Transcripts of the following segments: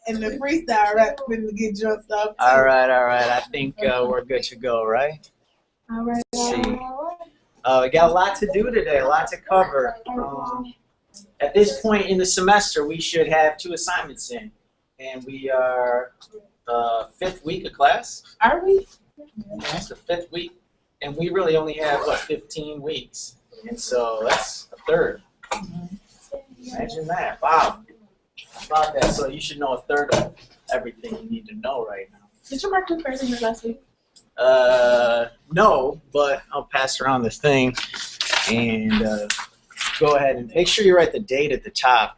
And the freestyle rap finna get jumped off. All right. I think we're good to go, right? All right. Let's see. We got a lot to do today, a lot to cover. At this point in the semester, we should have 2 assignments in, and we are 5th week of class. Are we? Yeah, it's the 5th week, and we really only have, what, 15 weeks, and so that's a third. Imagine that. Wow. How about that? So you should know a third of everything you need to know right now. Did you mark the first in last week? No, but I'll pass around the thing and go ahead and make sure you write the date at the top.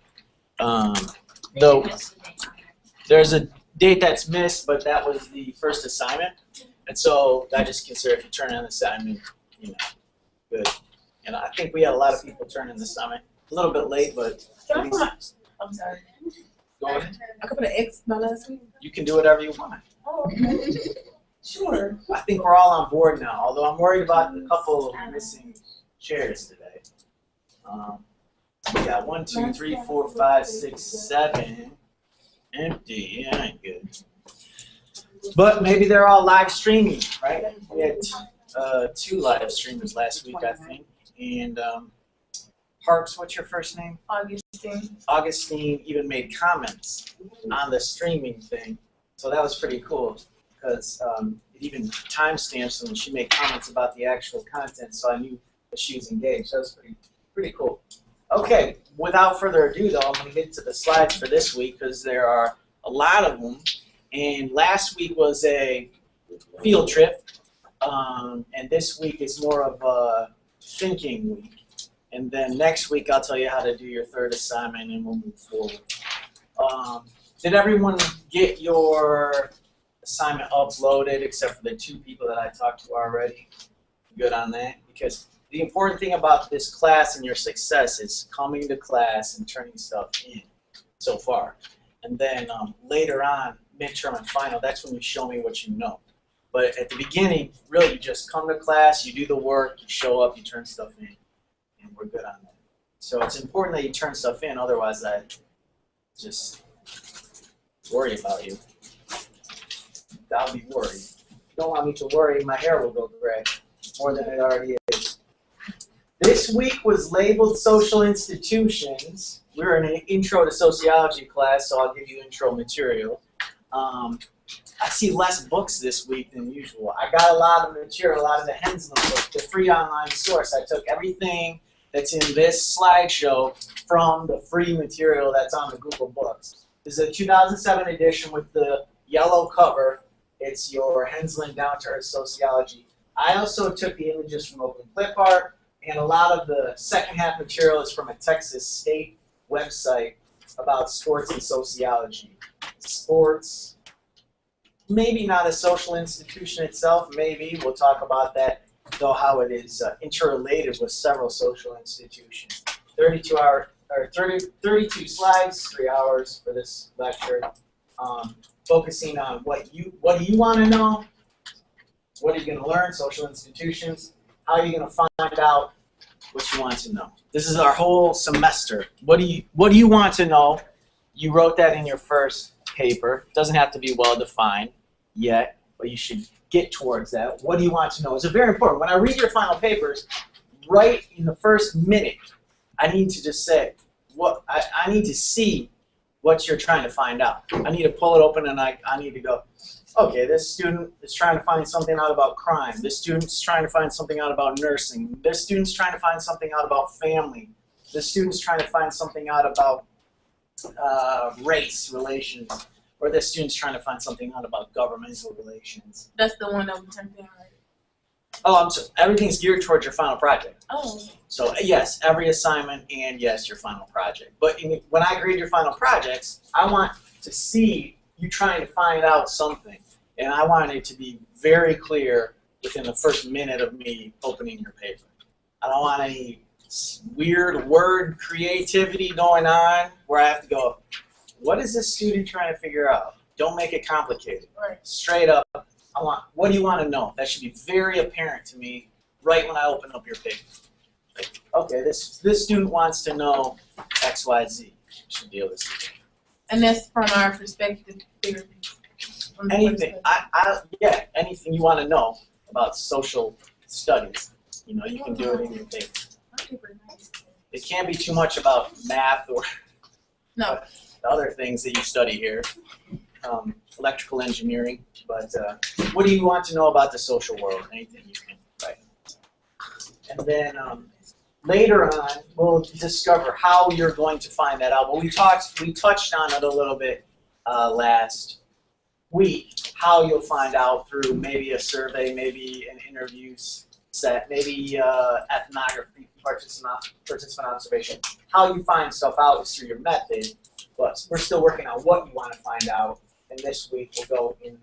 Though there's a date that's missed, but that was the first assignment, and so I just consider if you turn in an assignment, you know, good. And I think we had a lot of people turn in the assignment a little bit late, but I'm sorry. Go ahead. I could put an X by last week. You can do whatever you want. Oh, sure. I think we're all on board now, although I'm worried about a couple of missing chairs today. We got 1, 2, 3, 4, 5, 6, 7 empty. Yeah, ain't good. But maybe they're all live streaming, right? We had 2 live streamers last week, I think. And Parks, what's your first name? Augustine. Augustine even made comments on the streaming thing. So that was pretty cool because it even timestamps when she made comments about the actual content, so I knew that she was engaged. That was pretty cool. Okay, without further ado, though, I'm going to get to the slides for this week because there are a lot of them. And last week was a field trip, and this week is more of a thinking week. And then next week I'll tell you how to do your third assignment, and we'll move forward. Did everyone get your assignment uploaded except for the 2 people that I talked to already? Good on that? Because the important thing about this class and your success is coming to class and turning stuff in so far. And then later on, midterm and final, that's when you show me what you know. But at the beginning, really, you just come to class, you do the work, you show up, you turn stuff in, and we're good on that. So it's important that you turn stuff in, otherwise I just worry about you. I'll be worried. If you don't want me to worry, my hair will go gray, more than it already is. This week was labeled social institutions. We're in an intro to sociology class, so I'll give you intro material. I see less books this week than usual. I got a lot of material, a lot of the Hensley book, the free online source. I took everything that's in this slideshow from the free material that's on the Google Books. This is a 2007 edition with the yellow cover. It's your Hensley Down to Earth Sociology. I also took the images from Open Clip Art, and a lot of the second half material is from a Texas State website about sports and sociology. Sports, maybe not a social institution itself, maybe. We'll talk about that, though, how it is interrelated with several social institutions. 32 slides, 3 hours for this lecture, focusing on what do you want to know, what are you going to learn, social institutions, how are you going to find out what you want to know. This is our whole semester. What do you want to know? You wrote that in your first paper. It doesn't have to be well defined yet, but you should get towards that. What do you want to know? It's very important. When I read your final papers, right in the first minute, I need to just say what I need to see what you're trying to find out. I need to pull it open and I need to go, okay, this student is trying to find something out about crime. This student's trying to find something out about nursing. This student's trying to find something out about family. This student's trying to find something out about race relations. Or this student's trying to find something out about governmental relations. That's the one that we turned in, right? Oh, I'm sorry. Everything's geared towards your final project. Oh. So yes, every assignment and yes, your final project. But when I grade your final projects, I want to see you trying to find out something. And I want it to be very clear within the first minute of me opening your paper. I don't want any weird word creativity going on where I have to go, what is this student trying to figure out? Don't make it complicated. Right. Straight up, what do you want to know? That should be very apparent to me right when I open up your paper. Like, okay, this student wants to know X, Y, Z. You should deal with this. And that's from our perspective therapy. Anything, yeah, anything you want to know about social studies, you know, you can do it in your paper. It can't be too much about math or no. the other things that you study here, electrical engineering. But what do you want to know about the social world? Anything you can write. And then later on, we'll discover how you're going to find that out. But we touched on it a little bit last week, how you'll find out through maybe a survey, maybe an interview set, maybe ethnography, participant observation. How you find stuff out is through your method, but we're still working on what you want to find out. And this week we'll go in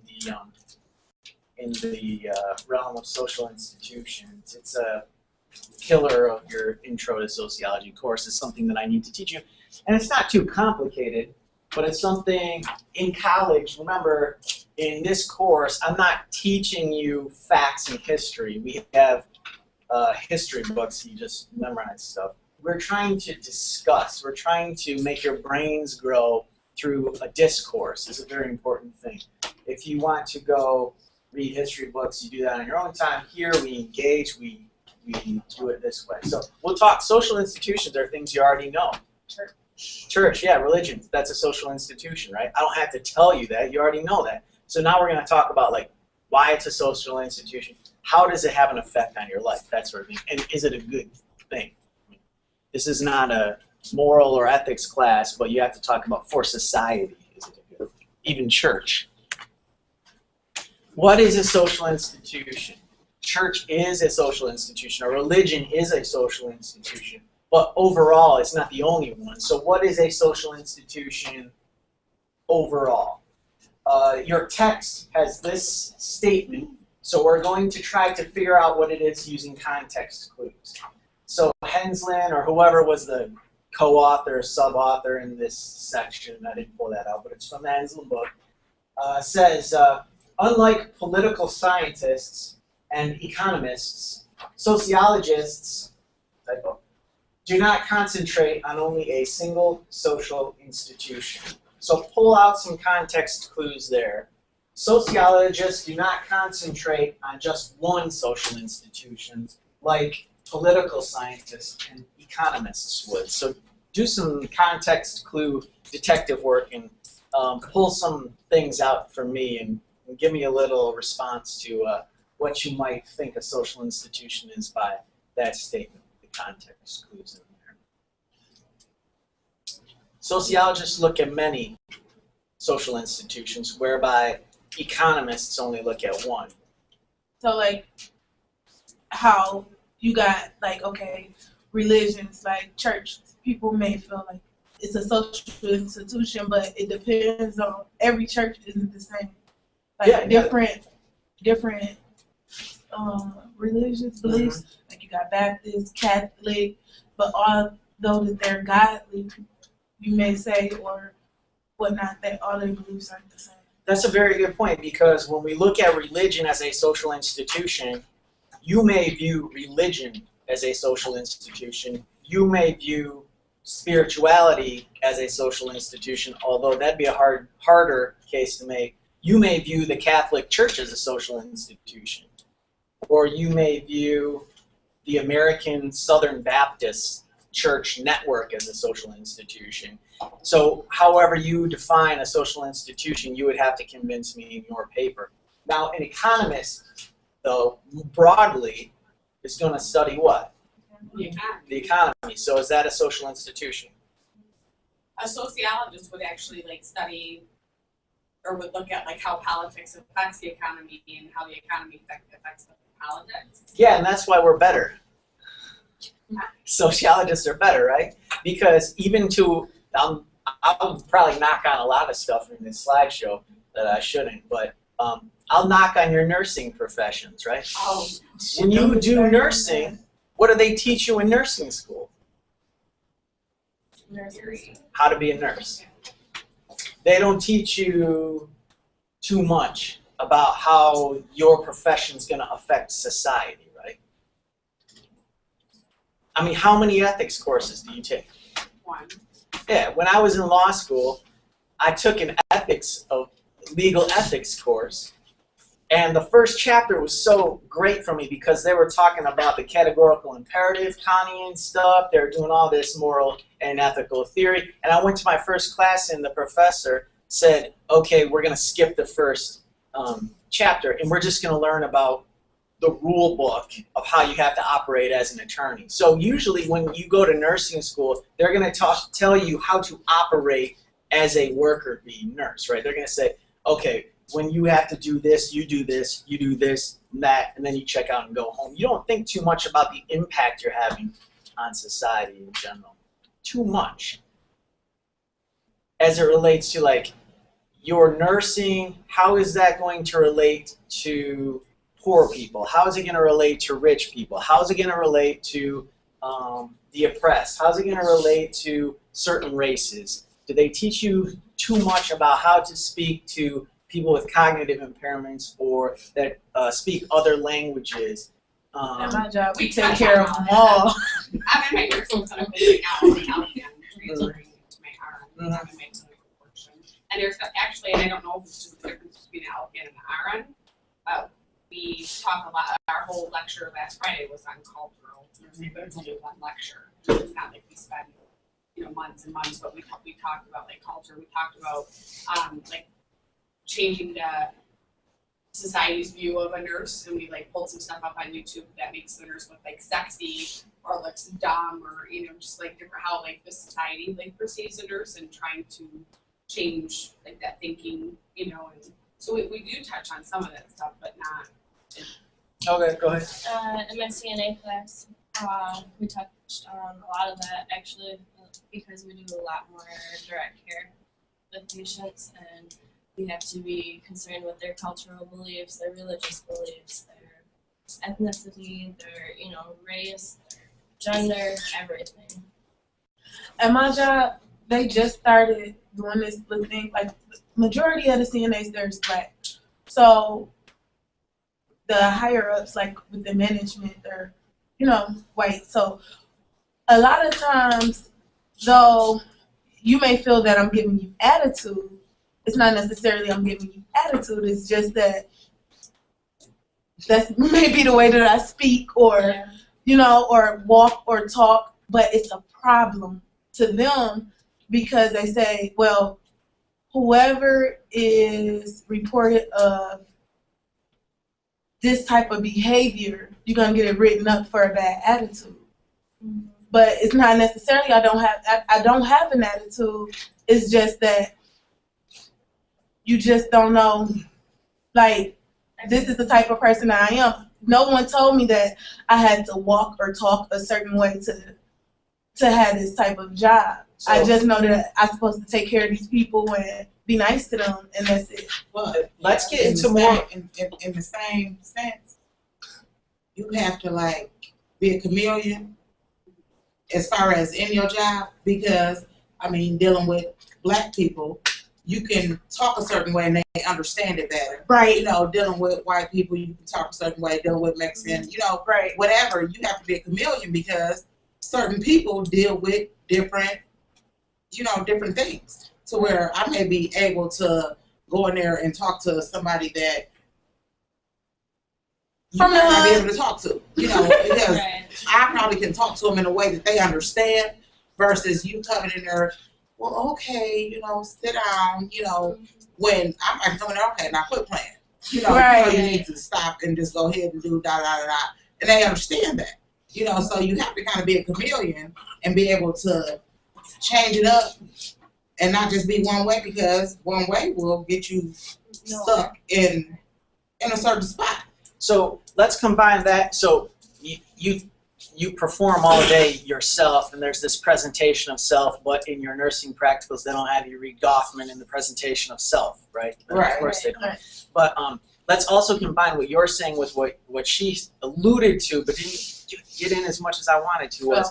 the realm of social institutions. It's a killer of your intro to sociology course. It's something that I need to teach you, and it's not too complicated, but it's something in college. Remember, in this course, I'm not teaching you facts and history. We have history books, you just memorize stuff. We're trying to discuss. We're trying to make your brains grow through a discourse. It's a very important thing. If you want to go read history books, you do that on your own time. Here we engage, we do it this way. So we'll talk. Social institutions are things you already know. Church, yeah, religion, that's a social institution, right? I don't have to tell you that. You already know that. So now we're going to talk about like why it's a social institution. How does it have an effect on your life? That sort of thing. And is it a good thing? This is not a moral or ethics class, but you have to talk about for society. Is it a good thing? Even church. What is a social institution? Church is a social institution. A religion is a social institution. But overall, it's not the only one. So what is a social institution overall? Your text has this statement. So we're going to try to figure out what it is using context clues. So Henslin, or whoever was the co-author, sub-author in this section, I didn't pull that out, but it's from the Henslin book, says, unlike political scientists and economists, sociologists do not concentrate on only a single social institution. So pull out some context clues there. Sociologists do not concentrate on just one social institution like political scientists and economists would. So do some context clue detective work and pull some things out for me and give me a little response to what you might think a social institution is by that statement, the context clues in there. Sociologists look at many social institutions, whereby economists only look at one. So like how you got like, okay, religions like church, people may feel like it's a social institution, but it depends on, every church isn't the same. Like Yeah, different religious beliefs, like you got Baptist, Catholic, but although that they're godly, you may say, or whatnot, that all their beliefs aren't the same. That's a very good point, because when we look at religion as a social institution, you may view religion as a social institution. You may view spirituality as a social institution, although that'd be a harder case to make. You may view the Catholic Church as a social institution, or you may view the American Southern Baptist Church network as a social institution. So however you define a social institution, you would have to convince me in your paper. Now, an economist, though, broadly, is going to study what? The economy. So is that a social institution? A sociologist would actually like study, or would look at like how politics affects the economy and how the economy affects the politics. Yeah, and that's why we're better. Sociologists are better, right? Because even to, I'll probably knock on a lot of stuff in this slideshow that I shouldn't, but I'll knock on your nursing professions, right? Oh, when you do nursing, what do they teach you in nursing school? How to be a nurse. They don't teach you too much about how your profession is going to affect society, right? I mean, how many ethics courses do you take? One. Yeah, when I was in law school, I took an legal ethics course, and the first chapter was so great for me because they were talking about the categorical imperative, Kantian stuff. They were doing all this moral and ethical theory. And I went to my first class, and the professor said, okay, we're going to skip the first chapter, and we're just going to learn about the rule book of how you have to operate as an attorney. So usually when you go to nursing school, they're going to tell you how to operate as a worker bee nurse, right? They're going to say, okay, when you have to do this, you do this, and that, and then you check out and go home. You don't think too much about the impact you're having on society in general. Too much. As it relates to like your nursing, how is that going to relate to poor people? How is it going to relate to rich people? How is it going to relate to the oppressed? How is it going to relate to certain races? Do they teach you too much about how to speak to people with cognitive impairments or that speak other languages? At my job, we take care of them all. I'm in my personal center out transferring to my arm. I'm in my clinical portion. And there's actually, and I don't know if it's just the difference between an LPN and an RN. We talk a lot. Our whole lecture last Friday was on cultural nursing, but it's only one lecture. It's not like we spend months and months, but we talked about like culture. We talked about like changing the society's view of a nurse, and we like pulled some stuff up on YouTube that makes the nurse look like sexy or looks dumb, or just like different how like the society like perceives a nurse, and trying to change like that thinking, and so we do touch on some of that stuff, but not. Okay, go ahead. In my CNA class, we touched on a lot of that actually, because we do a lot more direct care with patients, and we have to be concerned with their cultural beliefs, their religious beliefs, their ethnicity, their race, their gender, everything. At my job, they just started doing this little thing. Like majority of the CNAs, there's black. So the higher ups, like with the management, they're white. So a lot of times, though, you may feel that I'm giving you attitude. It's not necessarily I'm giving you attitude. It's just that that's maybe the way that I speak, or or walk or talk. But it's a problem to them because they say, well, whoever is reported of this type of behavior, you're gonna get it written up for a bad attitude. Mm-hmm. But it's not necessarily I don't have an attitude. It's just that you just don't know, like, this is the type of person that I am. No one told me that I had to walk or talk a certain way to have this type of job. So, I just know that I'm supposed to take care of these people and be nice to them, and that's it. Well, let's get into more. In the same sense, you have to, like, be a chameleon as far as in your job, because, I mean, dealing with black people, you can talk a certain way and they understand it better. Right. Dealing with white people, you can talk a certain way. Dealing with Mexican, right. Whatever. You have to be a chameleon because certain people deal with different, different things. To where I may be able to go in there and talk to somebody that you might not be able to talk to, because right. I probably can talk to them in a way that they understand versus you coming in there, well, okay, sit down, when I might come in there, okay, now quit playing. Right. You need to stop and just go ahead and do da-da-da-da. And they understand that, so you have to kind of be a chameleon and be able to change it up and not just be one way, because one way will get you stuck in a certain spot. So let's combine that. So you perform all day yourself, and there's this presentation of self, but in your nursing practicals, they don't have you read Goffman in the presentation of self, right? Right. Of course they don't. But let's also combine what you're saying with what she alluded to, but didn't get in as much as I wanted to.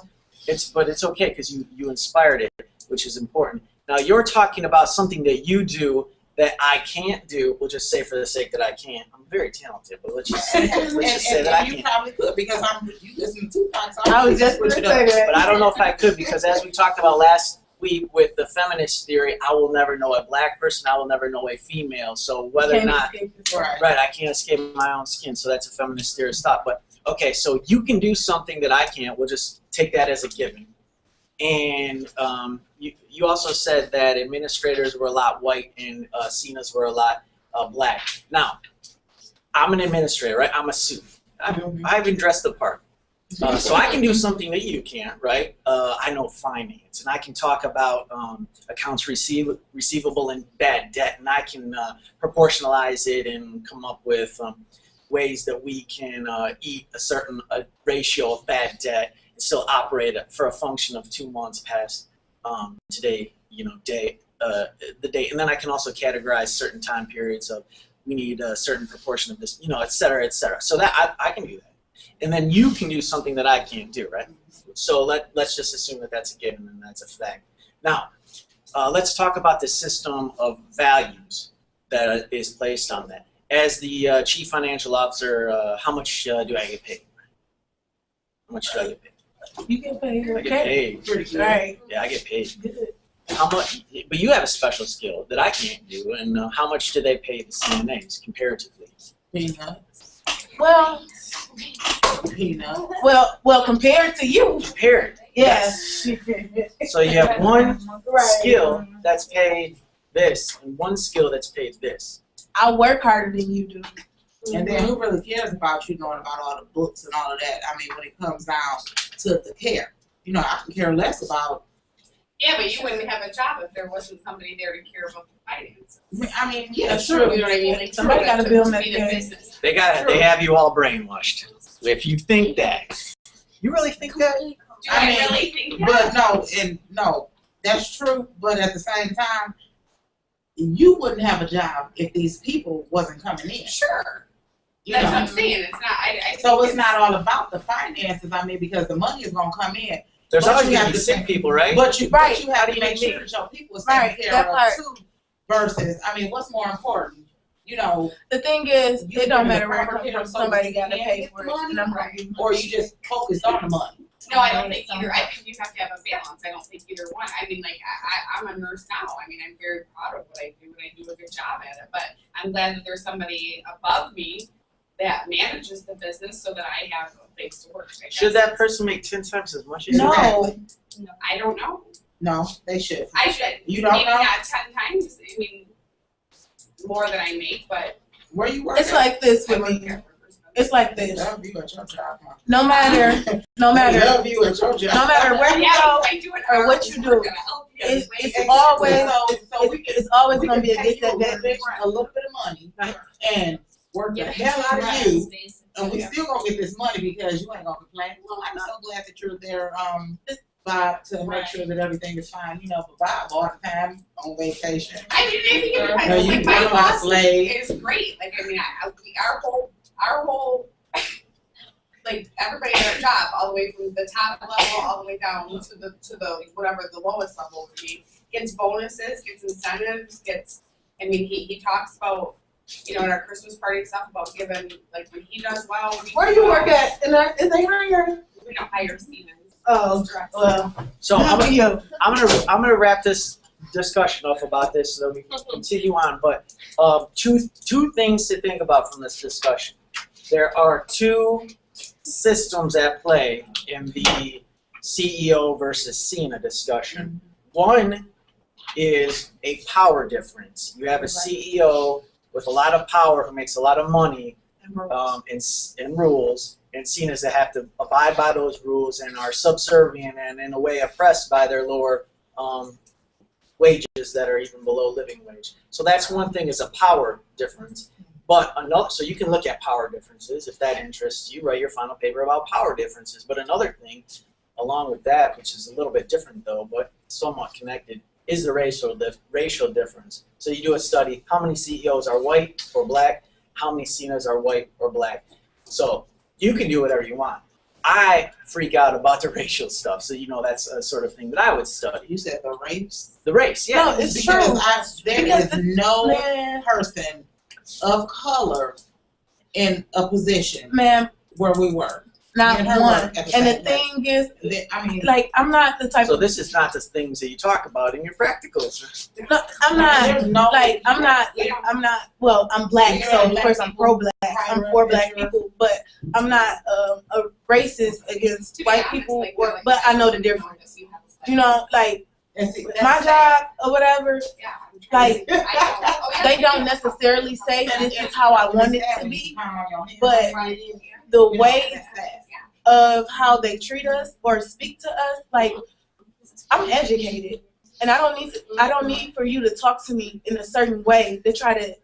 But it's okay because you inspired it, which is important. Now you're talking about something that you do that I can't do. We'll just say for the sake that I can't. I'm very talented, but let's just say that I can't. You probably could because you listen to Tupac. I was just going to say that. But I don't know if I could because as we talked about last with the feminist theory, I will never know a black person, I will never know a female. So whether or not, right, I can't escape my own skin. So that's a feminist theorist thought. But okay, so you can do something that I can't. We'll just take that as a given. And you also said that administrators were a lot white and CNAs were a lot black. Now, I'm an administrator, right? I'm a suit. I've been dressed the part. So I can do something that you can't, right? I know finance, and I can talk about accounts receivable and bad debt, and I can proportionalize it and come up with ways that we can eat a certain ratio of bad debt and still operate for a function of 2 months past today, the date. And then I can also categorize certain time periods of we need a certain proportion of this, et cetera, et cetera. So that I can do that. And then you can do something that I can't do, right? So let's just assume that that's a given and that's a fact. Now, let's talk about the system of values that is placed on that. As the chief financial officer, how much do I get paid? How much do I get paid? You get paid. I get paid. Pretty good. Right. Yeah, I get paid. Good. How much? But you have a special skill that I can't do. And how much do they pay the CNAs comparatively? Peanuts. Well. Peanuts. Well, compared to you. Compared. Yes. So you have one skill that's paid this and one skill that's paid this. I work harder than you do. And then who really cares about you knowing about all the books and all of that? I mean, when it comes down to the care, I can care less about. Yeah, but you wouldn't have a job if there wasn't somebody there to care about the finances. I mean, yeah, That's true. true. You know what I mean? Like, Somebody got to build that business. They have you all brainwashed. If you think that, you really think that? Do I really think that? But no, that's true. But at the same time, you wouldn't have a job if these people wasn't coming in. Sure. That's what I'm saying. It's not. I so it's not all about the finances. I mean, because the money is gonna come in. There's always going to be sick people, right? But you have to make sure that your people is taken care of too. Versus, I mean, what's more important? The thing is, it don't matter where it comes from. Somebody got to pay for it. Or you just focus on the money. No, I don't think either. I think you have to have a balance. I don't think either one. I mean, like, I'm a nurse now. I mean, I'm very proud of what I do, and I do a good job at it. But I'm glad that there's somebody above me that manages the business so that I have a place to work. Should that person make 10 times as much as No. No, I don't know. No, they should. I should. You don't maybe know? not 10 times. I mean, more than I make, but where you work? It's like this with me. It's like this. Love you at your job, huh? No matter. Love you at your job. No matter where you go I do it or what you do, it's always going to be a disadvantage. A little bit of money and work the hell out of you, and we still gonna get this money because you ain't gonna complain. Well, I'm so glad that you're there, Bob, to make sure that everything is fine. But Bob all the time on vacation. I mean, I think my boss is great. Like, I mean, our whole, like, everybody at our job, all the way from the top level all the way down to the whatever the lowest level would be, gets bonuses, gets incentives, I mean, he talks about, at our Christmas party and stuff about giving, like, when he does well. Where do you work at? Is they hiring? We don't hire Stevens. Oh, well. So I'm gonna wrap this discussion up about this so that we can continue on. But two things to think about from this discussion. There are two systems at play in the CEO versus CNA discussion. One is a power difference. You have a CEO with a lot of power who makes a lot of money and rules, and CNAs that have to abide by those rules and are subservient and in a way oppressed by their lower wages that are even below living wage. So that's one thing, is a power difference. But so you can look at power differences if that interests you. Write your final paper about power differences. But another thing, along with that, which is a little bit different though, but somewhat connected, is the racial difference. So you do a study: how many CEOs are white or black? How many CNAs are white or black? So you can do whatever you want. I freak out about the racial stuff, so that's a sort of thing that I would study. You said the race? The race, yeah. No, it's because there is no person of color in a position where we work. not Me and her one. work at the And the same place. thing is, I mean, like, I'm not the type So of, this is not the things that you talk about in your practicals. no, I'm not, like, I'm not, well, I'm black, so of course I'm pro-black, I'm for black people, but I'm not a racist against To be white honest, people, like, or, we're like- but I know the difference. You know, like, and see, my job or whatever, Yeah. like, I know. Oh, yeah. they don't necessarily say this is how I want it to be, but the way of how they treat us or speak to us, like, I'm educated, and I don't need for you to talk to me in a certain way to try to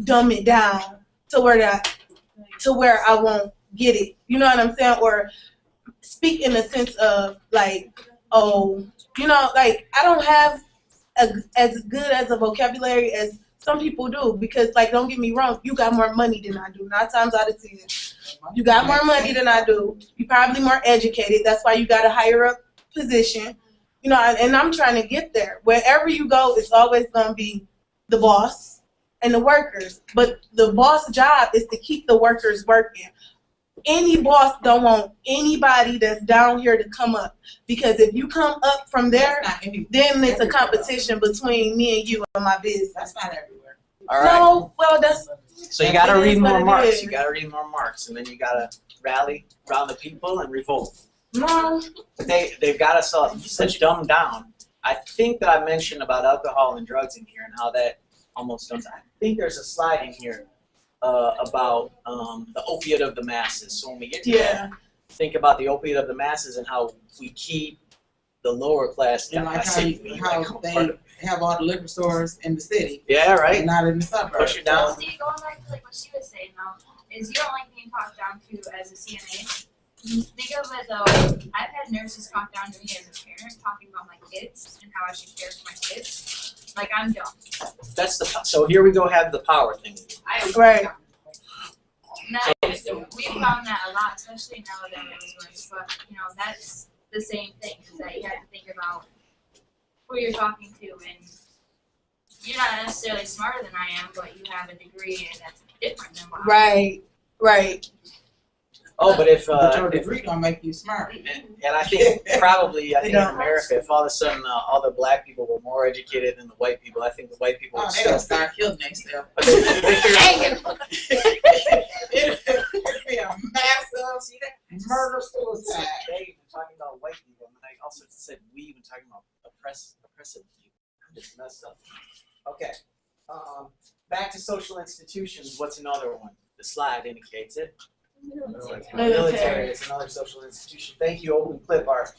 dumb it down to where I won't get it. You know what I'm saying? Or speak in the sense of like, oh, you know, like, I don't have as good as a vocabulary as some people do, because, like, don't get me wrong, you got more money than I do. 9 times out of 10, you got more money than I do. You probably more educated. That's why you got a higher up position. You know, and I'm trying to get there. Wherever you go, it's always going to be the boss and the workers. But the boss job is to keep the workers working. Any boss don't want anybody that's down here to come up, because if you come up from there, then it's a competition between me and you and my business. That's not everywhere. All right. No, well, that's So you gotta It read is what more it Marx. is. You gotta read more Marx, and then you gotta rally around the people and revolt. no. But they've got us all. You said dumb down. I think that I mentioned about alcohol and drugs in here and how that almost dumbs. I think there's a slide in here about the opiate of the masses. So when we get to that, think about the opiate of the masses and how we keep the lower class And down. like how they have all the liquor stores in the city Yeah, right. and not in the suburbs. Push it down. See, going back to like what she was saying though, is you don't like being talked down to as a CNA. Think of it though, I've had nurses talk down to me as a parent, talking about my kids and how I should care for my kids. Like, I'm dumb. That's the so here we go have the power thing. Right. No, we found that a lot, especially now that it was worse. But you know, that's the same thing. Is that you have to think about who you're talking to, and you're not necessarily smarter than I am, but you have a degree that's different than mine. Right. Right. Oh, but if But your degree don't make you smart. and I think probably I think in don't. America, if all of a sudden all the black people were more educated than the white people, I think the white people Oh, would they gonna still. start killing themselves. But they figure It'd be a massive murder suicide. They even talking about white people, and I also said we even talking about oppressive people. I'm just messed up. Okay. Back to social institutions. What's another one? The slide indicates it. Military is another social institution. Thank you, Open Clip Art.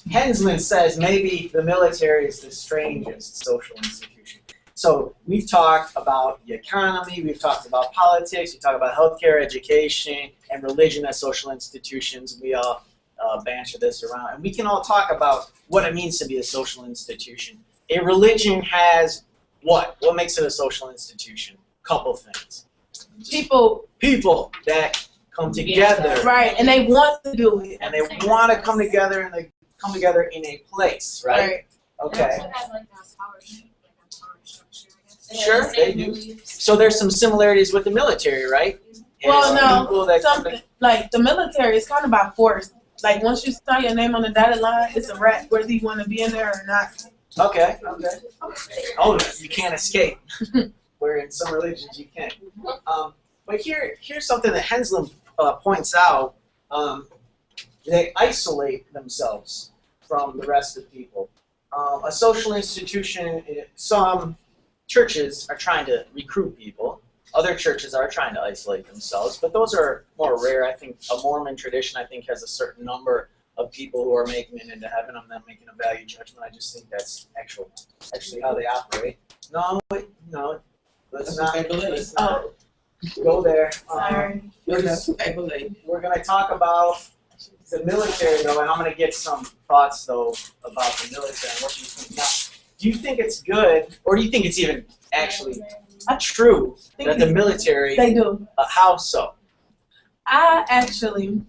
Hensman says maybe the military is the strangest social institution. So we've talked about the economy, we've talked about politics, we talked about healthcare, education, and religion as social institutions. We all banter this around, and we can all talk about what it means to be a social institution. A religion has what? What makes it a social institution? Couple things. People that come together, Right. And they want to do it. and they want to come together, and they come together in a place, right? They Okay. also have like a power structure, I guess. Sure, they do. So there's some similarities with the military, right? Well, And people no, that come something like the military is kind of by force. Like, once you sign your name on the dotted line, it's a wrap, whether you want to be in there or not. Okay. Oh, you can't escape. Where in some religions you can. But here's something that Hensman points out. They isolate themselves from the rest of people. A social institution, some churches are trying to recruit people. Other churches are trying to isolate themselves, but those are more rare. I think a Mormon tradition, I think, has a certain number of people who are making it into heaven. I'm not making a value judgment. I just think that's actually how they operate. No, let's not go there. Sorry. We're going to talk about the military, though, and I'm going to get some thoughts, though, about the military and what you think. Now, do you think it's good, or do you think it's even actually true that the military, They do. how so? I actually,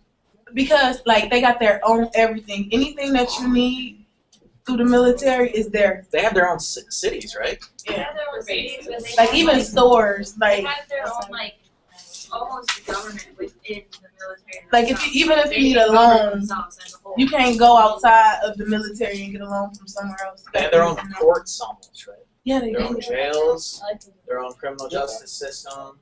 because like they got their own everything. Anything that you need through the military is there. They have their own cities, right? They have their own cities, but they Like have, even stores, they like have their own like almost the government within the military. Like even if you need a loan, you can't go outside of the military and get a loan from somewhere else. They have their own courts almost, right? Yeah, they Their own do. jails, their own criminal justice system.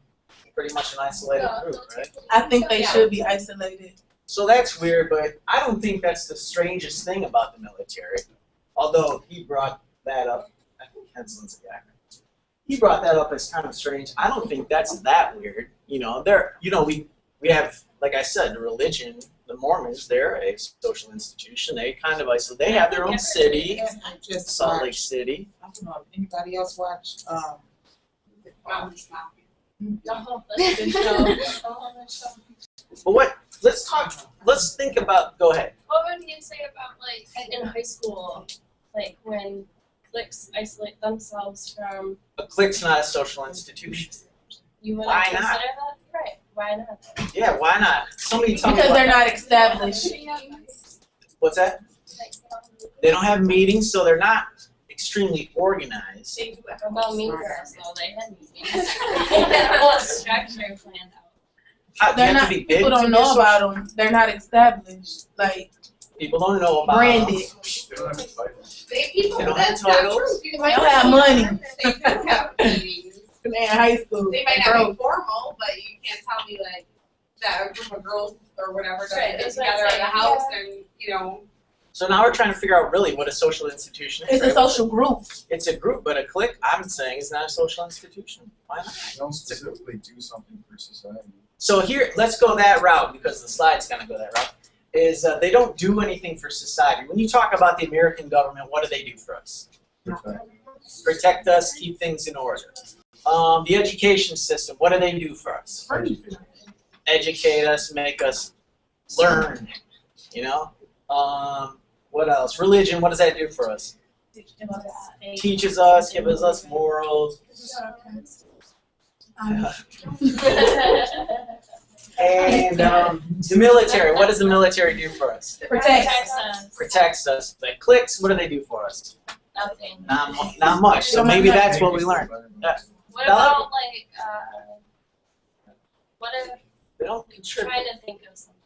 Pretty much an isolated group, right? I think they should be isolated. So that's weird, but I don't think that's the strangest thing about the military. Although he brought that up, I think Henson's a guy. He brought that up as kind of strange. I don't think that's that weird. You know, we have, like I said, the religion, the Mormons, they're a social institution. They kind of isolate. They have their own city, Salt Lake City. I don't know if anybody else watched. But let's think about, go ahead. What would you say about, like, in high school, like, when cliques isolate themselves from... A clique's not a social institution. You wouldn't Why consider not? that? Right. Why not? Yeah, why not? Somebody tell me Because why. they're not established. What's that? They don't have meetings, so they're not extremely organized. What about Mean Girls, though? They had meetings. They had a whole structure planned out. You They're have not. to be big People to don't be know a social- about them. They're not established. Like People don't know about branded. They don't have titles. They don't have money. They do have meetings. They're in high school. They might not be formal, but you can't tell me like that a group of girls or whatever does Right, get that's what I'm together at saying. a house and So now we're trying to figure out really what a social institution is. It's a right? social group. It's a group, but a clique, I'm saying, is not a social institution. Why not? They don't specifically do something for society. So here, let's go that route because the slide's gonna go that route. Is they don't do anything for society. When you talk about the American government, what do they do for us? Protect us, keep things in order. The education system, what do they do for us? Educate us, make us learn, you know? What else? Religion, what does that do for us? Teaches us, gives us morals. And the military, what does the military do for us? Protects us. The cliques, what do they do for us? Nothing. Not much. So maybe that's what we learned. What about, like, what if They don't I'm contribute. trying to think of something?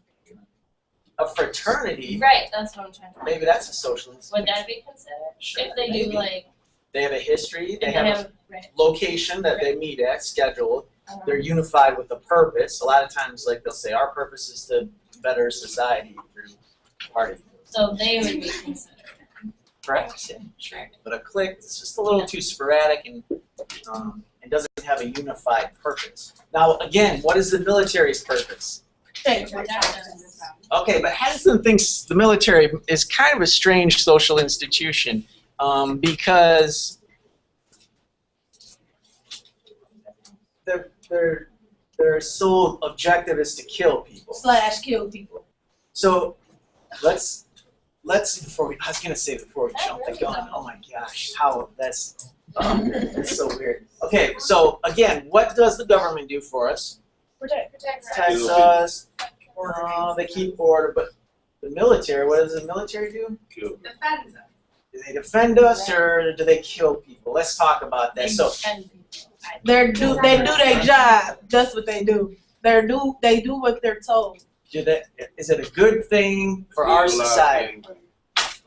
A fraternity, Right, that's what I'm trying to think. maybe that's a social institution. Would that be considered? Sure, If they maybe. do, like, They have a history, they if have a right. location that they meet at, scheduled. They're unified with a purpose. A lot of times, like they'll say, our purpose is to better society through party. So they would be considered. Correct. Yeah, sure. But a clique is just a little too sporadic and doesn't have a unified purpose. Now, again, what is the military's purpose? Okay, but Henson thinks the military is kind of a strange social institution because their sole objective is to kill people. / kill people. So let's before we jump the gun. Oh my gosh, how that's so weird. Okay, so again, what does the government do for us? Protects Protects us. They keep order, but the military, what does the military do? defends them. Do they defend us or do they kill people? Let's talk about that. So They do their job. That's what they do. They do what they're told. is it a good thing for our society?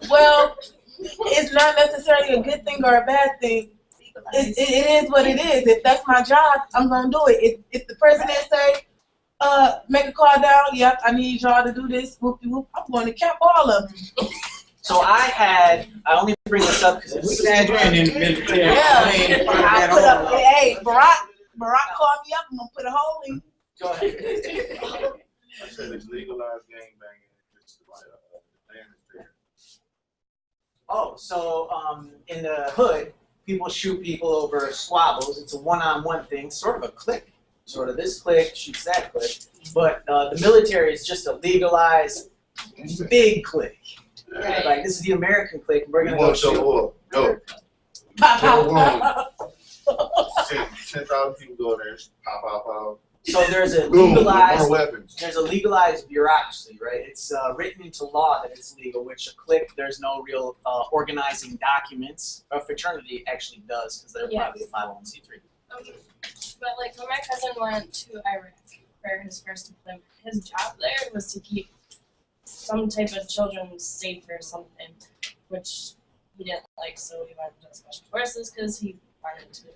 Well, it's not necessarily a good thing or a bad thing. It is what it is. If that's my job, I'm gonna do it. If the president say, make a call down, yep, I need y'all to do this, whoop de whoop, I'm going to cap all of them. So I only bring this up because We it's graduated in the military. Yeah. I put up, hey, Barack called me up, I'm gonna put a hole in. Go ahead. I said it's legalized gangbanging. It's like land is there. Oh, so in the hood, people shoot people over squabbles. It's a one-on-one thing, sort of a clique. Sort of this clique shoots that clique. But the military is just a legalized big clique. Right. Like this is the American clique. We're You gonna go want to shoot. show up? Go. Pop, Go pop, pop. 10,000 people go there. Pop, pop, pop. So there's a Boom. legalized. More weapons. There's a legalized bureaucracy, right? It's written into law that it's legal, which a clique, there's no real organizing documents. A fraternity actually does, because they're Yes. probably a 501c3. But like when my cousin went to Iraq, for his first employment. His job there was to keep some type of children safe or something, which he didn't like, so he went to special forces because he wanted to,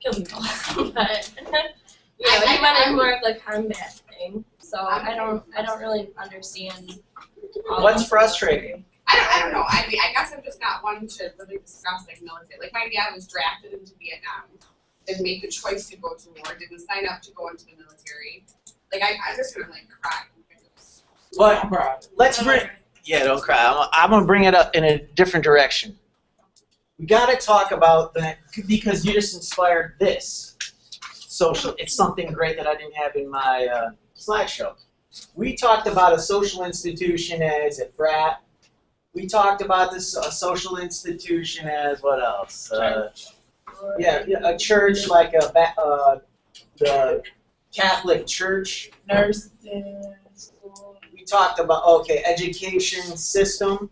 kill people. But he wanted more of the combat thing. So I don't really understand. What's frustrating? I don't know. I mean, I guess I'm just not one to really discuss like military. Like my dad was drafted into Vietnam, didn't make the choice to go to war, didn't sign up to go into the military. Like I'm just gonna like cry. But let's bring. Yeah, don't cry. I'm gonna bring it up in a different direction. We gotta talk about that because you just inspired this social. It's something great that I didn't have in my slideshow. We talked about a social institution as a frat. We talked about this a social institution as what else? Yeah, a church like the Catholic Church. Nursing school. We talked about education system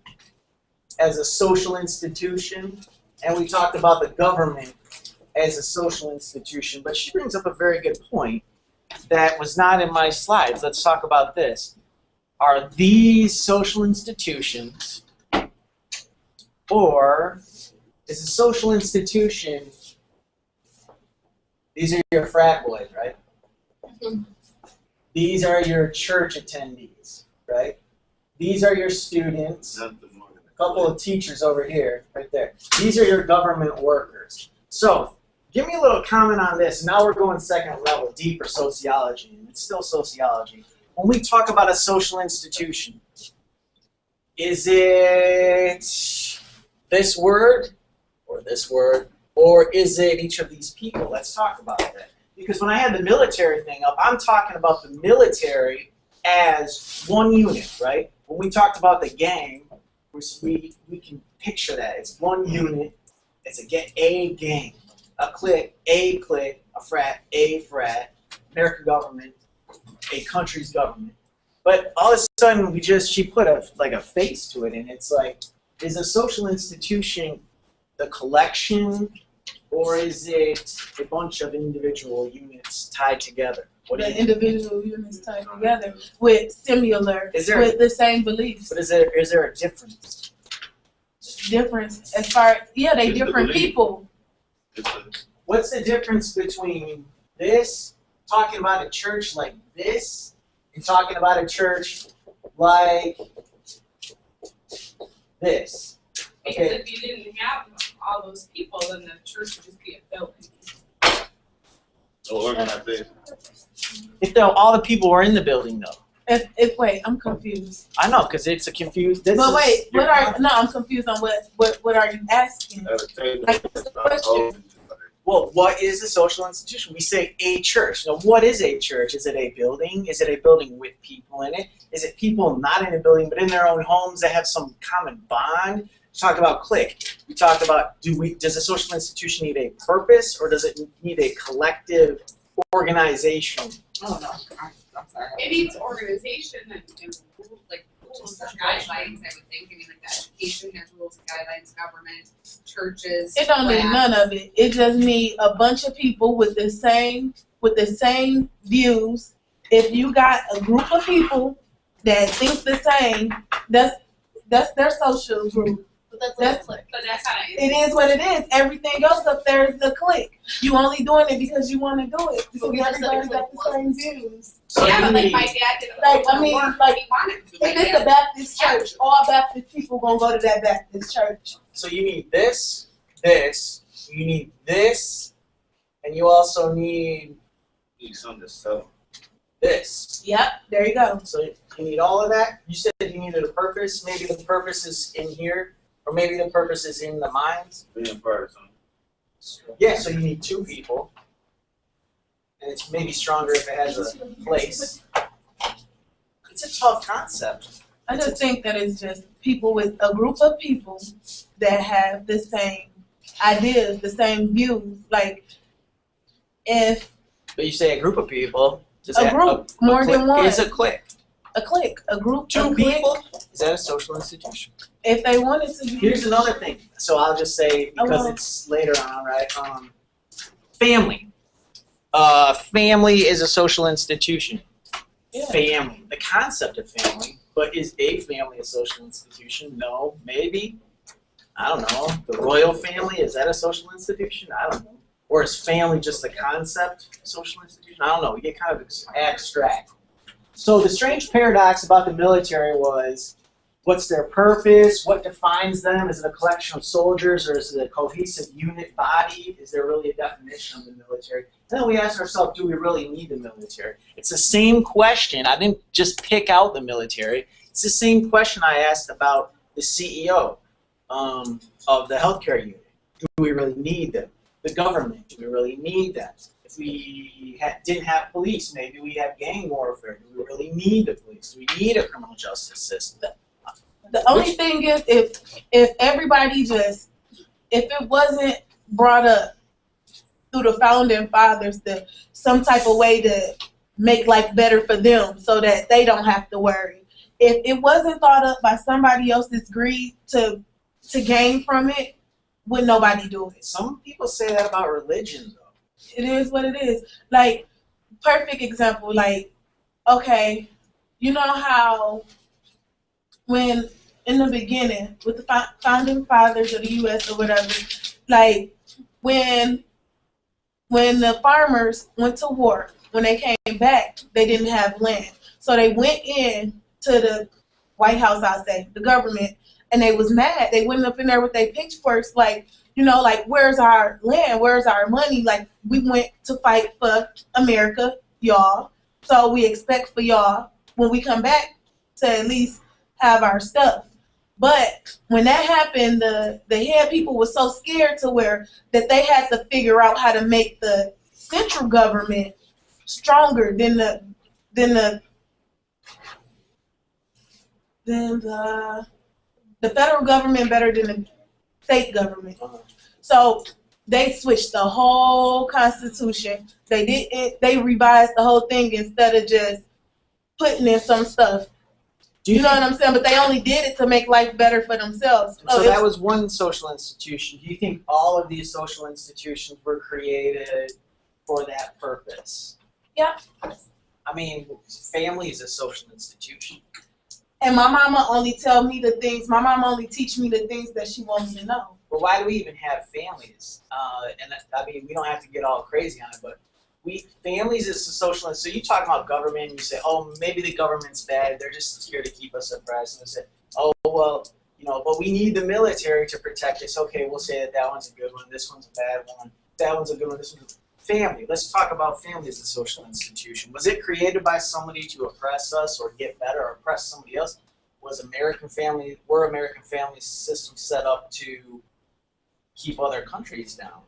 as a social institution, and we talked about the government as a social institution. But she brings up a very good point that was not in my slides. Let's talk about this. Are these social institutions, or is a social institution, these are your frat boys, right? These are your church attendees, right? These are your students, a couple of teachers over here, right there. These are your government workers. So, give me a little comment on this. Now we're going second level, deeper sociology, and it's still sociology. When we talk about a social institution, is it this word, or is it each of these people? Let's talk about that. Because when I had the military thing up, I'm talking about the military as one unit, right? When we talked about the gang, we can picture that. It's one unit. It's a gang. A clique, a frat, American government, a country's government. But all of a sudden, she put a face to it, and it's like, is a social institution the collection, or is it a bunch of individual units tied together? The individual units tied together with with the same beliefs. But is there a difference? Difference as far they different people. What's the difference between this, talking about a church like this, and talking about a church like this? Because if you didn't have all those people, then the church would just be a building. So organization. If all the people were in the building, though. Wait, I'm confused. I know, because it's a confused. I'm confused on what are you asking? Like, what's the question? Well, what is a social institution? We say a church. Now, what is a church? Is it a building? Is it a building with people in it? Is it people not in a building but in their own homes that have some common bond? We talked about clique. We talked about does a social institution need a purpose, or does it need a collective organization? Oh no, I'm sorry. It needs organization and rules and guidelines, I would think. I mean, like the education has rules and guidelines, government, churches. It don't need none of it. It just need a bunch of people with the same views. If you got a group of people that think the same, that's their social group. But that's not it is what it is. Everything else up there is the clique. You only doing it because you want to do it. Because everybody got the same views. So yeah, but like my dad did he wanted to. If it's a Baptist church, all Baptist people gonna go to that Baptist church. So you need this, you need this, and you also need something to sell. This. Yep, there you go. So you need all of that. You said you needed a purpose. Maybe the purpose is in here, or maybe the purpose is in the minds. Being person. Yeah, so you need two people. And it's maybe stronger if it has a place. It's a tough concept. I just think that it's just people with a group of people that have the same ideas, the same views. Like, if... But you say a group of people. More than one. It's a clique. A clique. A group. Two people? Is that a social institution? If they wanted to be. Here's another thing. So I'll just say, because it's later on, right? Family. family is a social institution. Yeah. Family, the concept of family, but is a family a social institution? No, maybe. I don't know. The royal family, is that a social institution? I don't know. Or is family just a concept, social institution? I don't know. We get kind of abstract. So the strange paradox about the military was, what's their purpose? What defines them? Is it a collection of soldiers, or is it a cohesive unit body? Is there really a definition of the military? And then we ask ourselves, do we really need the military? It's the same question. I didn't just pick out the military. It's the same question I asked about the CEO of the healthcare unit. Do we really need them? The government, do we really need them? If we didn't have police, maybe we have gang warfare. Do we really need the police? Do we need a criminal justice system? The only thing is, if everybody just, if it wasn't brought up through the founding fathers, to some type of way to make life better for them so that they don't have to worry. If it wasn't thought up by somebody else's greed to gain from it, would nobody do it? Some people say that about religion, though. It is what it is. Like, perfect example, like, okay, you know how when in the beginning, with the founding fathers of the U.S. or whatever, like, when the farmers went to war, when they came back, they didn't have land. So they went in to the White House, I'll say, the government, and they was mad. They went up in there with their pitchforks, like, you know, like, where's our land? Where's our money? Like, we went to fight for America, y'all. So we expect for y'all, when we come back, to at least have our stuff. But when that happened, the head people were so scared to where that they had to figure out how to make the central government stronger than the federal government, better than the state government. So they switched the whole constitution. They revised the whole thing instead of just putting in some stuff. You know what I'm saying? But they only did it to make life better for themselves. So that was one social institution. Do you think all of these social institutions were created for that purpose? Yeah. I mean, family is a social institution. And my mama only tell me the things, my mama only teach me the things that she wants me to know. But why do we even have families? I mean, we don't have to get all crazy on it, but families is a social. So you talk about government, and you say, oh, maybe the government's bad. They're just here to keep us oppressed. And we say, oh, well, you know, but we need the military to protect us. Okay, we'll say that one's a good one. This one's a bad one. That one's a good one. This one's family. Let's talk about family as a social institution. Was it created by somebody to oppress us or get better or oppress somebody else? Were American family systems set up to keep other countries down?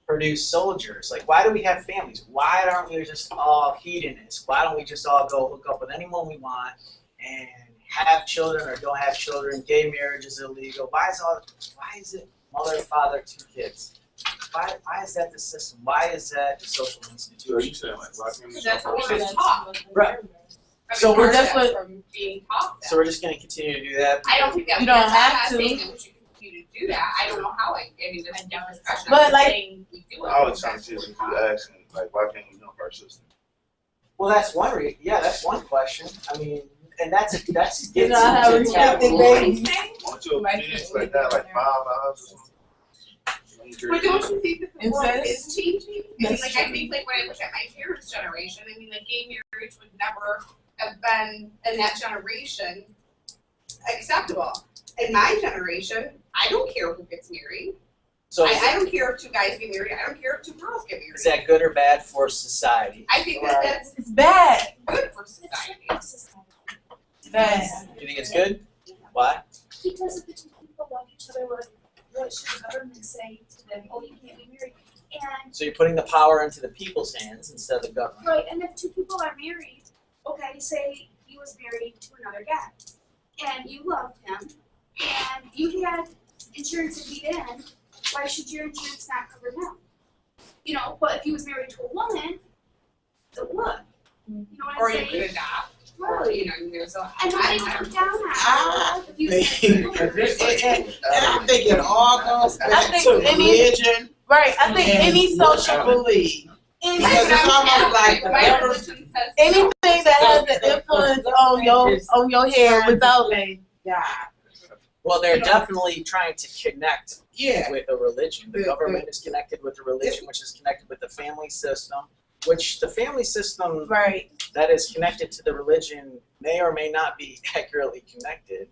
Produce soldiers? Like, why do we have families? Why aren't we just all hedonists? Why don't we just all go hook up with anyone we want and have children or don't have children? Gay marriage is illegal. Why is it mother, father, 2 kids? Why is that the system? Why is that the social institution? So you saying like why can't we That's what start we're taught. Right. So we're just from being taught that. So we're just going to continue to do that? I don't think that You don't I'm have not to. saying that we should continue to do that. I don't know how. I mean, there's a different discussion. But, I'm like- saying we do it. I was trying to see if you could ask him, like, why can't we help our system? Well, that's one that's one question. I mean, and that's You know how we yeah. think, baby. Want your opinions like that, like $5 or something? But don't you think that the world Incest? is changing? I mean, That's like, I think, like, when I look at my parents' generation, I mean, like, gay marriage would never have been, in that generation, acceptable. In my generation, I don't care who gets married. So I don't care if 2 guys get married. I don't care if 2 girls get married. is that good or bad for society? I think that that's It's bad. good for society. Bad. Do you think it's good? Why? Because if the 2 people love each other, what should the government say to them? Oh, you can't be married. And So you're putting the power into the people's hands instead of the government. right, and if 2 people are married, okay, say he was married to another guy, and you loved him, and you had insurance and he didn't, why should your insurance not cover him? You know, but if he was married to a woman, it would. You know what Or I'm you could saying? adopt. Or, you know, there's a. And nobody I come don't down I on it. If you think, and I think it all goes I back think to any- religion Right. I think and any what you social believe. Because it's almost like the My government. religion says anything that has an influence on your head without God. Well, they're definitely trying to connect Yeah. with a religion. The government is connected with a religion, which is connected with the family system, which the family system right. that is connected to the religion may or may not be accurately connected.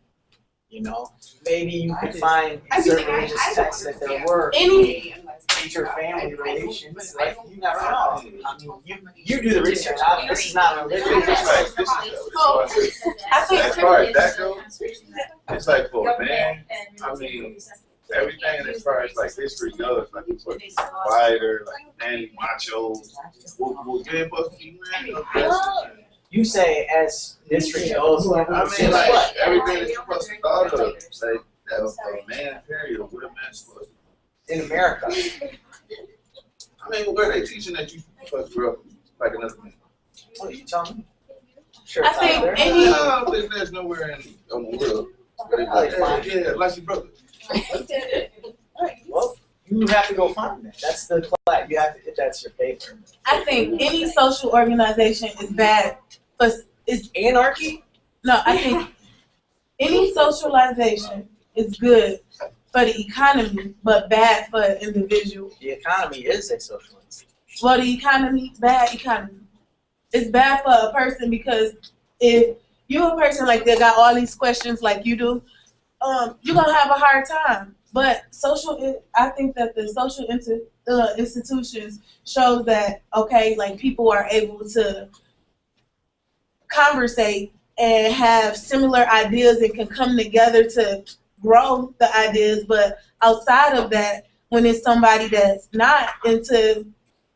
You know, maybe you could find in certain religious texts that there were inter-family relations. Like, you never know. I mean, you do the research. This is not religion. Oh, I think As far as that goes, it's like for a man, I mean, everything as far as like history goes, like it's like fighter, like manly machos, what they're supposed to be wearing. You say as history goes. I mean, like everything that you're supposed to thought of, like that a man period or what a man's supposed to. In America. I mean, where they teaching that you supposed to grow up like another man? What are you telling me? Sure, I it's out think there. any I don't think there's nowhere in the world where they like, yeah, like your brother. Well, you have to go find it. That's the class. You have to, if that's your paper. I think any social organization is bad, but it's Anarchy? no. I think any socialization is good for the economy, but bad for the individual. The economy is a social institution. Well, the economy, bad economy. It's bad for a person because if you're a person like that got all these questions like you do, you're gonna have a hard time. But I think that the social institutions show that okay, like people are able to conversate and have similar ideas and can come together to grow the ideas. But outside of that, when it's somebody that's not into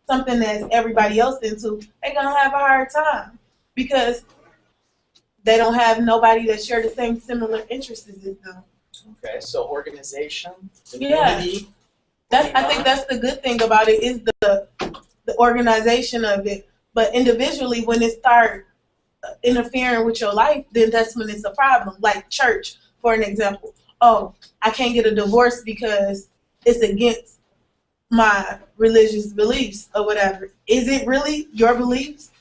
something that everybody else into, they're gonna have a hard time because they don't have nobody that share the same similar interests as them. Okay, so organization, Yeah. community. I think that's the good thing about it is the organization of it. But individually, when it starts interfering with your life, then that's when it's a problem. Like church, for an example. Oh, I can't get a divorce because it's against my religious beliefs or whatever. Is it really your beliefs?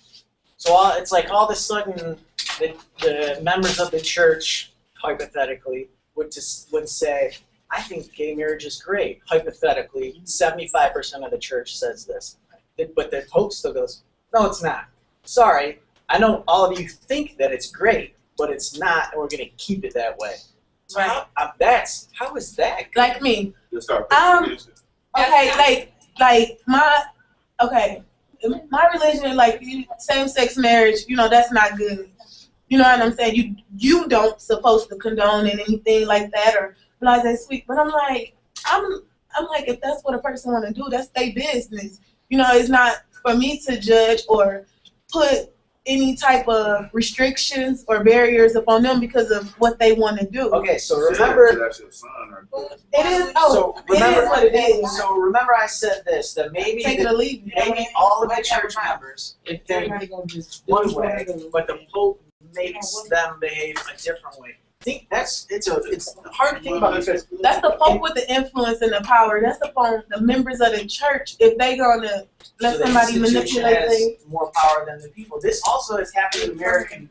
So it's like all of a sudden the members of the church, hypothetically, would say, I think gay marriage is great. Hypothetically, 75% of the church says this. But the Pope still goes, no, it's not. Sorry, I know all of you think that it's great, but it's not, and we're going to keep it that way. So Right. how is that good? Like me. You'll start Okay, like my religion, like same-sex marriage, that's not good. You know what I'm saying? You don't supposed to condone anything like that or blase sweet. But I'm like, if that's what a person want to do, that's their business. It's not for me to judge or put any type of restrictions or barriers upon them because of what they want to do. Okay, so remember. That's your son or It is. So remember it is what it is. So remember, I said this that maybe Take it or leave it. maybe all of the church members think one way, but the Pope makes them behave a different way. I think it's hard to think about because That's the Pope with the influence and the power. That's the members of the church. If they gonna let so the somebody institution manipulate has things. more power than the people. This also has happened in American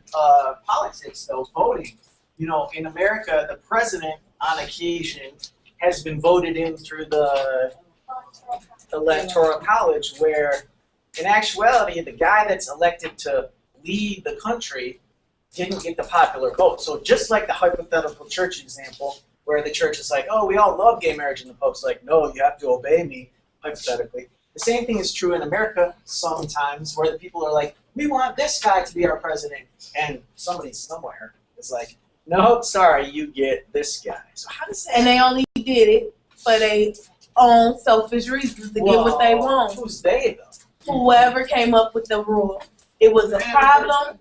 politics, though, voting. In America, the president, on occasion, has been voted in through the electoral college, where, in actuality, the guy that's elected to lead the country didn't get the popular vote. So just like the hypothetical church example, where the church is like, oh, we all love gay marriage, and the Pope's like, no, you have to obey me, hypothetically. The same thing is true in America sometimes, where the people are like, we want this guy to be our president, and somebody somewhere is like, no, sorry, you get this guy. So how does that? And they only did it for their own selfish reasons to get what they want. Who's they, though? Whoever came up with the rule. It was a problem.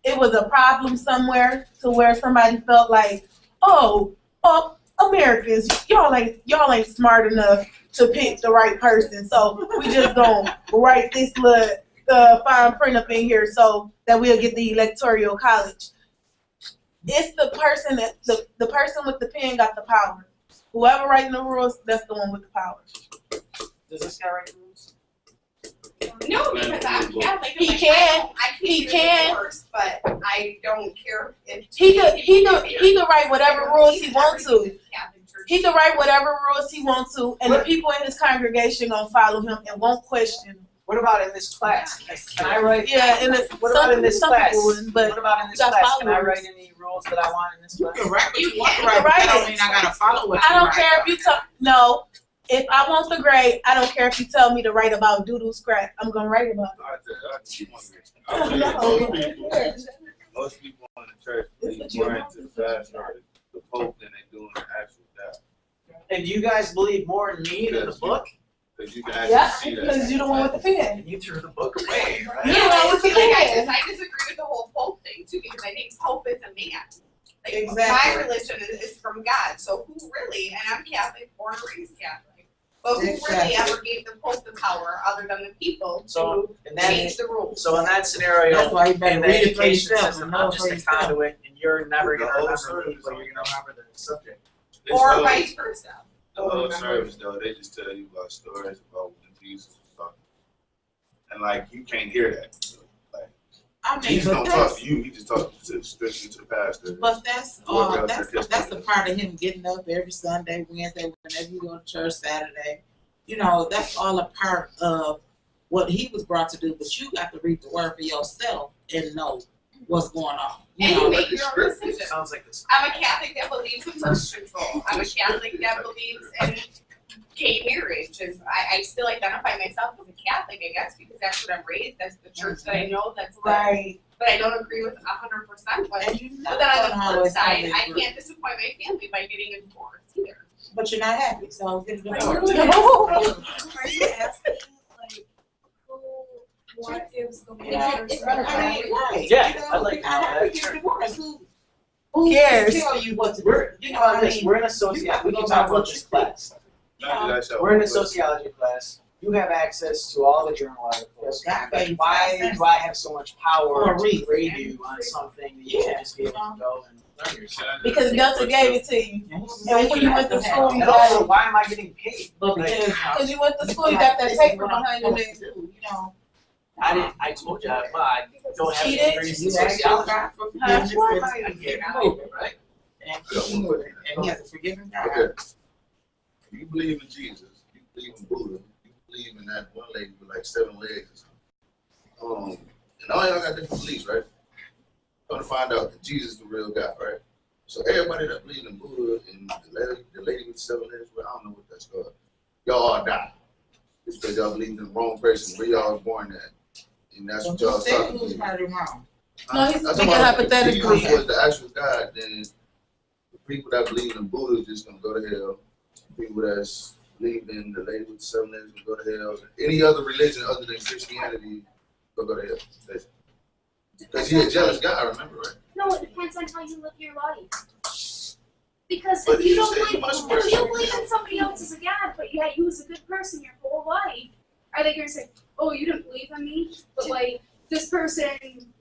It was a problem somewhere to where somebody felt like, oh, Americans, y'all ain't smart enough to pick the right person, so we just gonna write this little fine print up in here so that we'll get the electoral college. It's the person the person with the pen got the power. Whoever writing the rules, that's the one with the power. Does this guy write the rules? No, because I'm Catholic. He can. He can. Divorce, but I don't care if He could write whatever rules he wants to. He could write whatever rules he wants to, and the people in his congregation gonna follow him and won't question him. What about in this class? Can I write? Yeah, and what about in this class? But What about in this class? Can I write any rules that I want in this class? You can write what you You want to can write, but write that don't it. mean I gotta follow what I you don't write. care if you tell no. If I want the grade, I don't care if you tell me to write about doo-doo scrap. I'm gonna write about it. Most people in the church believe more into the fast or the Pope than they do in the actual God. And you guys believe more in me than the book? Because you can actually Yeah, see that. because you're the one with the pen. And you threw the book away, right? You're the one with the pen. I disagree with the whole Pope thing too, because I think Pope is a man. Like, Exactly. my religion is from God, so who really, and I'm Catholic, born and raised Catholic, but who really Exactly. ever gave the Pope the power other than the people So, to and then, change the rules? so in that scenario, That's why you better in the read it for education yourself system, and know I'm it just for a yourself. conduit, and you're never The gonna whole remember service, me, but you're gonna remember the subject. Or vice versa. The whole service though, they just tell you about stories about when Jesus was talking. And like you can't hear that. Like I mean, Jesus but don't talk that's, to you, he just talks to strictly to the pastor. but that's Whoever else that's that the part of him getting up every Sunday, Wednesday, whenever you go to church, Saturday. You know, that's all a part of what he was brought to do. But you got to read the word for yourself and know what's going on. You And you know, make your own decision. Sounds like this. I'm a Catholic that believes in birth control. I'm a Catholic that believes in gay marriage. I still identify myself as a Catholic, I guess, because that's what I'm raised. That's the church that I know. That's the, Right. but I don't agree with 100%. But and you know, then on the flip always side, have I this can't disappoint my family by getting a divorce either. but you're not happy, so get a divorce. No. Are you asking, like, what is the You know, worst? I mean, right. Yeah, You know, I'd like you're to not know happy, that. get a divorce. Who cares? can tell you what to do? We're, You know what I mean? we're in a sociology. We can talk about this class. We're in a sociology class. You have access to all the journal articles. Like, why do I have so much power to grade you on something that you should just be able to go and learn yourself? Because Delta gave it to you. And when you went to school, you And also, got it. why am I getting paid? But because Because you went to school, you got that paper behind your name. you know, I told you, I don't have She any did? degrees in you ask your sociology. God for Huh? forgiveness Why and am I even getting move paid, it, right? and keep moving. And he has a forgiving God. Okay. You believe in Jesus, you believe in Buddha, you believe in that one lady with like 7 legs or something. And all y'all got different beliefs, right? Come to find out that Jesus is the real God, right? So everybody that believes in Buddha and the lady with 7 legs, well, I don't know what that's called. Y'all all die. It's because y'all believe in the wrong person, where y'all was born at. And that's what y'all Who said talking he was about. probably wrong? No, he's I'm speaking talking about hypothetically. if Jesus was the actual God, then the people that believe in Buddha is just gonna go to hell. People that's believe in the lady with the 7 legs will go to hell. Any other religion other than Christianity will go to hell. Because he's a jealous God, remember, right? No, it depends on how you live your life. Because But if you you don't said believe, you must if worship you believe in somebody else as a god, but yet you was a good person your whole life, are they gonna say, "Oh, you didn't believe in me," but like this person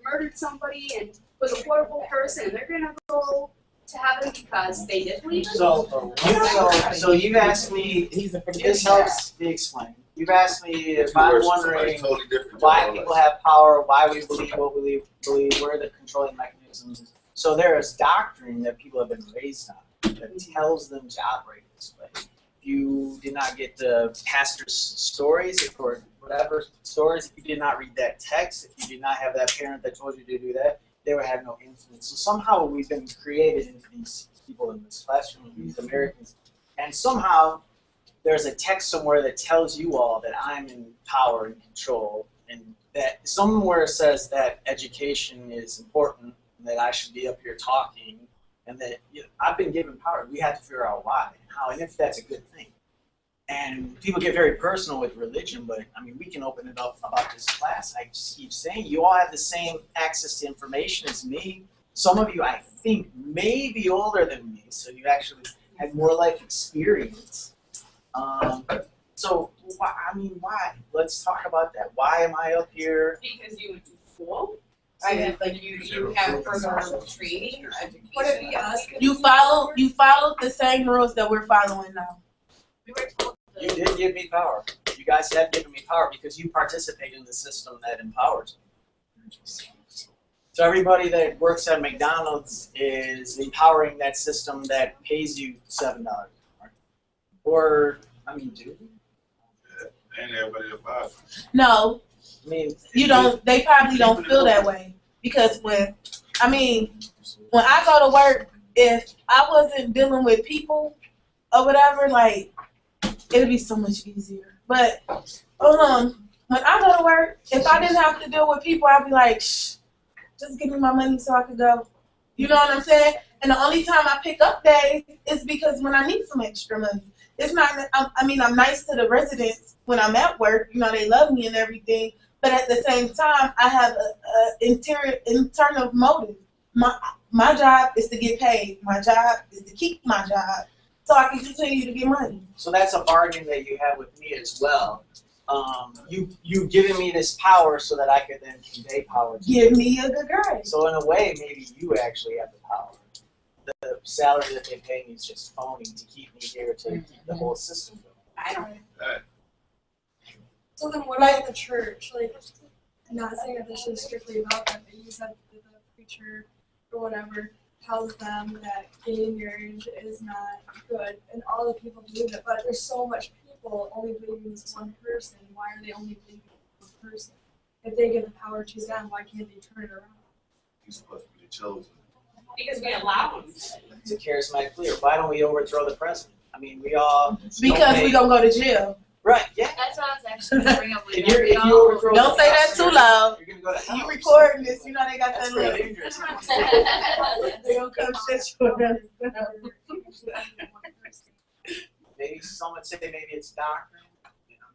murdered somebody and was a horrible person, and they're gonna go to heaven because they did believe in me? So you've asked me, He's a forgiving this God. helps me explain. You've asked me if Two I'm verses, wondering somebody's totally different. why people have power, why we believe what we believe, where are the controlling mechanisms. So there is doctrine that people have been raised on that tells them to operate this way. If you did not get the pastor's stories or whatever stories, if you did not read that text, if you did not have that parent that told you to do that, they would have no influence. So somehow we've been created into these people in this classroom, these Americans, and somehow there's a text somewhere that tells you all that I'm in power and control, and that somewhere says that education is important, and that I should be up here talking, and that I've been given power. We have to figure out why and how, and if that's a good thing. And people get very personal with religion, but I mean, we can open it up about this class. I just keep saying, you all have the same access to information as me. Some of you, I think, may be older than me, so you actually had more life experience. So, why? Let's talk about that. Why am I up here? Because you went to school. Like you have further training or education. What if we ask? You followed the same rules that we're following now. We were told You did give me power. You guys have given me power because you participate in the system that empowers me. So everybody that works at McDonald's is empowering that system that pays you $7 an hour. Or, I mean, do we? Ain't everybody about? No, I mean, you don't. They probably don't feel that way because when I go to work, if I wasn't dealing with people or whatever, like it'd be so much easier. But when I go to work, if I didn't have to deal with people, I'd be like, shh, just give me my money so I could go. You know what I'm saying? And the only time I pick up days is because when I need some extra money. It's not. I'm nice to the residents when I'm at work. You know, they love me and everything. But at the same time, I have a internal motive. My job is to get paid. My job is to keep my job, so I can continue to get money. So that's a bargain that you have with me as well. You giving me this power so that I could then convey power to you. Give me a good grade. So in a way, maybe you actually have the power. The salary that they pay me is just phony to keep me here to keep the whole system going. I don't. So then what about the church? Like, I'm not saying that this is strictly about that, but you said that the preacher or whatever tells them that gay marriage is not good, and all the people believe it, but there's so much people only believing this one person. Why are they only believing one person? If they give the power to them, why can't they turn it around? He's supposed to be chosen. Because we allow them. It's a charismatic leader. Why don't we overthrow the president? I mean, we all Because we gonna go to jail. Right? Yeah. That's what I was actually going to bring up with If you overthrow Don't say that too loud. You're gonna go to You house. recording this? You know they got That's that really little. dangerous. They gonna come shut you down. Maybe some would say maybe it's doctrine. You know,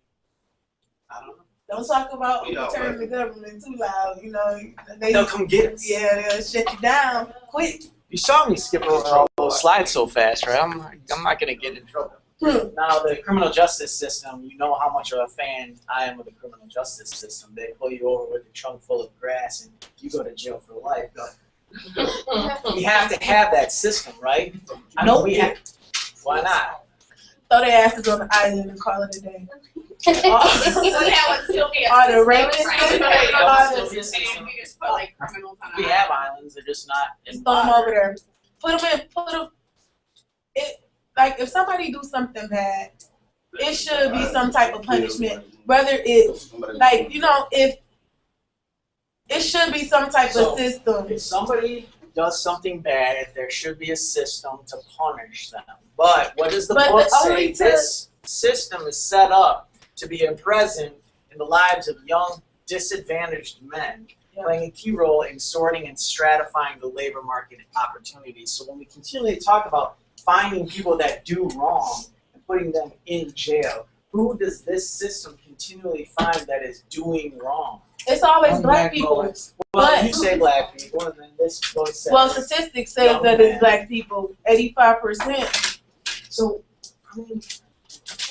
I don't know. Don't talk about Yeah, overturning the government too loud. You know They'll come get us. Yeah, they'll shut you down quick. You saw me skip over all those slides so fast, right? I'm not gonna get in trouble. Now, the criminal justice system, you know how much of a fan I am of the criminal justice system. They pull you over with a trunk full of grass and you go to jail for life. We have to have that system, right? I know we have. Why not? Throw their asses on the island and call it a day. So that would still be a Are the system, rapists right? in there? Right. That would still be a And system. we just put like criminals on. We have islands, they're just not in Throw them over there. Put them. Like if somebody do something bad, it should be some type of punishment. Whether it's like if it should be some type of system. If somebody does something bad, there should be a system to punish them. But what does the book say? This system is set up to be present in the lives of young, disadvantaged men, playing a key role in sorting and stratifying the labor market opportunities. So when we continually talk about finding people that do wrong and putting them in jail, who does this system continually find that is doing wrong? It's always black people. Well, you say black people, and then this book says. Well, statistics say that it's black people, 85%. So,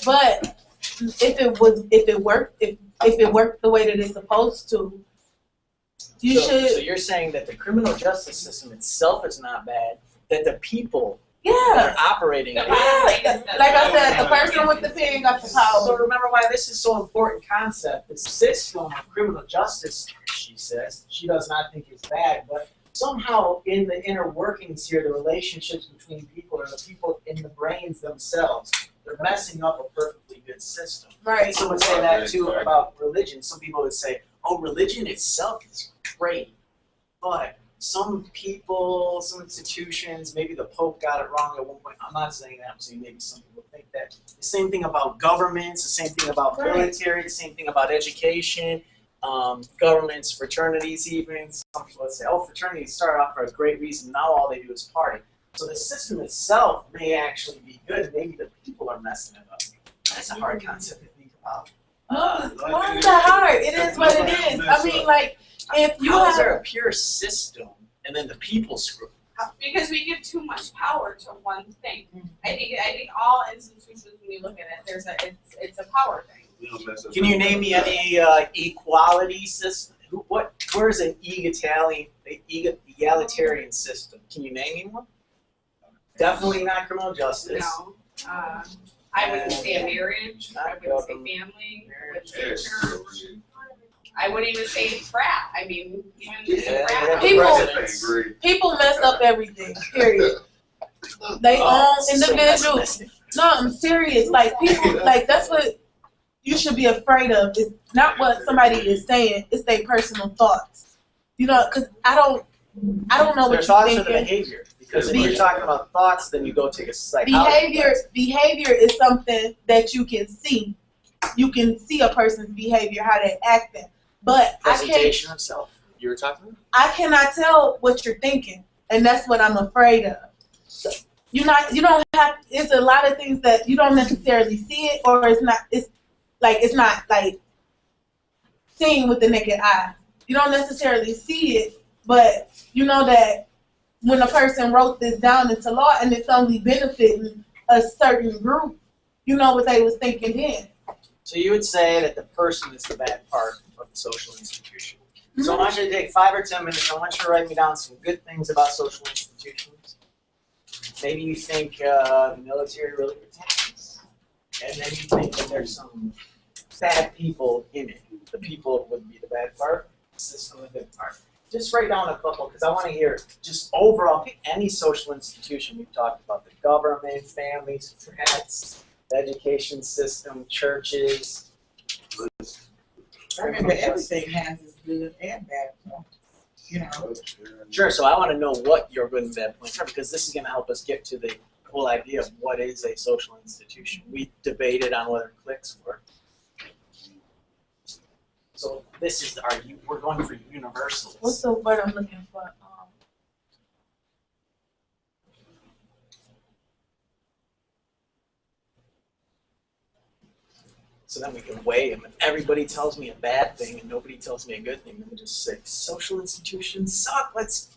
but if it worked the way that it's supposed to, you should. So you're saying that the criminal justice system itself is not bad, that the people Yeah. that are operating it. Yeah. Like I said, the person with the pen got the power. So remember why this is so important concept. The system of criminal justice, she says, she does not think it's bad, but somehow in the inner workings here, the relationships between people are the people in the brains themselves. They're messing up a perfectly good system. Right. Some would say that too about religion. Some people would say, oh, religion itself is great, but some people, some institutions, maybe the Pope got it wrong at one point. I'm not saying that. I'm saying maybe some people think that. The same thing about governments, the same thing about military, the same thing about education, governments, fraternities even. Some people would say, oh, fraternities started off for a great reason. Now all they do is party. So the system itself may actually be good. Maybe the people are messing it up. That's a hard concept to think about. No, it's not that hard. It is what it is. I mean, like, if you How is have there a pure system and then the people screw? Because we give too much power to one thing. I think all institutions, when you look at it, it's a power thing. Can you name me any equality system? Where's an egalitarian system? Can you name me one? Definitely not criminal justice. No. I wouldn't say a marriage, I wouldn't say family, I wouldn't say church. I wouldn't even say frat. I mean, even frat. People mess up everything, period. They own individuals. No, I'm serious. Like, people, like, that's what you should be afraid of. It's not what somebody is saying, it's their personal thoughts. You know, because I don't know what Their you're thoughts thinking. are the behavior. Because if you're talking about thoughts, then you go take a psychology. Behavior is something that you can see. You can see a person's behavior, how they're acting. But Presentation of self. You were talking about? I cannot tell what you're thinking, and that's what I'm afraid of. So, you don't have. It's a lot of things that you don't necessarily see it, or it's not like seen with the naked eye. You don't necessarily see it, but you know that when a person wrote this down into law and it's only benefiting a certain group, you know what they was thinking then. So you would say that the person is the bad part of the social institution. So I want you to take 5 or 10 minutes. I want you to write me down some good things about social institutions. Maybe you think the military really protects us. And then you think that there's some bad people in it. The people would be the bad part, the system the good part. Just write down a couple, because I want to hear just overall, pick any social institution we've talked about. The government, families, frats, the education system, churches. Remember, everything has its good and bad points. You know. Sure, so I want to know what your good and bad points are, because this is going to help us get to the whole idea of what is a social institution. We debated on whether cliques work. So this is we're going for universals. What's the word I'm looking for? So then we can weigh them. If everybody tells me a bad thing and nobody tells me a good thing, then we just say, social institutions suck, let's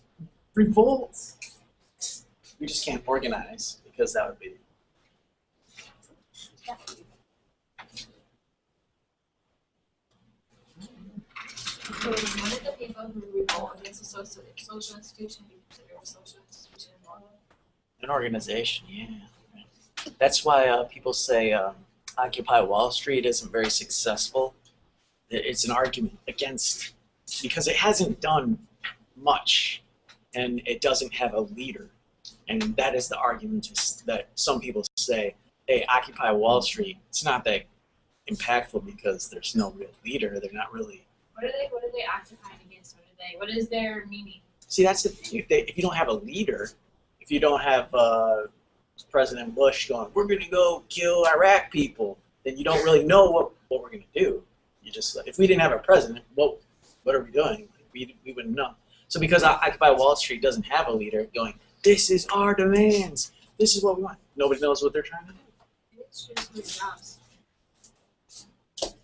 revolt. We just can't organize, because that would be... So what are the people who revolt against a social institution you consider a social institution? An organization, yeah. That's why people say Occupy Wall Street isn't very successful. It's an argument against, because it hasn't done much, and it doesn't have a leader. And that is the argument that some people say, hey, Occupy Wall Street, it's not that impactful because there's no real leader. They're not really... What are they occupying against? What is their meaning? See, that's the thing. If you don't have a leader, if you don't have President Bush going, we're going to go kill Iraq people, then you don't really know what we're going to do. You just, if we didn't have a president, what are we doing? We wouldn't know. So because Occupy Wall Street doesn't have a leader going, this is our demands, this is what we want. Nobody knows what they're trying to do. It's just good jobs.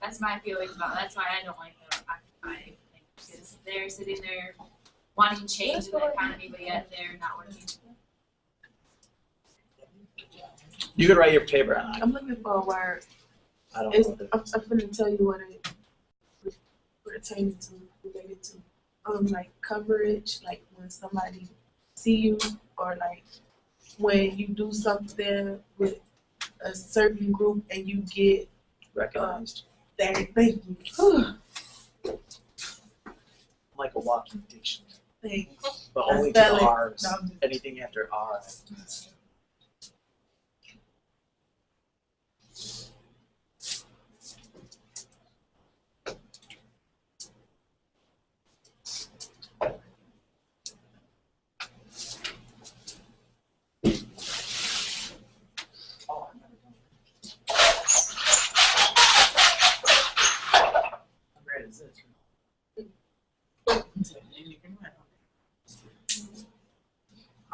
That's my feelings about it. That's why I don't like the Occupy thing, because they're sitting there wanting change in the economy, but yet they're not working. You could write your paper on it. I'm looking for a word. I don't know. I'm going to tell you what it pertains to, related to. Like coverage, like when somebody see you, or like when you do something with a certain group and you get Recognized. Thank you. I'm like a walking dictionary. Thanks. But only to spell it. R's. No. Anything after R.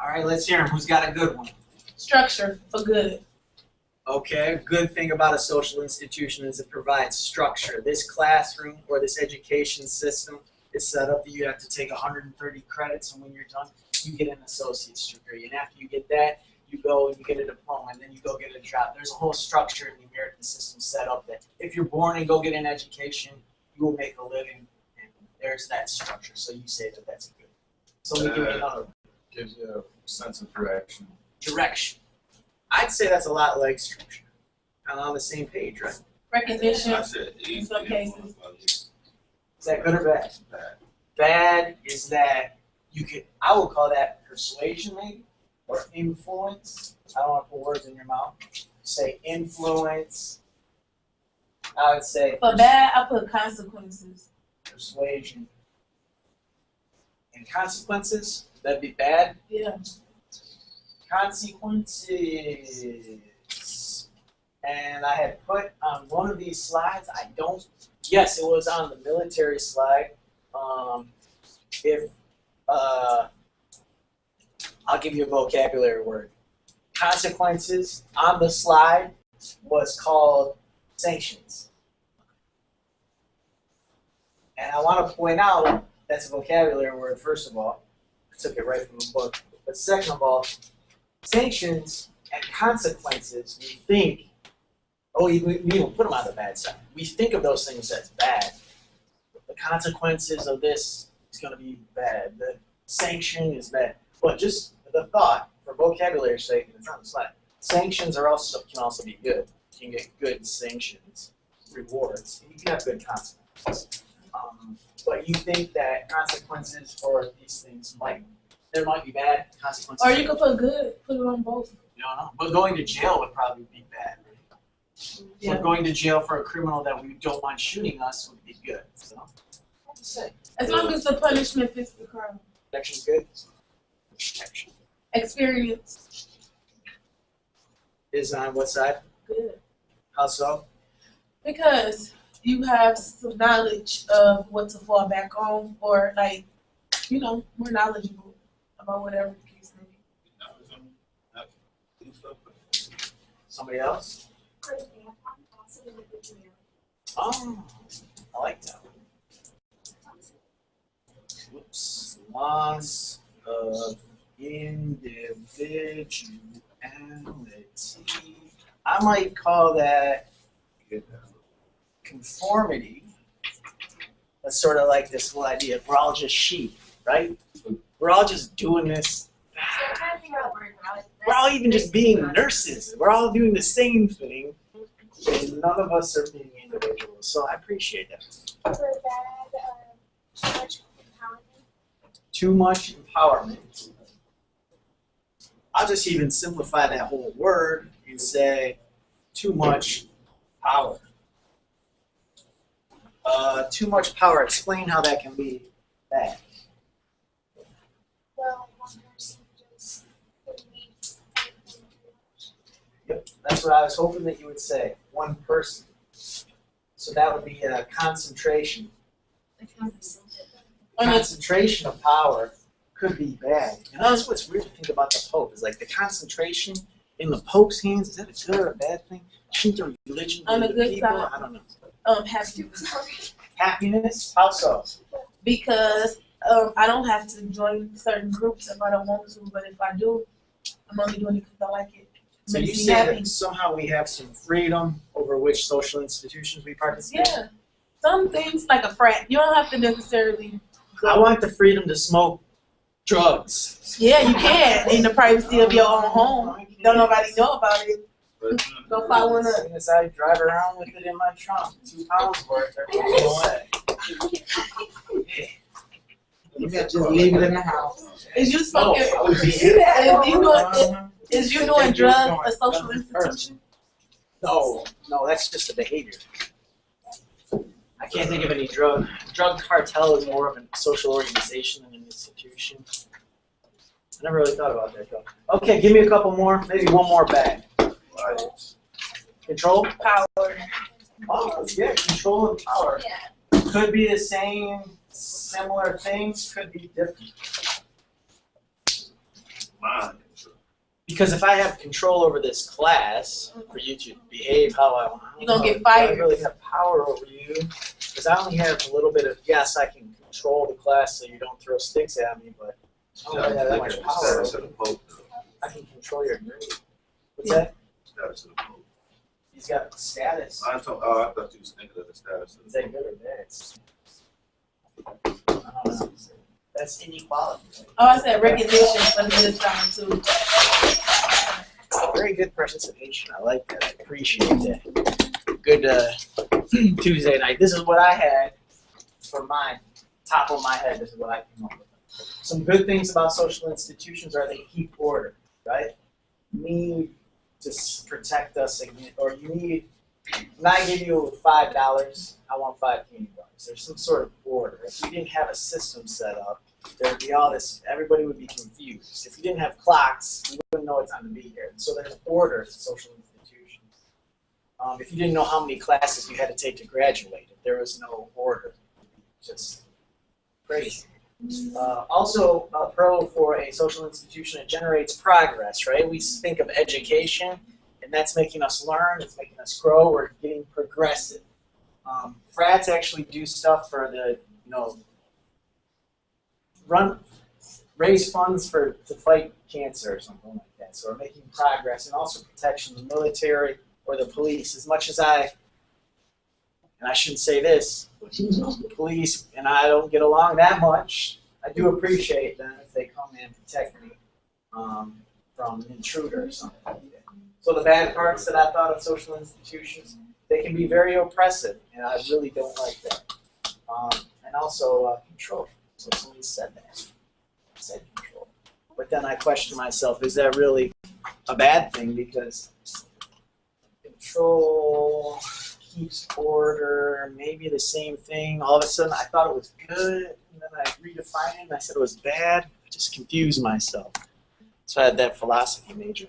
All right, let's hear him. Who's got a good one? Structure for good. Okay, a good thing about a social institution is it provides structure. This classroom or this education system is set up that you have to take 130 credits, and when you're done, you get an associate's degree. And after you get that, you go and you get a diploma, and then you go get a job. There's a whole structure in the American system set up that if you're born and go get an education, you will make a living, and there's that structure. So you say that that's good. So let me give you another one. Gives you a sense of direction. Direction. I'd say that's a lot like structure. kind of on the same page, right? Recognition I said in some cases. Is that good or bad? Bad. Bad is that you could, I would call that persuasion maybe, or influence. I don't want to put words in your mouth. Say influence. I would say For bad, I put consequences. persuasion. And consequences, that'd be bad. Yeah. Consequences. And I had put on one of these slides, yes, it was on the military slide. I'll give you a vocabulary word. Consequences on the slide was called sanctions. And I want to point out that's a vocabulary word, first of all. I took it right from the book. But second of all, sanctions and consequences, we think, we even put them on the bad side. We think of those things as bad. The consequences of this is going to be bad. The sanction is bad. But just the thought, for vocabulary's sake, and it's on the slide, sanctions can also be good. You can get good sanctions, rewards, and you can have good consequences. But you think that consequences for these things might be bad consequences. Or you could put good, put it on both. You don't know. But going to jail would probably be bad. Yeah. So going to jail for a criminal that we don't want shooting us would be good. So, what to say? As long as the punishment fits the crime. Protection's good. Protection Experience. is on what side? Good. How so? Because you have some knowledge of what to fall back on, or like, more knowledgeable about whatever the case may be. Somebody else? Oh, I like that one. Whoops. Loss of individuality. I might call that conformity. That's sort of like this whole idea of we're all just sheep, right? We're all just doing this. We're all even just being nurses. We're all doing the same thing. And none of us are being individuals. So I appreciate that. Too much empowerment. I'll just even simplify that whole word and say too much power. Too much power. Explain how that can be bad. Well, one person just Yep, that's what I was hoping that you would say. One person. So that would be a concentration. Concentration of power could be bad. And that's what's weird to think about the Pope, is like the concentration in the Pope's hands, is that a good or a bad thing? Shouldn't the religion On be the the good people? side. I don't know. Happiness. Happiness? How so? Because I don't have to join certain groups if I don't want to, but if I do, I'm only doing it because I like it. So you Makes me say happy. that somehow we have some freedom over which social institutions we participate in? Yeah. Some things, like a frat, you don't have to necessarily go. I want the freedom to smoke drugs. Yeah, you can in the privacy of your own home. Don't nobody know about it. Go follow one up. As soon as I drive around with it in my trunk, 2 pounds worth, they're going away. You better just leave it in the house. Is you smoking? Is you doing drugs a social institution? No, that's just a behavior. I can't think of any drug cartel is more of a social organization than an institution. I never really thought about that though. Okay, give me a couple more, maybe one more bag. Control? Power. Oh, yeah, control and power. Could be the same, similar things, could be different. Because if I have control over this class, for you to behave how I want, You're gonna get fired. I don't really have power over you. Because I only have a little bit of, yes, I can control the class so you don't throw sticks at me, but I don't really have that much power over you. I can control your grade. What's that? He's got status. I thought you was thinking of the status. Is that good or bad? I don't know. That's inequality. Oh, I said recognition for the good side too. very good participation. I like that. I appreciate that. Good Tuesday night. This is what I had from my top of my head. This is what I came up with. Some good things about social institutions are they keep order, right? You need to protect us again, or you need, when I give you $5, I want 5 candy bars. There's some sort of order. If we didn't have a system set up, there would be all this, everybody would be confused. If you didn't have clocks, you wouldn't know what time to be here. So there's order to social institutions. If you didn't know how many classes you had to take to graduate, if there was no order, just crazy. Also, a pro for a social institution, it generates progress, right? We think of education, and that's making us learn, it's making us grow, we're getting progressive. Frats actually do stuff for the, raise funds to fight cancer or something like that. So we're making progress, and also protection, the military or the police. As much as and I shouldn't say this, the police and I don't get along that much. I do appreciate them if they come and protect me from an intruder or something like that. So the bad parts that I thought of social institutions, they can be very oppressive, and I really don't like that. And also control. So somebody said that. I said control. But then I question myself, is that really a bad thing? Because control keeps order, maybe the same thing. All of a sudden I thought it was good, and then I redefined it and I said it was bad. I just confused myself. So I had that philosophy major.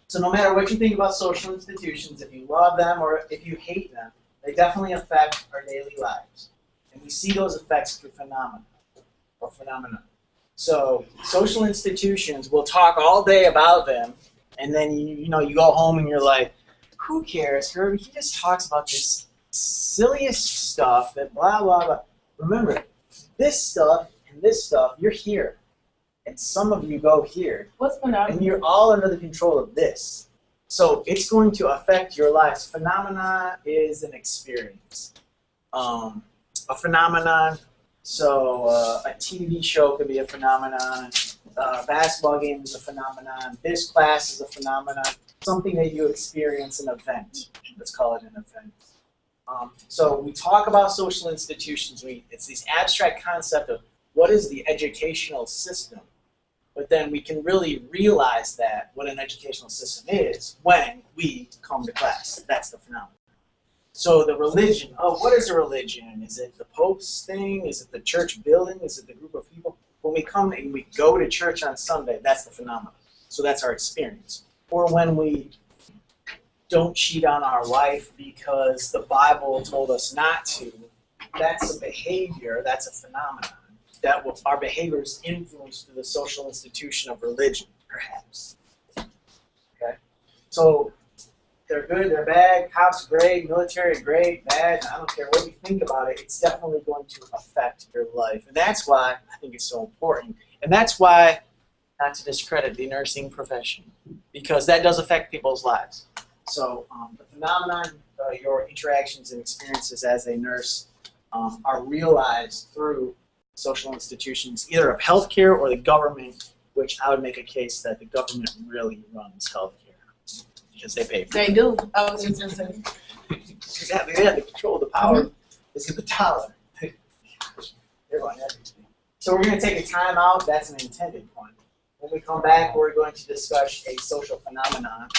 So no matter what you think about social institutions, if you love them or if you hate them, they definitely affect our daily lives. And we see those effects through phenomena. So social institutions, we'll talk all day about them, and then you go home and you're like, who cares? He just talks about this silliest stuff that blah, blah, blah. Remember, this stuff and this stuff, you're here. And some of you go here. What's phenomenon? And you're all under the control of this. So it's going to affect your lives. Phenomena is an experience. A phenomenon, so a TV show could be a phenomenon. A basketball game is a phenomenon. This class is a phenomenon. Something that you experience, an event. Let's call it an event. So we talk about social institutions. It's this abstract concept of what is the educational system. But then we can really realize that what an educational system is when we come to class. That's the phenomenon. So the religion, what is a religion? Is it the Pope's thing? Is it the church building? Is it the group of people? When we come and we go to church on Sunday, that's the phenomenon. So that's our experience. Or when we don't cheat on our wife because the Bible told us not to, that's a behavior, that's a phenomenon. Our behavior is influenced through the social institution of religion, perhaps. Okay? So they're good, they're bad, cops great, military great, bad, I don't care what you think about it, it's definitely going to affect your life. And that's why I think it's so important. And that's why, not to discredit the nursing profession, because that does affect people's lives. So the phenomenon, your interactions and experiences as a nurse are realized through social institutions, either of healthcare or the government, which I would make a case that the government really runs healthcare because they pay for it. They do. I was just going to say. Exactly. They have the control, the power is in the dollar. They're on everything. So we're going to take a time out. That's an intended one. When we come back, we're going to discuss a social phenomenon,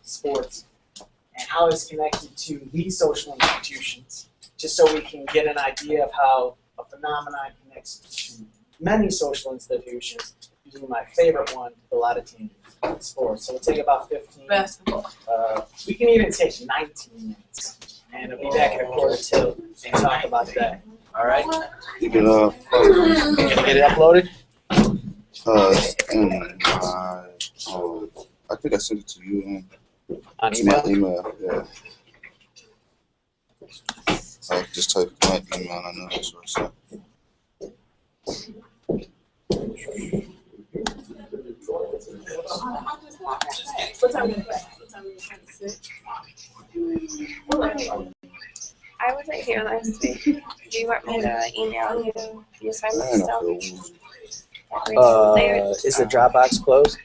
sports, and how it's connected to these social institutions, just so we can get an idea of how a phenomenon connects to many social institutions, using my favorite one, a lot of teams, sports. So we'll take about 15. Basketball. We can even take 19 minutes, and I'll be back at 1:45 and talk about that. All right? You can Can you get it uploaded? I think I sent it to you On to my email? email. Yeah. I just typed my email. I know that's what I said. What time is it? What time is it? I wasn't here last week. Do you want me to email you the assignment stuff? Is the Dropbox closed?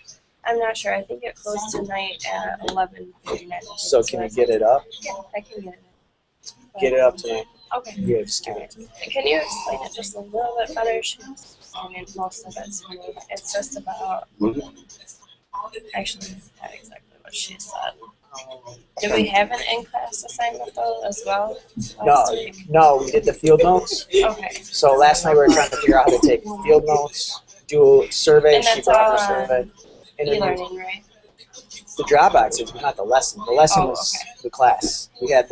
I'm not sure. I think it closed tonight at 11:59. So can you get it up? Yeah, I can get it. Get it up tonight. Okay. Yeah, just give it to me. Can you explain it just a little bit better? I mean, most of it's me. It's just about. Actually, not exactly what she said. Do we have an in-class assignment though as well? No, we did the field notes. Okay. So last night we were trying to figure out how to take field notes, do a survey. And she that's brought all her survey. E-learning, right? The Dropbox is not the lesson. The lesson was the class. We had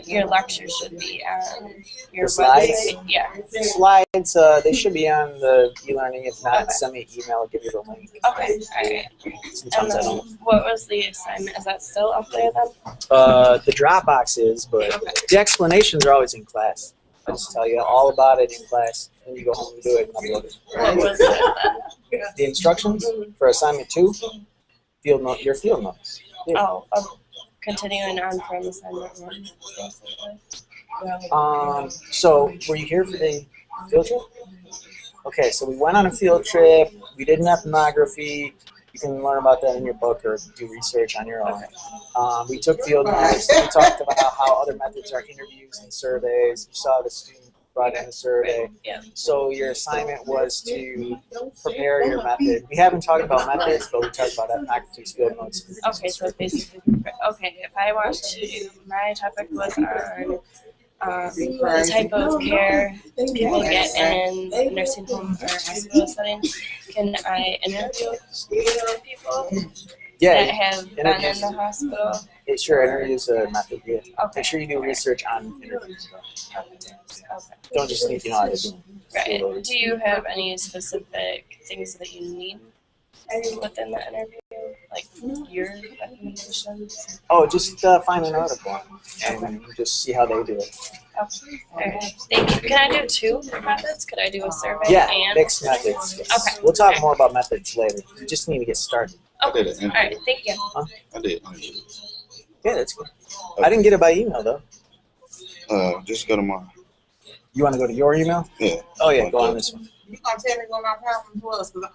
Your lecture should be on your the slides. website. Yeah. Slides. They should be on the e-learning. If not, send me an email. I'll give you the link. Okay. All right. Sometimes I don't. What was the assignment? Is that still up there then? The Dropbox is, but the explanations are always in class. I just tell you all about it in class, and you go home and do it and upload it. What was it then? The instructions for assignment 2, field note, your field notes. Yeah. Oh, continuing on from assignment 1, basically. So were you here for the field trip? Okay, so we went on a field trip. We did an ethnography. You can learn about that in your book or do research on your own. We took field notes. We talked about how other methods are interviews and surveys. You saw the student brought in a survey. Yeah. So your assignment was to prepare your method. We haven't talked about methods, but we talked about ethnographies, field notes. Okay, so basically, if I want to, my topic was on the type of care people get in a nursing home or hospital setting. Can I interview people that have been in the hospital? Yeah, sure, interviews are a method, yeah. Okay. Make sure you do research on interviews. Okay. Don't just think you know how to do them. Right. Do you have any specific things that you need within the interview? Like your recommendations? Oh, just find an article and just see how they do it. Okay. All right. Thank you. Can I do 2 methods? Could I do a survey Yeah, and? mixed methods. Okay. We'll talk more about methods later. You just need to get started. Okay. All right. Thank you. Huh? I did. Yeah, that's good. I didn't get it by email though. Just go to mine. You want to go to your email? Yeah. Oh yeah, go on this one. You gonna tell me what my problems was? Cause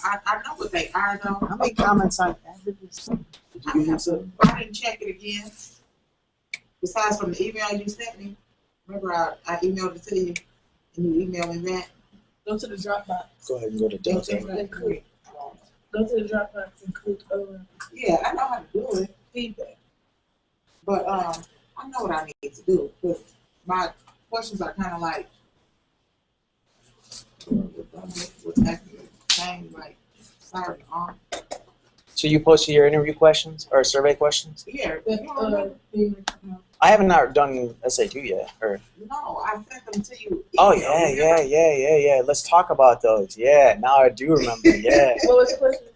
I know what they are though. How many comments on this? I didn't check it again. Besides from the email you sent me, remember I emailed it to you, and you emailed me back. Go to the Dropbox. Go ahead and go to Delta. Go to the Dropbox and click Yeah, I know how to do it, feedback. but I know what I need to do because my questions are kind of like what's actually saying like starting on. So you posted your interview questions or survey questions? Yeah, I haven't done SA2 yet. Or no, I sent them to you. oh yeah. Let's talk about those. Yeah, now I do remember. Yeah. What was the question?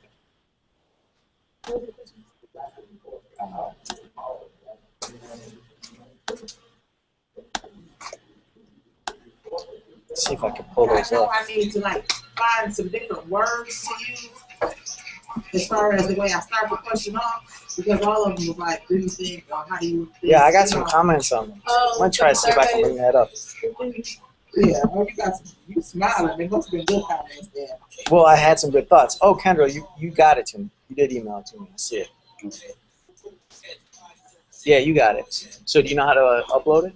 See if I can pull those I know up. I need to like find some different words to use as far as the way I start the question off, because all of them was like, do you think, or how do you think? Yeah, I got some comments on them. I'm gonna try to see if I can bring that up. Yeah, well, you got some, you smiling. There must have been good comments there. Well, I had some good thoughts. Oh, Kendra, you got it to me. You did email it to me. I see it. Yeah, you got it. So do you know how to upload it?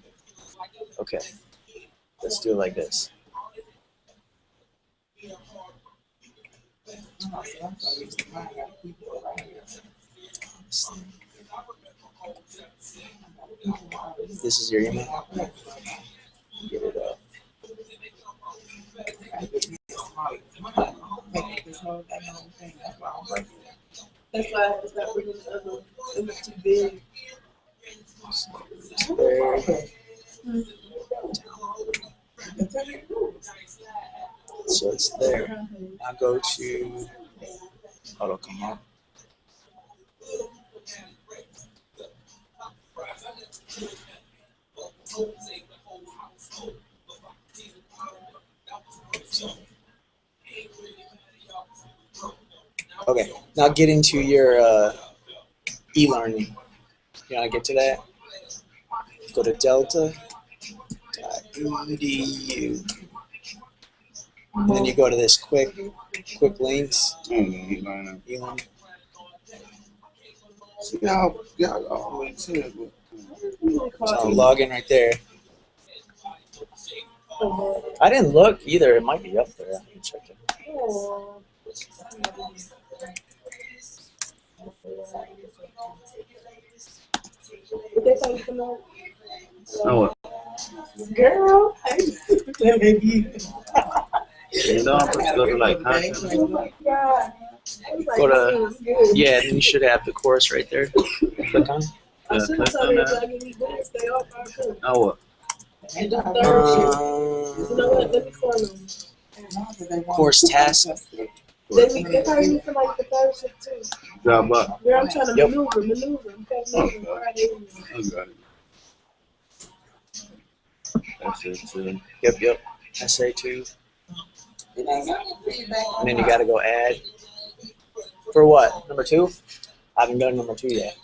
Okay. Let's do it like this. This is your email? Get it up. That's why it's not bringing the other. It was too big. So it's there. I'll go to auto come up. Okay, now get into your e-learning. You want to get to that? Go to delta.edu. And then you go to this quick links. Elon. Y'all all the way to it. So log in right there. I didn't look either. It might be up there. I can check it. Oh, what? Girl, You know, I'm supposed to go to like content. Go to, yeah, and then you should have the course right there. Click on. Click on that. Oh, what? Course task. Job up. I'm trying to Yep. maneuver. I got it. That's it too. Yep. SA2. And then you got to go add. For what? Number 2? I haven't done number 2 yet.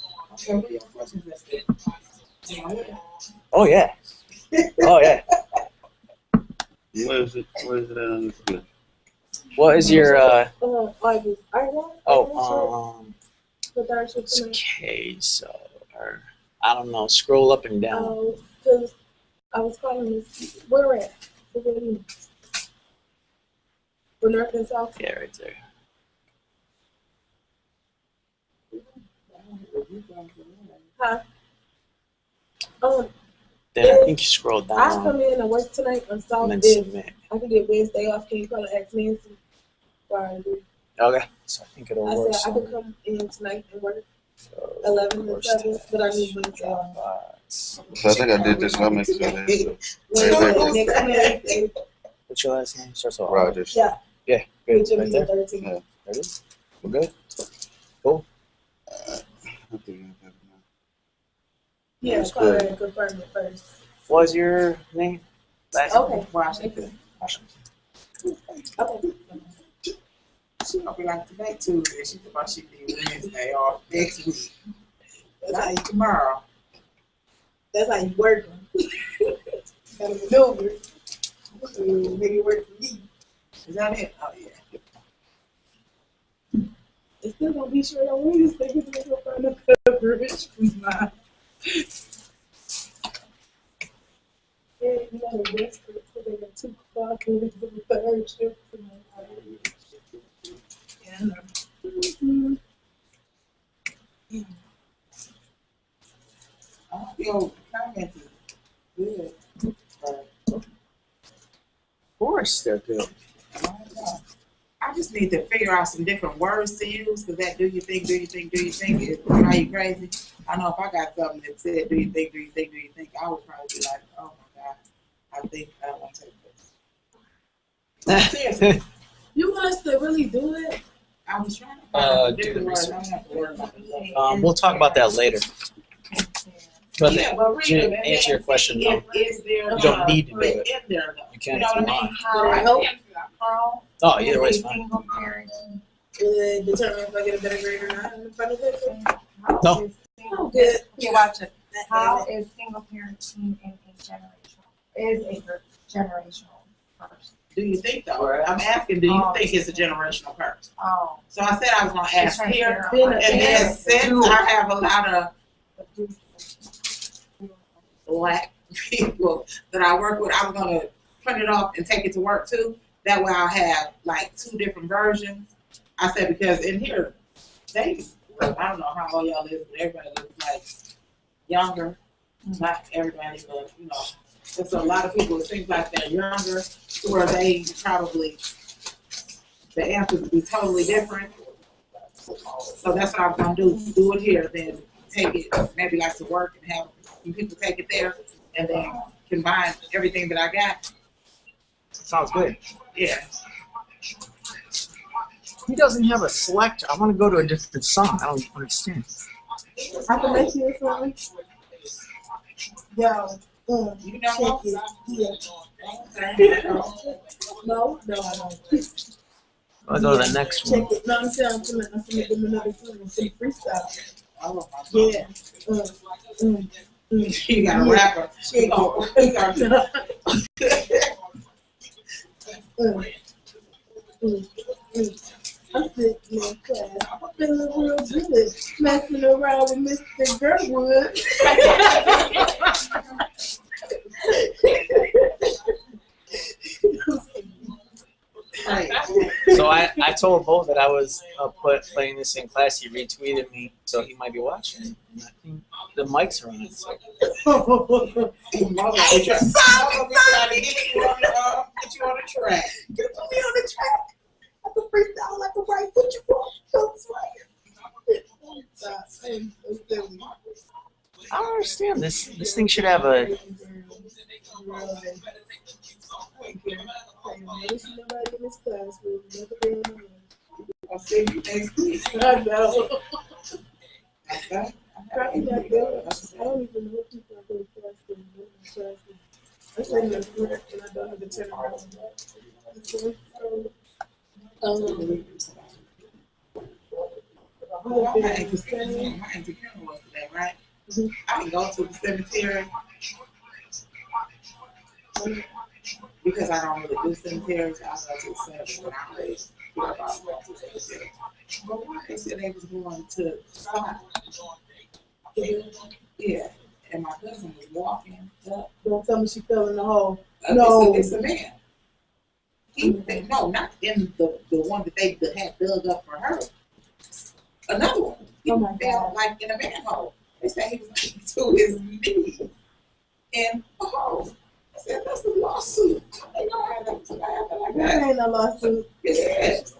Oh yeah. Oh yeah. Where is it on this good? What is your It's it's okay, so or I don't know, scroll up and down. Because I was calling this, where at? For North and South? Yeah, right there. Huh? Then I think you scroll down. I come in and work tonight on South. And then submit. I can get Wednesday off. Can you probably ask Nancy? Okay, so I think it'll work. I could come in tonight and work 11 and 7, but I need Wednesday off. So I think I did this. I'll make sure that Next Wednesday. What's your last name? Starts with R. Rogers. Yeah. Yeah, good. Which will Right be there. the 13th. Yeah. Ready? We're good. Cool. Yeah, That's call her good. and confirm it first. What was your name? Last Okay. name? Washington. Okay. She gonna be like today Tuesday. She thought she did Wednesday off next week. Not tomorrow. That's how you work. Gotta maneuver. Make it work for me. Is that it? Oh yeah. It's still gonna be short on Wednesday because we're gonna find the coverage from mine. Yeah, you know the best because they got 2 o'clock and it's the third shift. Yeah, I know. Your comment is good. Of course they're good. I just need to figure out some different words to use because that do you think is drive you crazy. I know if I got something that said do you think, I would probably be like, oh my God, I think I want to take this. Seriously, You want us to really do it? I was trying to find some Do different the words. I research. don't have to worry about it. We'll talk about that later. But Yeah, but read to it, and answer your then question, see no. if is there You don't need to do put it. in there though. You can You know if what you I mean? want. I How- can't do that. How Oh, either way is is a fine. single parent, Will it determine if I get a better grade or not in the front of it? No. Oh, good. okay, watch it. How is single parenting in a generational person? Do you think though? I'm asking, do you think it's a generational curse? Oh. So I said I was gonna ask right here, here. and then since I have a lot of black people that I work with, I'm gonna print it off and take it to work too. That way I'll have like 2 different versions. I said because in here, I don't know how old y'all is, but everybody looks like younger. Not everybody, but you know, there's a lot of people who think like they're younger, where they probably, the answers would be totally different. So that's what I'm gonna do it here, then take it maybe like to work and have some people take it there, and then combine everything that I got. Sounds good. Yeah. He doesn't have a select. I want to go to a different song. I don't understand. I can make you a song. Yo, You know check what? it. Yeah. No, I don't. I'll go to the next one. Check it. No, I'm saying I'm gonna them another song. I'm gonna freestyle. Oh my God. Yeah. You got a rapper. Check Oh, it. I'm sitting in class. I'm feeling real good, messing around with Mr. Gerwood. So I told Bo that I was playing this in class. He retweeted me, so he might be watching. And I think the mics are on. So. Get you on the track. Get me on the track. I can freestyle like a right football. I don't understand this. This thing should have a. I'll see you next week. I know. Probably not good. I don't even know people are going to class. I'm saying that's work and I don't have to turn around. My auntie was today, right? I can go to the cemetery because I don't really do cemeteries. I go to the cemetery when I'm ready. But why they said they was going to stop? Yeah, and my cousin was walking up. Don't tell me she fell in the hole. No, it's a man. No, not in the one that they had dug up for her. Another one. He fell like in a manhole. They said he was like to his knees in a hole. I said that's a lawsuit. They don't have that like that. That ain't a lawsuit. Yes.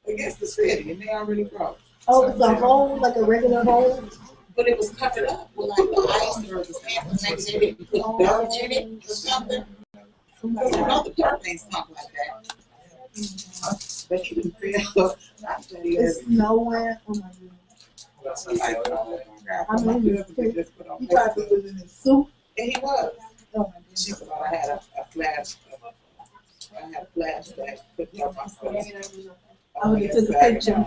Against the city, and they already broke. Oh, it's a hole, like a regular hole? But it was covered up with like the ice or the sand, and they didn't put dirt in it or something. Because you know the dirt ain't stunk like that. But he didn't feel. It's nowhere. Oh my goodness. I mean, he probably was in his suit. And he was. Oh my goodness. She said, I had a flash. I had a flashback. Put up myself. Oh, you took a picture.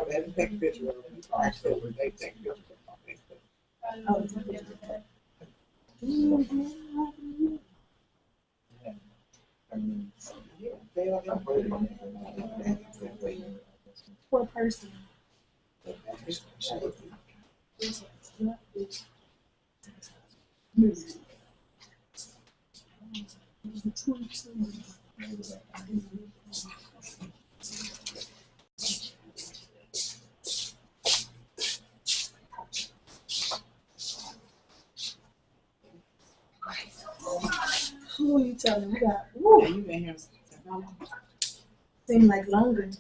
They didn't take a picture of it. Actually, they take a picture of my Facebook. Oh, poor person. Who are you telling? We got, woo. You been here since how long? Seem like longer.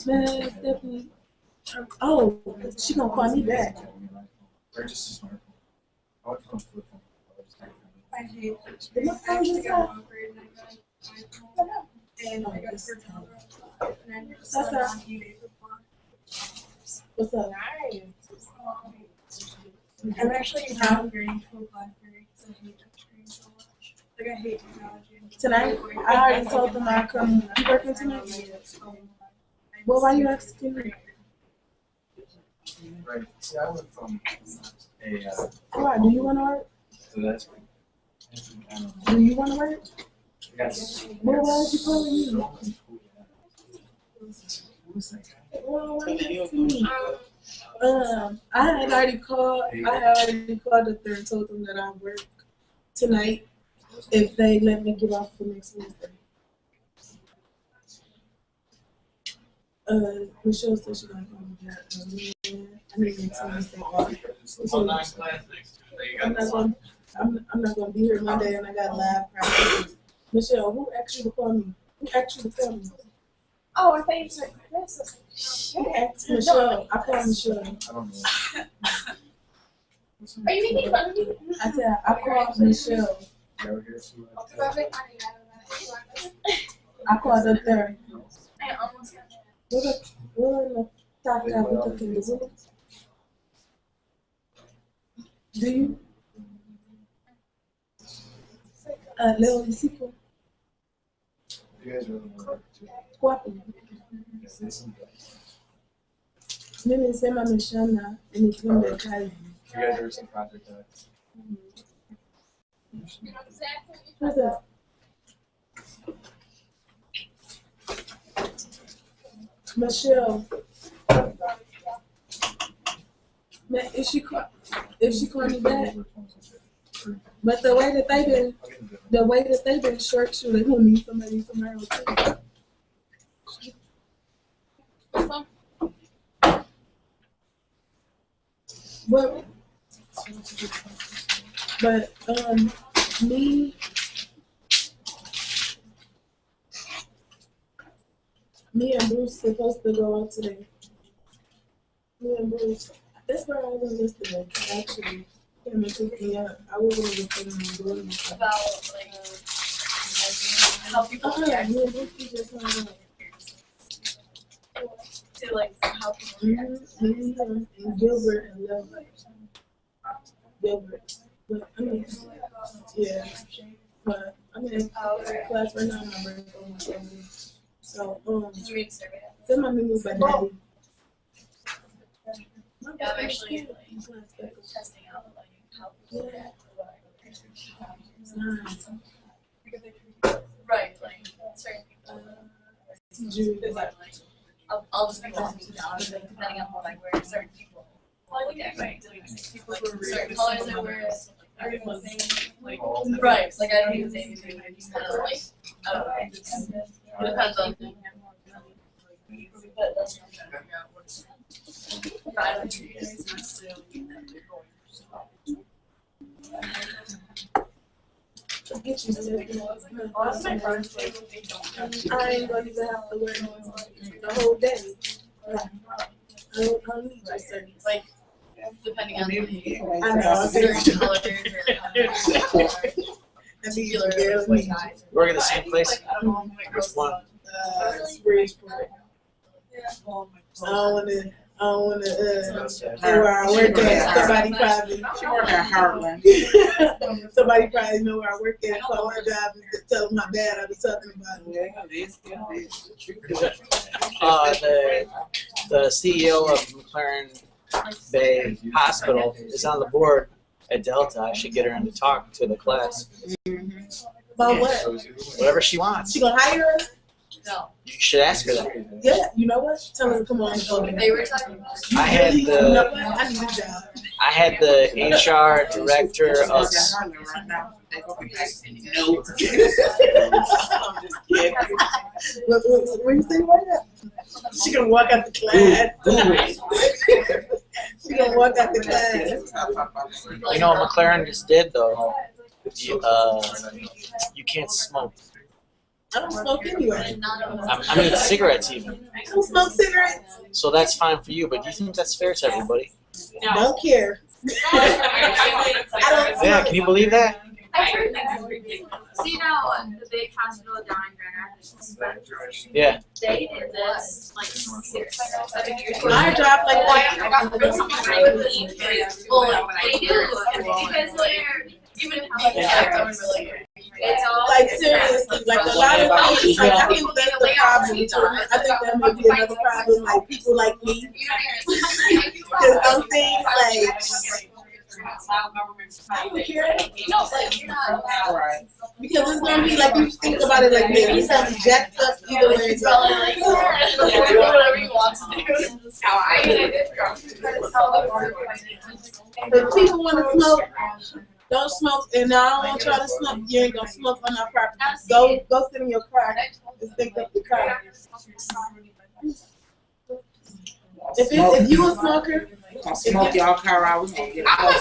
Man, Stephanie. Oh, she gonna call me back. I hate Did my phone just die? and I got her and What's up? What's up? I'm actually downgrading to a BlackBerry because I hate touchscreen so much. Like I hate technology. Tonight? I already told them I'd come. You working tonight? Well, why you asking me? Right. See, I went from a. Why? Do you want to work? So that's. Do you want to work? Yes. Well, why did you call me? Well, why did you call me? I had already called up there and told them that I work tonight if they let me get off for next Wednesday. Michelle said she's gonna call me back. I need next Wednesday off. I'm not gonna be here Monday and I got live practice. Michelle, who actually would call me? Oh, I thought you said Chris. Who asked Michelle? I called Michelle. I don't know. Are you making fun of me? I said I called Michelle. I called up there. I almost got We're talking about the Do you? Leo Lisico. You guys really want to. Guapo. Mimi sema mishana nikienda kazi. You guys ever seen Project X? What's up? Michelle. Man, if she call me back, but the way that they've been short, so they gonna need somebody tomorrow too. But me and Bruce supposed to go out today. Me and Bruce, that's where I was yesterday. Actually, came and picked me up. I was over there on doing this. About like how people react Me and Bruce we just hung out. to like how people react. And Gilbert and Love. Gilbert. But I mean, yeah. But I'm in class right now. I'm working on my family. So, Did you read the survey? send my menu by daddy. Yeah, I'm actually like testing out like how people react. Right, like certain people. Like, I'll just be walking down, like, depending on like where certain people look at, right? People who are certain colors that wear everyone like right. Like I don't even say anything. I just kind of like I don't know. It depends on. But that's not trying to figure out what's. I don't think it's necessarily. Get you I ain't gonna even have to work the whole day. I don't need your service. Like depending on the I know. certain colors or Particular girls. Work at the same place? Like, I don't know if my Which one? Bridgeport. I don't wanna know where I work at. Somebody probably She work at Heartland. somebody probably know where I work at, call my job and tell them how bad I was talking about it. The CEO of McLaren Bay Hospital is on the board at Delta. I should get her in to talk to the class. About what? Whatever she wants. She gonna hire us? No. You should ask her that. Yeah, you know what? Tell her to come on and go. They were talking about I had You know the what? I need a job. I had the HR director of No. What you say about that? She gonna walk out the class. She gonna walk out the class. You know what McLaren just did though? You can't smoke. I don't smoke anyway. I mean cigarettes even. I don't smoke cigarettes. So that's fine for you, but do you think that's fair to everybody? Don't care. I don't Yeah, can you believe that? I heard that's ridiculous. See now, the big hospital down in Grand Rapids, Yeah. they did this like 7 years ago. My job like Well, they do because they're even it's all like seriously, like a lot of things. Like, I think that's the problem too. I think that may be another problem. Like people like me, because some things like. I don't care. Right. Because it's gonna be like you think about it like maybe some jacked up either way. It's probably like do whatever you want to do. That's how I did it. If people want to smoke, don't smoke. And I don't want y'all to smoke. You ain't gonna smoke on our property. Go sit in your car and think up the car. If you a smoker. I'll smoke y'all car out. We're gonna get a whole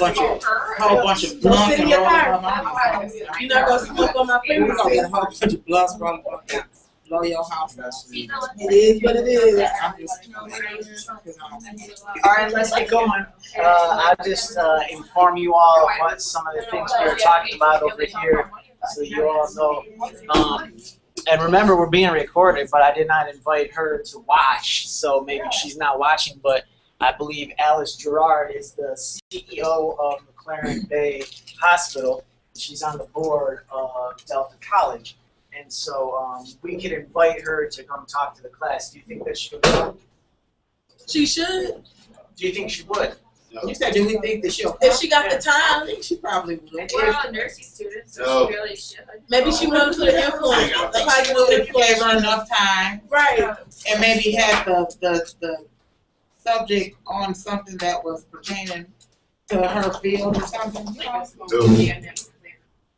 bunch of Go blunts sit in and your roll car. on my house. You're not gonna smoke on my We're gonna get a premises. whole bunch of blunts rolling up and blow your house up. It is what it is. All right, let's get going. I'll just inform you all of what some of the things we were talking about over here, so you all know. And remember, we're being recorded, but I did not invite her to watch, so maybe she's not watching. But I believe Alice Gerard is the CEO of McLaren Bay Hospital. She's on the board of Delta College. And so we could invite her to come talk to the class. Do you think that she would come? She should. Do you think she would? You said, do we think that she'll come? If she got the I time, think she probably would. we're all nursing students, so she really should. maybe she wanted to influence the positive Gave her influence. enough time. Right. and maybe had the subject on something that was pertaining to her field or something.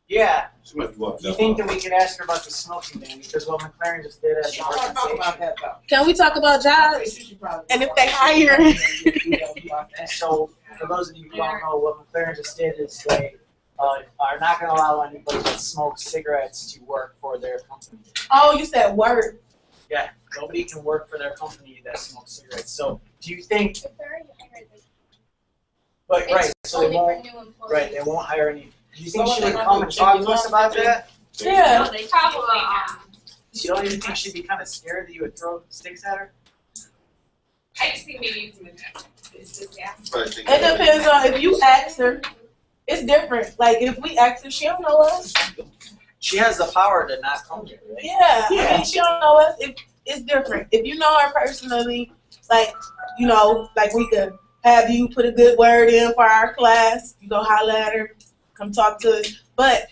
Yeah. She must walk You think that we could ask her about the smoking ban because what McLaren just did as She don't want to talk about that though. Can we talk about jobs? And if they hire? So for those of you who don't know, what McLaren just did is they are not going to allow anybody that smokes cigarettes to work for their company. Oh, you said work. Yeah, nobody can work for their company that smokes cigarettes. So do you think? But right, so they won't. Right, they won't hire any. Do you think she would come and talk to us about that? Yeah. No, they probably not. You don't even think she'd be kind of scared that you would throw sticks at her? I just think maybe it's just yeah. It depends on if you ask her. It's different. Like if we ask her, she don't know us. She has the power to not come here, right? Yeah, I mean, she don't know us. It's different. If you know her personally, like you know, like we could have you put a good word in for our class. You go holler at her, come talk to us. But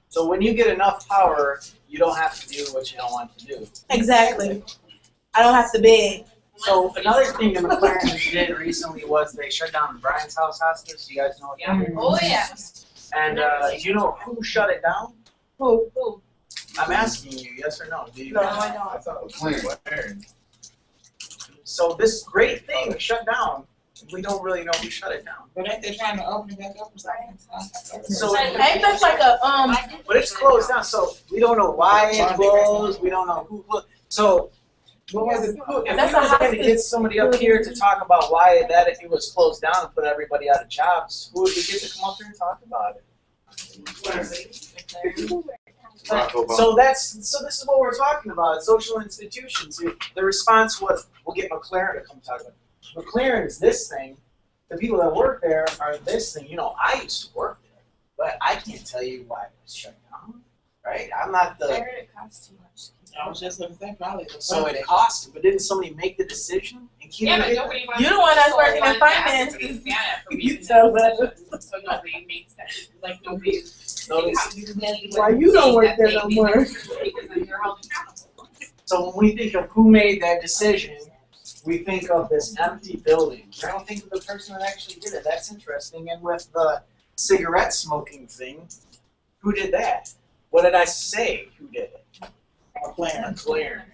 so when you get enough power, you don't have to do what you don't want to do. exactly, I don't have to beg. So another thing that McLaren did recently was they shut down Brian's House Hospice. You guys know what that is? Oh yeah. And do you know who shut it down? Who? I'm asking you, yes or no? Do you No, know? I don't. I thought it was McLaren. So this great thing shut down. We don't really know who shut it down. But ain't they trying to open it back up or something? So Ain't that like a but it's closed down. So we don't know why it closed. We don't know who closed. So What was it? if That's we a were going to hospice. get somebody up here to talk about why that if it was closed down and put everybody out of jobs, who would we get to come up here and talk about it? So this is what we're talking about. Social institutions. The response was, we'll get McLaren to come talk about it. McLaren is this thing. The people that work there are this thing. You know, I used to work there, but I can't tell you why it was shut down. Right? I'm not I the. heard it costs too much. I was just gonna say probably. So it cost, but didn't somebody make the decision and keep Yeah, but it? nobody wants You the to one that's so working in one finance. everybody's mad at for You me. tell us. So nobody makes that. Like nobody's. Why you don't work there no more? Because then you're held accountable. So when we think of who made that decision, we think of this empty building. I don't think of the person that actually did it. That's interesting. And with the cigarette smoking thing, who did that? What did I say? Who did it? McLaren.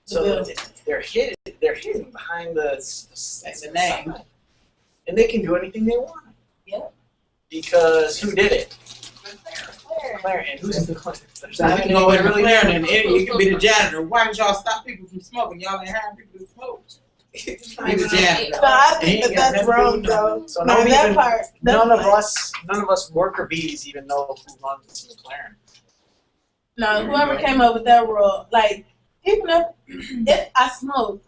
So they're hidden. They're hidden behind the name, and they can do anything they want. Yep. Because who did it? McLaren. And who's the So you can go with McLaren and you can be the janitor. Why did y'all stop people from smoking? Y'all ain't hiring people to smoke. Be the janitor. No, I think that that's wrong though. So No, none that even- part. none of us worker bees even know who runs McLaren. No, whoever came up with that rule, like, even if I smoke,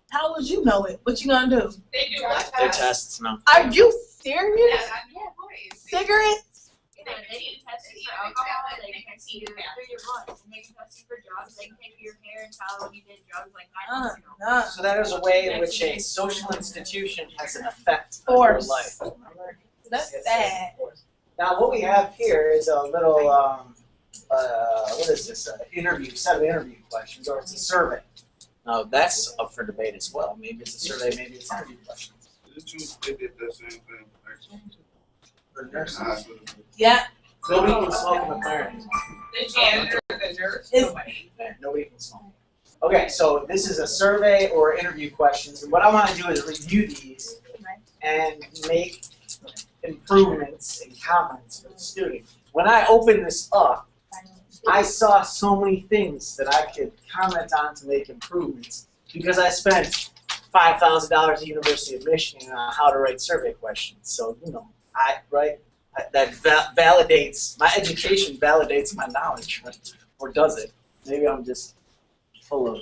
how would you know it? What you gonna do? They do They're tests now. Are you serious? Yeah, boys. Cigarettes? Yeah, they can test you for alcohol, they can test you for your blood, and they can test you for drugs, they can take your hair and tell you did drugs like 9 months ago. No. So that is a way in which a social institution has an effect on your Force. life. That's sad. Now what we have here is a little, what is this, set of interview questions, or it's a survey. Now that's up for debate as well. Maybe it's a survey, maybe it's interview questions. They did the same thing. For nurses. Hospital. Yeah. Nobody can smoke in McLaren. The janitor, the nurse, It's- nobody. Nobody can smoke. Okay, so this is a survey or interview questions, and what I want to do is review these and make improvements and comments for the student. When I opened this up, I saw so many things that I could comment on to make improvements because I spent $5,000 at University of Michigan on how to write survey questions. So, you know, that validates, my education validates my knowledge, right? Or does it? Maybe I'm just full of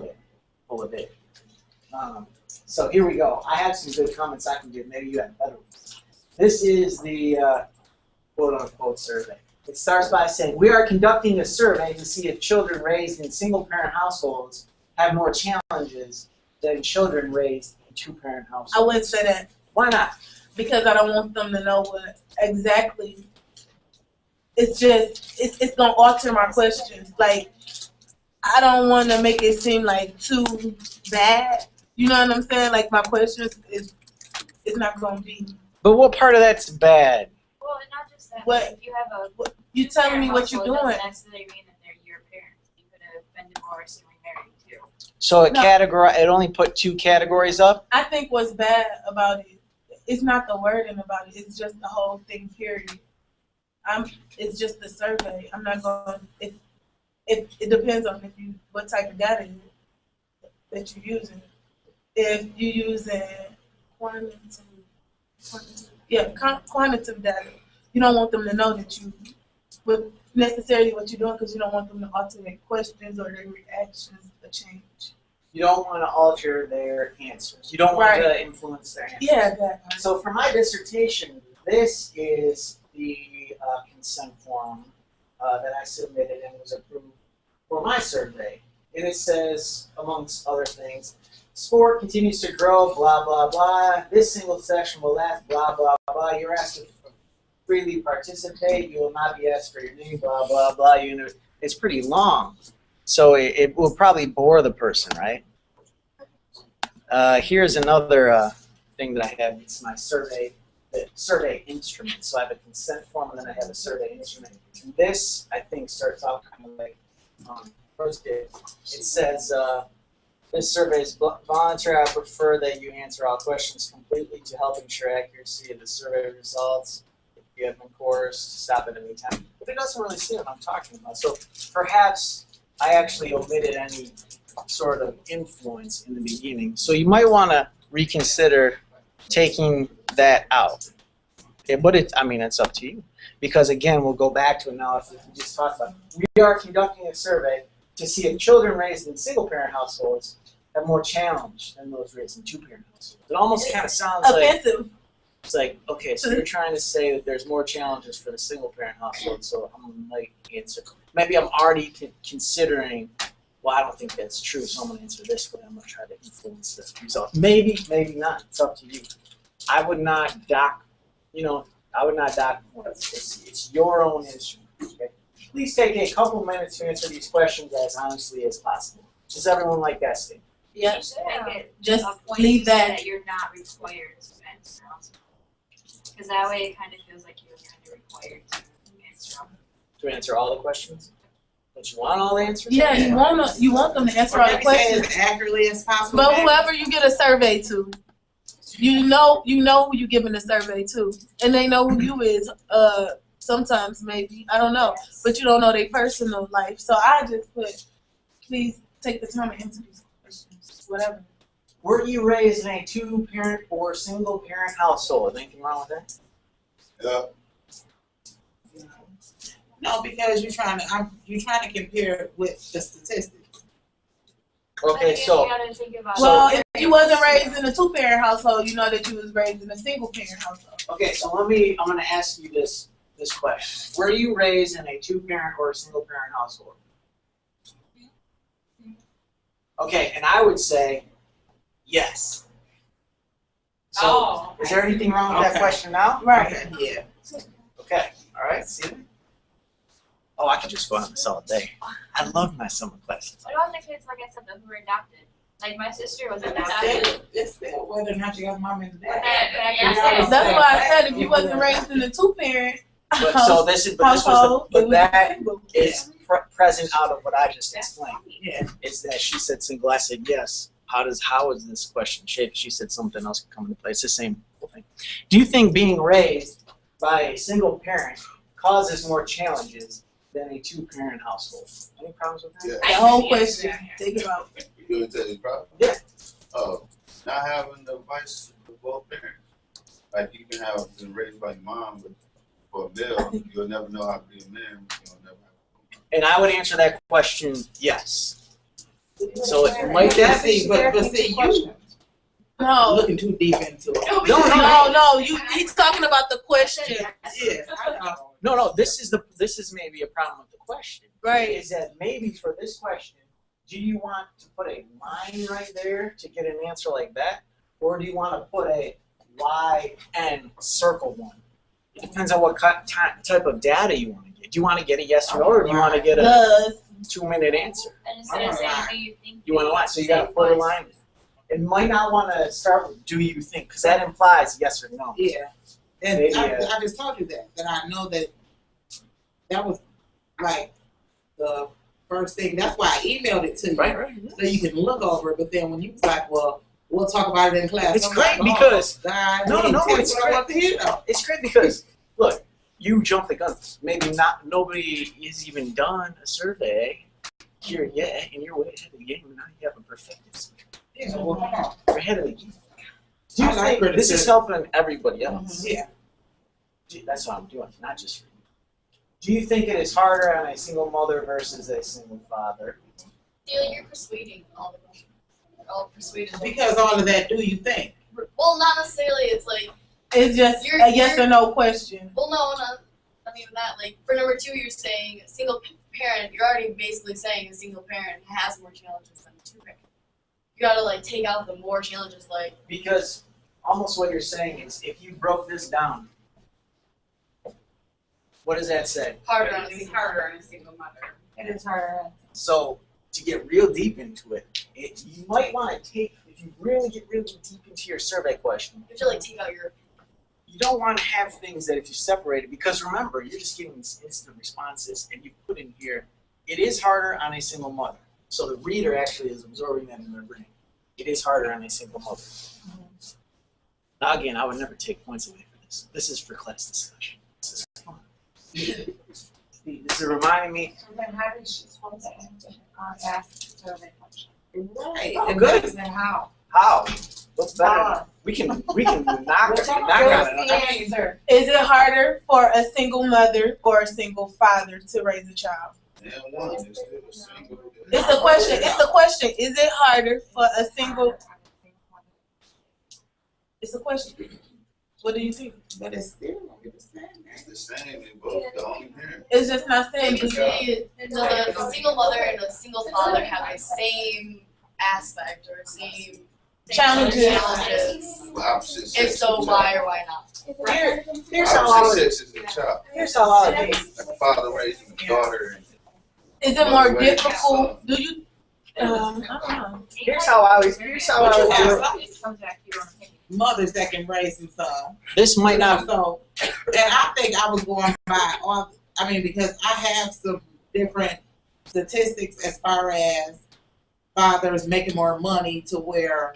it. So here we go. I have some good comments I can give. Maybe you have better ones. This is the quote-unquote survey. It starts by saying, we are conducting a survey to see if children raised in single-parent households have more challenges than children raised in two-parent households. I wouldn't say that. Why not? Because I don't want them to know what exactly. It's just, it's going to alter my questions. Like, I don't want to make it seem like too bad. You know what I'm saying? Like my questions is it's not gonna be. But what part of that's bad? Well, and not just that. What? If you have a You telling me what you're doing? doesn't necessarily mean that they're your parents. You could have been divorced and remarried too. So it No. it only put 2 categories up? I think what's bad about it, it's not the wording about it. It's just the whole thing. Period. It's just the survey. I'm not going. It depends on what type of data that you're using. If you're using quantitative data, you don't want them to know that necessarily what you're doing because you don't want them to alter their questions or their reactions to change. You don't want to alter their answers. You don't want to influence their answers. Yeah, exactly. So for my dissertation, this is the consent form that I submitted and was approved for my survey. And it says, amongst other things, sport continues to grow, blah, blah, blah. This single session will last, blah, blah, blah. You're asked to freely participate. You will not be asked for your name, blah, blah, blah. It's pretty long. So it will probably bore the person, right? Here's another thing that I have. It's my survey instrument. So I have a consent form and then I have a survey instrument. And this, I think, starts out kind of like first it says, this survey is voluntary. I prefer that you answer all questions completely to help ensure accuracy of the survey results. If you have been coerced, stop at any time. But it doesn't really say what I'm talking about. So perhaps I actually omitted any sort of influence in the beginning. So you might want to reconsider taking that out. Okay, but it's up to you. Because again, we'll go back to analysis we just talked about. We are conducting a survey to see if children raised in single-parent households have more challenge than those raised in two-parent households. It almost kind of sounds offensive. It's like, okay, so you're trying to say that there's more challenges for the single-parent household, so I'm going to answer. Maybe I'm already considering, well, I don't think that's true, so I'm going to answer this way. I'm going to try to influence this result. Maybe, maybe not. It's up to you. I would not dock, points. It's your own instrument. Okay? Please take a couple minutes to answer these questions as honestly as possible. Does everyone like that statement? Yeah. You should make it Just a point leave to say that. that you're not required to answer. Because that way it kind of feels like you're kind of required to answer all. To answer all the questions? Don't you want all the answers? Yeah, you want them to answer all the questions as accurately as possible. But whoever you get a survey to, you know who you giving the survey to, and they know who you is. Sometimes maybe I don't know, but you don't know their personal life. So I just put, please take the time to answer these questions, whatever. Were you raised in a two-parent or single-parent household? Anything wrong with that? Yeah. No, because you're trying to compare it with the statistics. Okay, so You gotta think about Well, if you wasn't raised in a two-parent household, you know that you was raised in a single-parent household. okay, so I'm going to ask you this question: were you raised in a two-parent or a single-parent household? Okay, and I would say yes. So, is there anything wrong with that question now? Right. Yeah. Okay. All right. See? Oh, I could just go on this all day. I love my summer classes. What about the kids, like I said, that were adopted? Like my sister was adopted. It's still whether or not you got mom and dad. That's why I said if you wasn't raised in a two-parent But so this is, but this was household, the, it but was that single. is present out of what I just explained. Yeah. Is that she said single? I said yes. How is this question shaped? She said something else could come into play. It's the same thing. Do you think being raised by a single parent causes more challenges than a two-parent household? Any problems with that? Yeah. The whole question. Think about it. You gonna tell these problems? Yeah. Oh, not having the advice of both parents. Like you can have been raised by your mom, but for a male, you'll never know how to be a man. You'll never have And I would answer that question yes. So it might But see, you No. looking too deep into it. No. He's talking about the question. Yeah. No. This is maybe a problem with the question. Right. Is that maybe for this question, do you want to put a line right there to get an answer like that, or do you want to put a Y and circle one? It depends on what type of data you want to get. Do you want to get a yes or no, or do you want to get a 2-minute answer. And instead of saying, do you think? You want to lie, so you got to put a line. It might not want to start with "do you think" because that implies yes or no. Yeah. And Maybe, I just told you that I know that was like the first thing. That's why I emailed it to you. Right. So you can look over it. But then when you was like, well, we'll talk about it in class. It's I'm great like, because God, no, it's great. what to hear, though. It's great because look, you jump the gun. Maybe nobody has even done a survey here yet, and you're way ahead of the game. And now you haven't perfected something. Yeah, well, come on. You're ahead of the game. Do you think this is helping everybody else? Yeah. That's what I'm doing, not just for you. Do you think it is harder on a single mother versus a single father? You're persuading all the questions. All persuaded. Because all of that, do you think? Well, not necessarily. It's like It's just a yes or no question. well, no, not even that. Like for number 2, you're saying a single parent. You're already basically saying a single parent has more challenges than a 2-parent. You gotta like take out the more challenges, like Because almost what you're saying is, if you broke this down, what does that say? Harder on a single mother. It is harder. So to get real deep into it, you might want to take, if you really get really deep into your survey question, you have to like take out your. you don't want to have things that if you separate it, because remember, you're just getting these instant responses, and you put in here, it is harder on a single mother. So the reader actually is absorbing that in their brain. It is harder on a single mother. Now again, I would never take points away from this. This is for class discussion. This is fun. This is reminding me. And then how did she supposed to ask survey question? Right. Oh, And good. good. How? How? What's better? We can knock on it. Answer. Is it harder for a single mother or a single father to raise a child? It's a question. It's a question. Is it harder for a single? It's a question. What do you think? But it's still the same. It's the same in both the only parent. It's just not saying. Maybe the single mother and the single father have the same aspect or same Challenges. Opposite If so, why or why not? Here's how I would. Opposite sex is the child. Here's how I would. Like a father raising a daughter. Is it more difficult? Do you? I don't know. Here's how I would. Here's how I would do it. Mothers that can raise some son. This might not. So, and I think I was going by all. I mean, because I have some different statistics as far as fathers making more money to where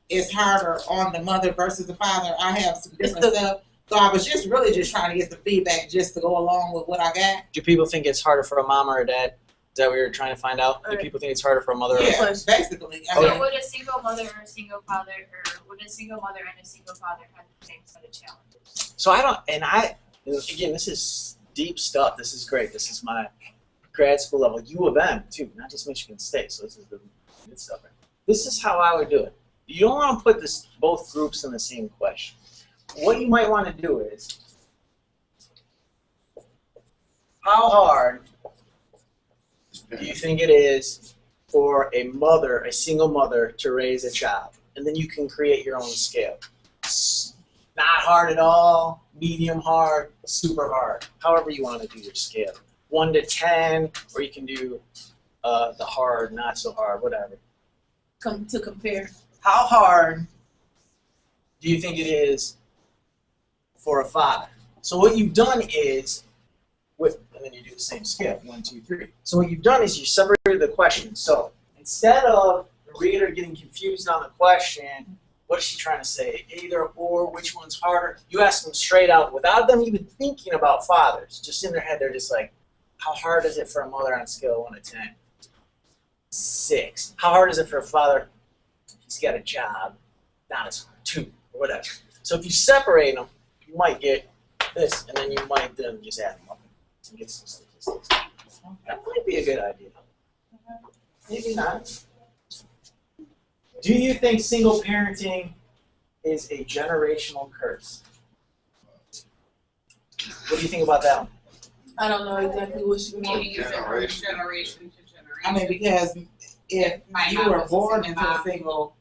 it's harder on the mother versus the father. I have some different stuff. So I was just really just trying to get some feedback just to go along with what I got. Do people think it's harder for a mom or a dad? Is that what you're trying to find out? Do people think it's harder for a mother? Yeah, or basically. I So mean, would a single mother or a single father, or would a single mother and a single father have the same set of challenges? So I don't, and again, this is deep stuff. This is great. This is my grad school level, U of M too, not just Michigan State. So this is the good stuff. This is how I would do it. You don't want to put both groups in the same question. What you might want to do is, how hard do you think it is for a single mother to raise a child? And then you can create your own scale. Not hard at all, medium hard, super hard. However you want to do your scale. 1 to 10, or you can do the hard, not so hard, whatever. To compare. How hard do you think it is for a father? So what you've done is, and then you do the same scale, 1, 2, 3. So what you've done is you separated the question. So instead of the reader getting confused on the question, what is she trying to say? Either or, which one's harder? You ask them straight out without them even thinking about fathers. Just in their head, they're just like, how hard is it for a mother on a scale of 1 to 10? 6. How hard is it for a father? He's got a job, not as hard, 2, or whatever. So if you separate them, you might get this, and then you might then just add them up and get some statistics. That might be a good idea. Maybe not. Do you think single parenting is a generational curse? What do you think about that one? I don't know exactly what she means. Maybe use it from generation to generation. I mean, because if you were born into a single,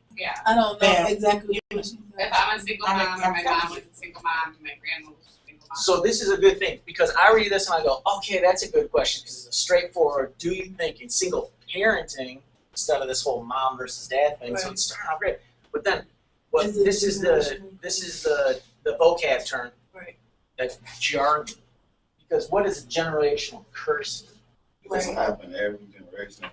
I don't know exactly what she If I'm a single mom, and my mom was a single mom, and my grandma was a single So this is a good thing because I read this and I go, okay, that's a good question because it's a straightforward. Do you think in single parenting instead of this whole mom versus dad thing? Right. So it's starting out great, but then, this is the vocab term. Right. That's jargon. Because what is a generational curse? It's happened every generation.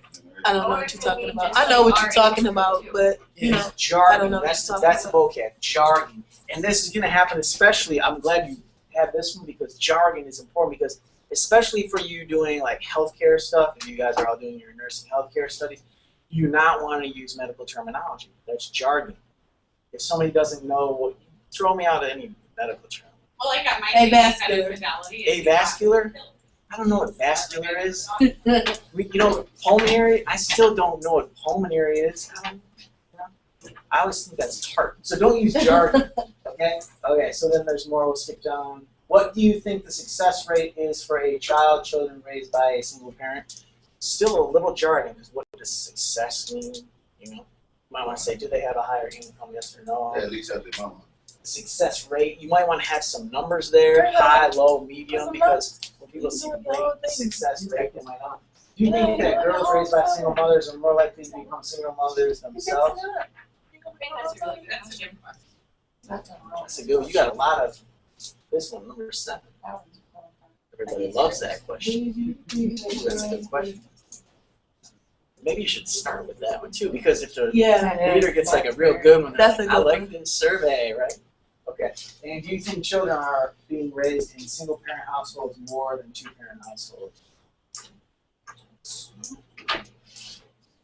I don't know what you're talking about. I know what you're talking about, but you know, jargon. I don't know That's the vocab. Jargon. And this is going to happen especially, I'm glad you have this one because jargon is important because especially for you doing like healthcare stuff, if you guys are all doing your nursing healthcare studies, you do not want to use medical terminology. That's jargon. If somebody doesn't know, throw me out any medical term. Well, I got my avascular. Avascular? I don't know what vascular is. You know, pulmonary? I still don't know what pulmonary is. I always think that's heart. So don't use jargon. Okay? Okay, so then there's more. We'll skip down. What do you think the success rate is for a children raised by a single parent? Still a little jargon, because what does success mean? You know, you might want to say, do they have a higher income, yes or no? At least at the moment. Success rate, you might want to have some numbers there, high, low, medium, because when people see success rate, they might not. Do you think that girls raised by single mothers are more likely to become single mothers themselves? That's a good question. That's a good one. You got a lot of this one, number 7. Everybody loves that question. That's a good question. Maybe you should start with that one too, because if the reader gets like a real good one, that's a good I like this survey, right? Okay. And do you think children are being raised in single-parent households more than two-parent households?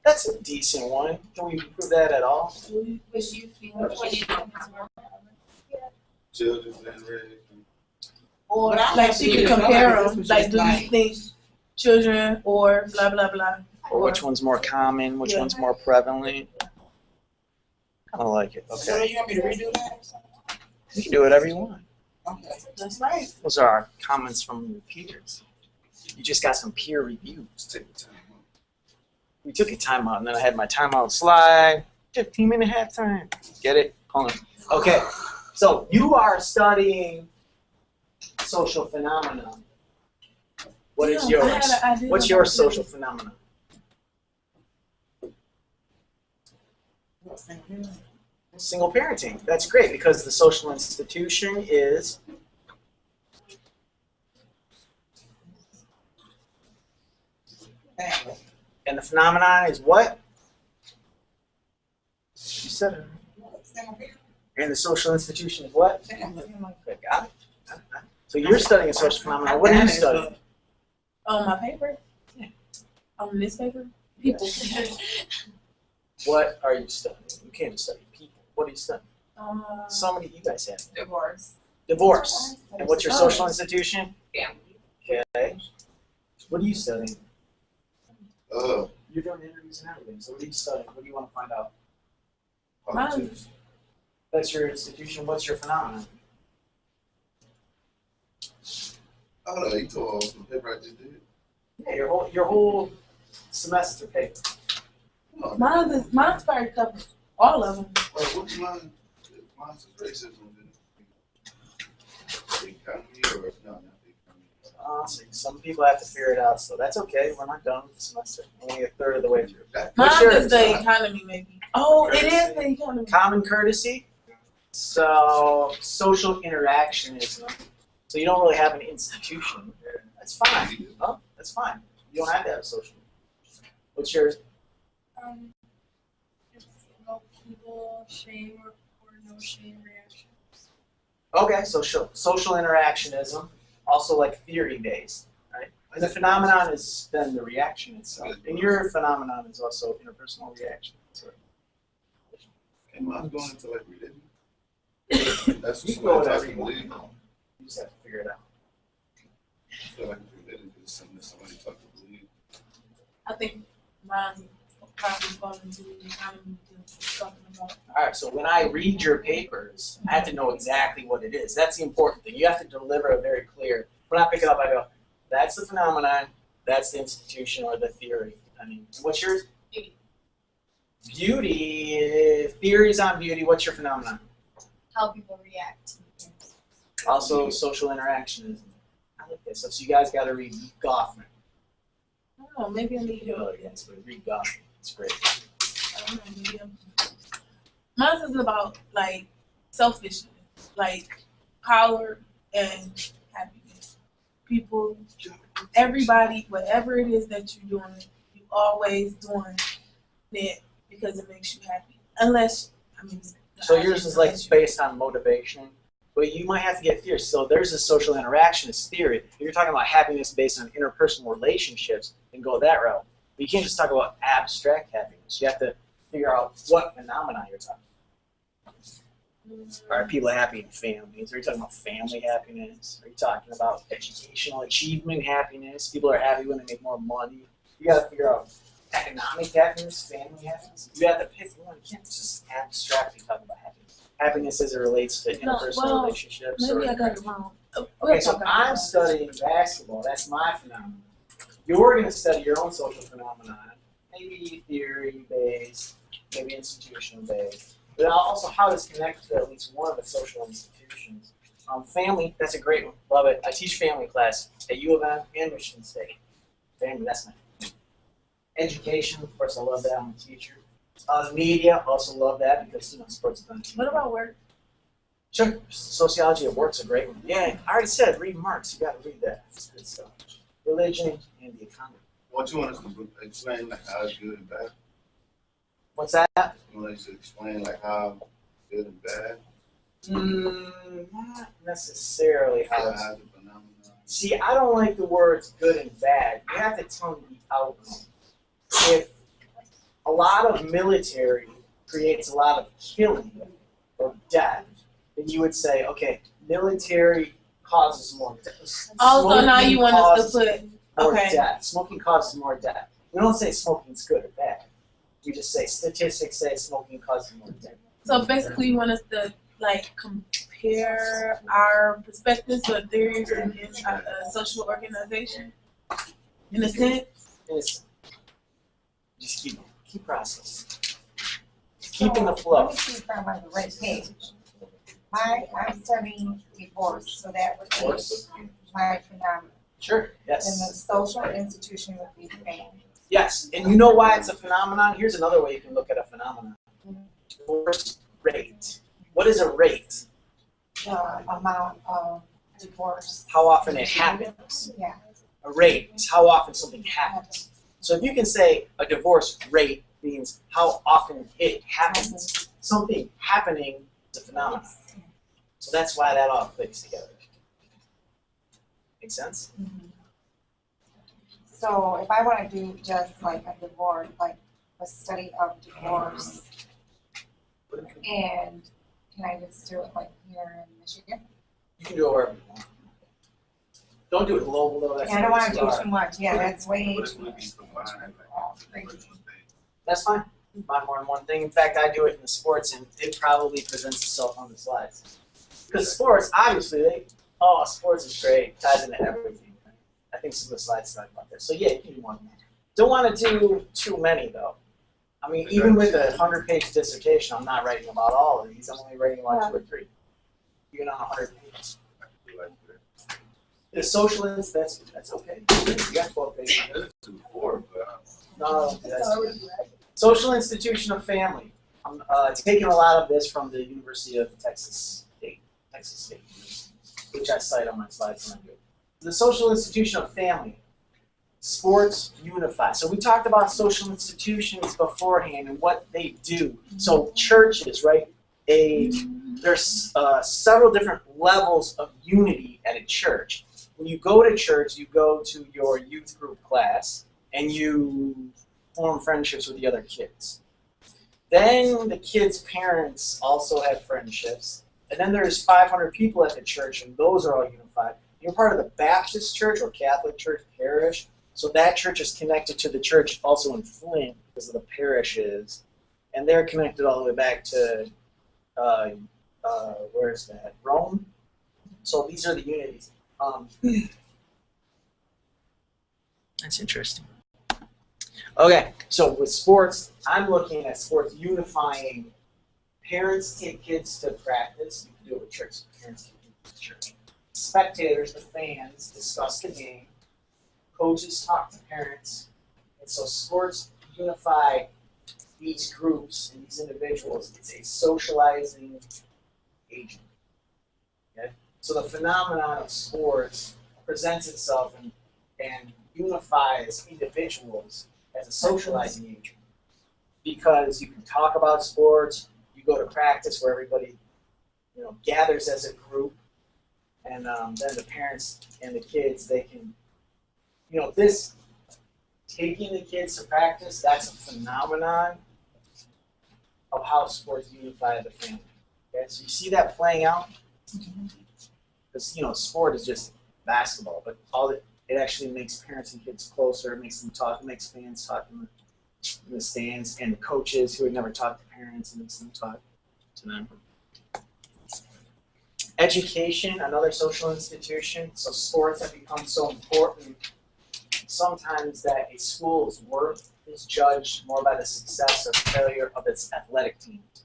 That's a decent one. Can we prove that at all? Children being raised. Or like she could compare them. Like, do you think children or blah blah blah? Or which one's more common? Which one's more prevalent? Kind of like it. Okay. So you want me to redo that? You can do whatever you want. Okay, that's right. Those are our comments from repeaters. You just got some peer reviews. We took a timeout, and then I had my timeout slide. 15-minute halftime. Get it? Hold on. Okay. So you are studying social phenomena. What is yours? What's your social phenomena? Single parenting. That's great because the social institution is family. And the phenomenon is what? You said it. And the social institution is what? Family. Okay, got it. So you're studying a social phenomenon. What are you studying? On my paper? Yeah. On this paper? People. What are you studying? You can't just study people. What are you studying? So many you guys have. Divorce. Divorce. And what's your social institution? Family. Okay. What are you studying? You're doing interviews and everything. So what are you studying? What do you want to find out? That's your institution. What's your phenomenon? I don't know. You told us the paper I just did. Yeah, your whole semester paper. Mine's already covered. All of them. What's mine? Mine's is racism. The economy or no, not the economy. See, some people have to figure it out, so that's okay. We're not done with the semester. Only a third of the way through. Mine is the economy, maybe. Oh, courtesy. It is the economy. Common courtesy. So social interactionism. So you don't really have an institution. That's fine. Oh, that's fine. You don't have to have a social. What's yours? It's about people, shame or no shame reactions. Okay, so social interactionism, also like theory based, right? And the phenomenon is then the reaction itself. And your phenomenon is also interpersonal reaction. And I'm going into like religion. That's You what go somebody whatever you want. believe on. You just have to figure it out. I feel like religion is something that somebody talk to believe. I think mine probably falls into the economy talking about. All right, so when I read your papers, I have to know exactly what it is. That's the important thing. You have to deliver a very clear. When I pick it up, I go, that's the phenomenon, that's the institution or the theory. I mean, what's yours? Beauty. Beauty, theories on beauty. What's your phenomenon? How people react to things. Also, social interaction. I like this. So you guys got to read Goffman. Oh, maybe I need Oh, yes, but read Goffman. It's great. I don't know, maybe mine is about like selfishness, like power and happiness. People, everybody, whatever it is that you're doing, you always doing it because it makes you happy. Unless, I mean. So yours is like based on motivation, but you might have to get theory. So there's a social interactionist theory. If you're talking about happiness based on interpersonal relationships, then go that route. But you can't just talk about abstract happiness. You have to figure out what phenomena you're talking about. Are people happy in families? Are you talking about family happiness? Are you talking about educational achievement happiness? People are happy when they make more money. You got to figure out economic happiness, family happiness. You have to pick one. You can't just abstractly talk about happiness. Happiness as it relates to interpersonal relationships. Maybe I got it wrong. Okay, so I'm studying basketball. That's my phenomenon. You're going to study your own social phenomenon. Maybe theory-based, maybe institutional-based. But also how it's connected to at least one of the social institutions. Family, that's a great one. Love it. I teach family class at U of M and Michigan State. Family, that's my education, of course, I love that. I'm a teacher. Media, also love that because, sports is done. What about work? Sure. Sociology of work's a great one. Yeah, I already said, read Marx. You got to read that. It's good stuff. Religion and the economy. What you want us to explain, like how it's good and bad? What's that? You want us to explain like how good and bad? Not necessarily how it's. How's the phenomenon? See, I don't like the words good and bad. You have to tell me the outcome. If a lot of military creates a lot of killing or death, then you would say, okay, military causes more death. Also, now you want us to put, more okay. death. Smoking causes more death. We don't say smoking's good or bad. We just say statistics say smoking causes more death. So basically, you want us to like compare our perspectives or theories in a social organization, in a sense. Yes. Just keep processing. Keeping the flow. Let me see if I'm on the right page. I'm studying divorce, so that would be my phenomenon. Sure, yes. And the social institution would be family. Yes, and you know why it's a phenomenon? Here's another way you can look at a phenomenon. Divorce rate. What is a rate? The amount of divorce. How often it happens. Yeah. A rate is how often something happens. So if you can say a divorce rate means how often it happens. Something happening is a phenomenon. So that's why that all clicks together. Make sense? Mm-hmm. So if I want to do just like a divorce, like a study of divorce, and can I just do it like here in Michigan? You can do it wherever you want. Don't do it global though. That's I don't want to do too much. Yeah, that's way too much. That's fine. Buy more than one thing. In fact, I do it in the sports, and it probably presents itself on the slides. Because sports, obviously, sports is great. Ties into everything. I think some of the slides talk about this. So yeah, you can do one more. Don't want to do too many though. I mean, even with a 100-page dissertation, I'm not writing about all of these. I'm only writing about 2 or 3. Even on 100 pages. The socialist, that's okay. You got 12 pages. No, that's social institution of family. I'm taking a lot of this from the University of Texas State, which I cite on my slides when I do it. The social institution of family. Sports unify. So we talked about social institutions beforehand and what they do. So churches, right? There's several different levels of unity at a church. When you go to church, you go to your youth group class, and you form friendships with the other kids. Then the kids' parents also have friendships. And then there's 500 people at the church, and those are all unified. You're part of the Baptist church or Catholic church parish. So that church is connected to the church also in Flint because of the parishes. And they're connected all the way back to, where is that? Rome? So these are the unities. That's interesting. Okay, so with sports, I'm looking at sports unifying. Parents take kids to practice. You can do it with church. Parents take kids Spectators, the fans, discuss the game. Coaches talk to parents. And so sports unify these groups and these individuals. It's a socializing agent. Okay? So the phenomenon of sports presents itself and unifies individuals as a socializing agent. Because you can talk about sports, you go to practice where everybody gathers as a group, and then the parents and the kids, they can, this, taking the kids to practice, that's a phenomenon of how sports unify the family. Okay, so you see that playing out? Because, sport is just basketball, but it actually makes parents and kids closer, it makes them talk, it makes fans talk in the stands, and the coaches who had never talked to parents, and makes them talk to them. Education, another social institution. So sports have become so important sometimes that a school's worth is judged more by the success or failure of its athletic teams.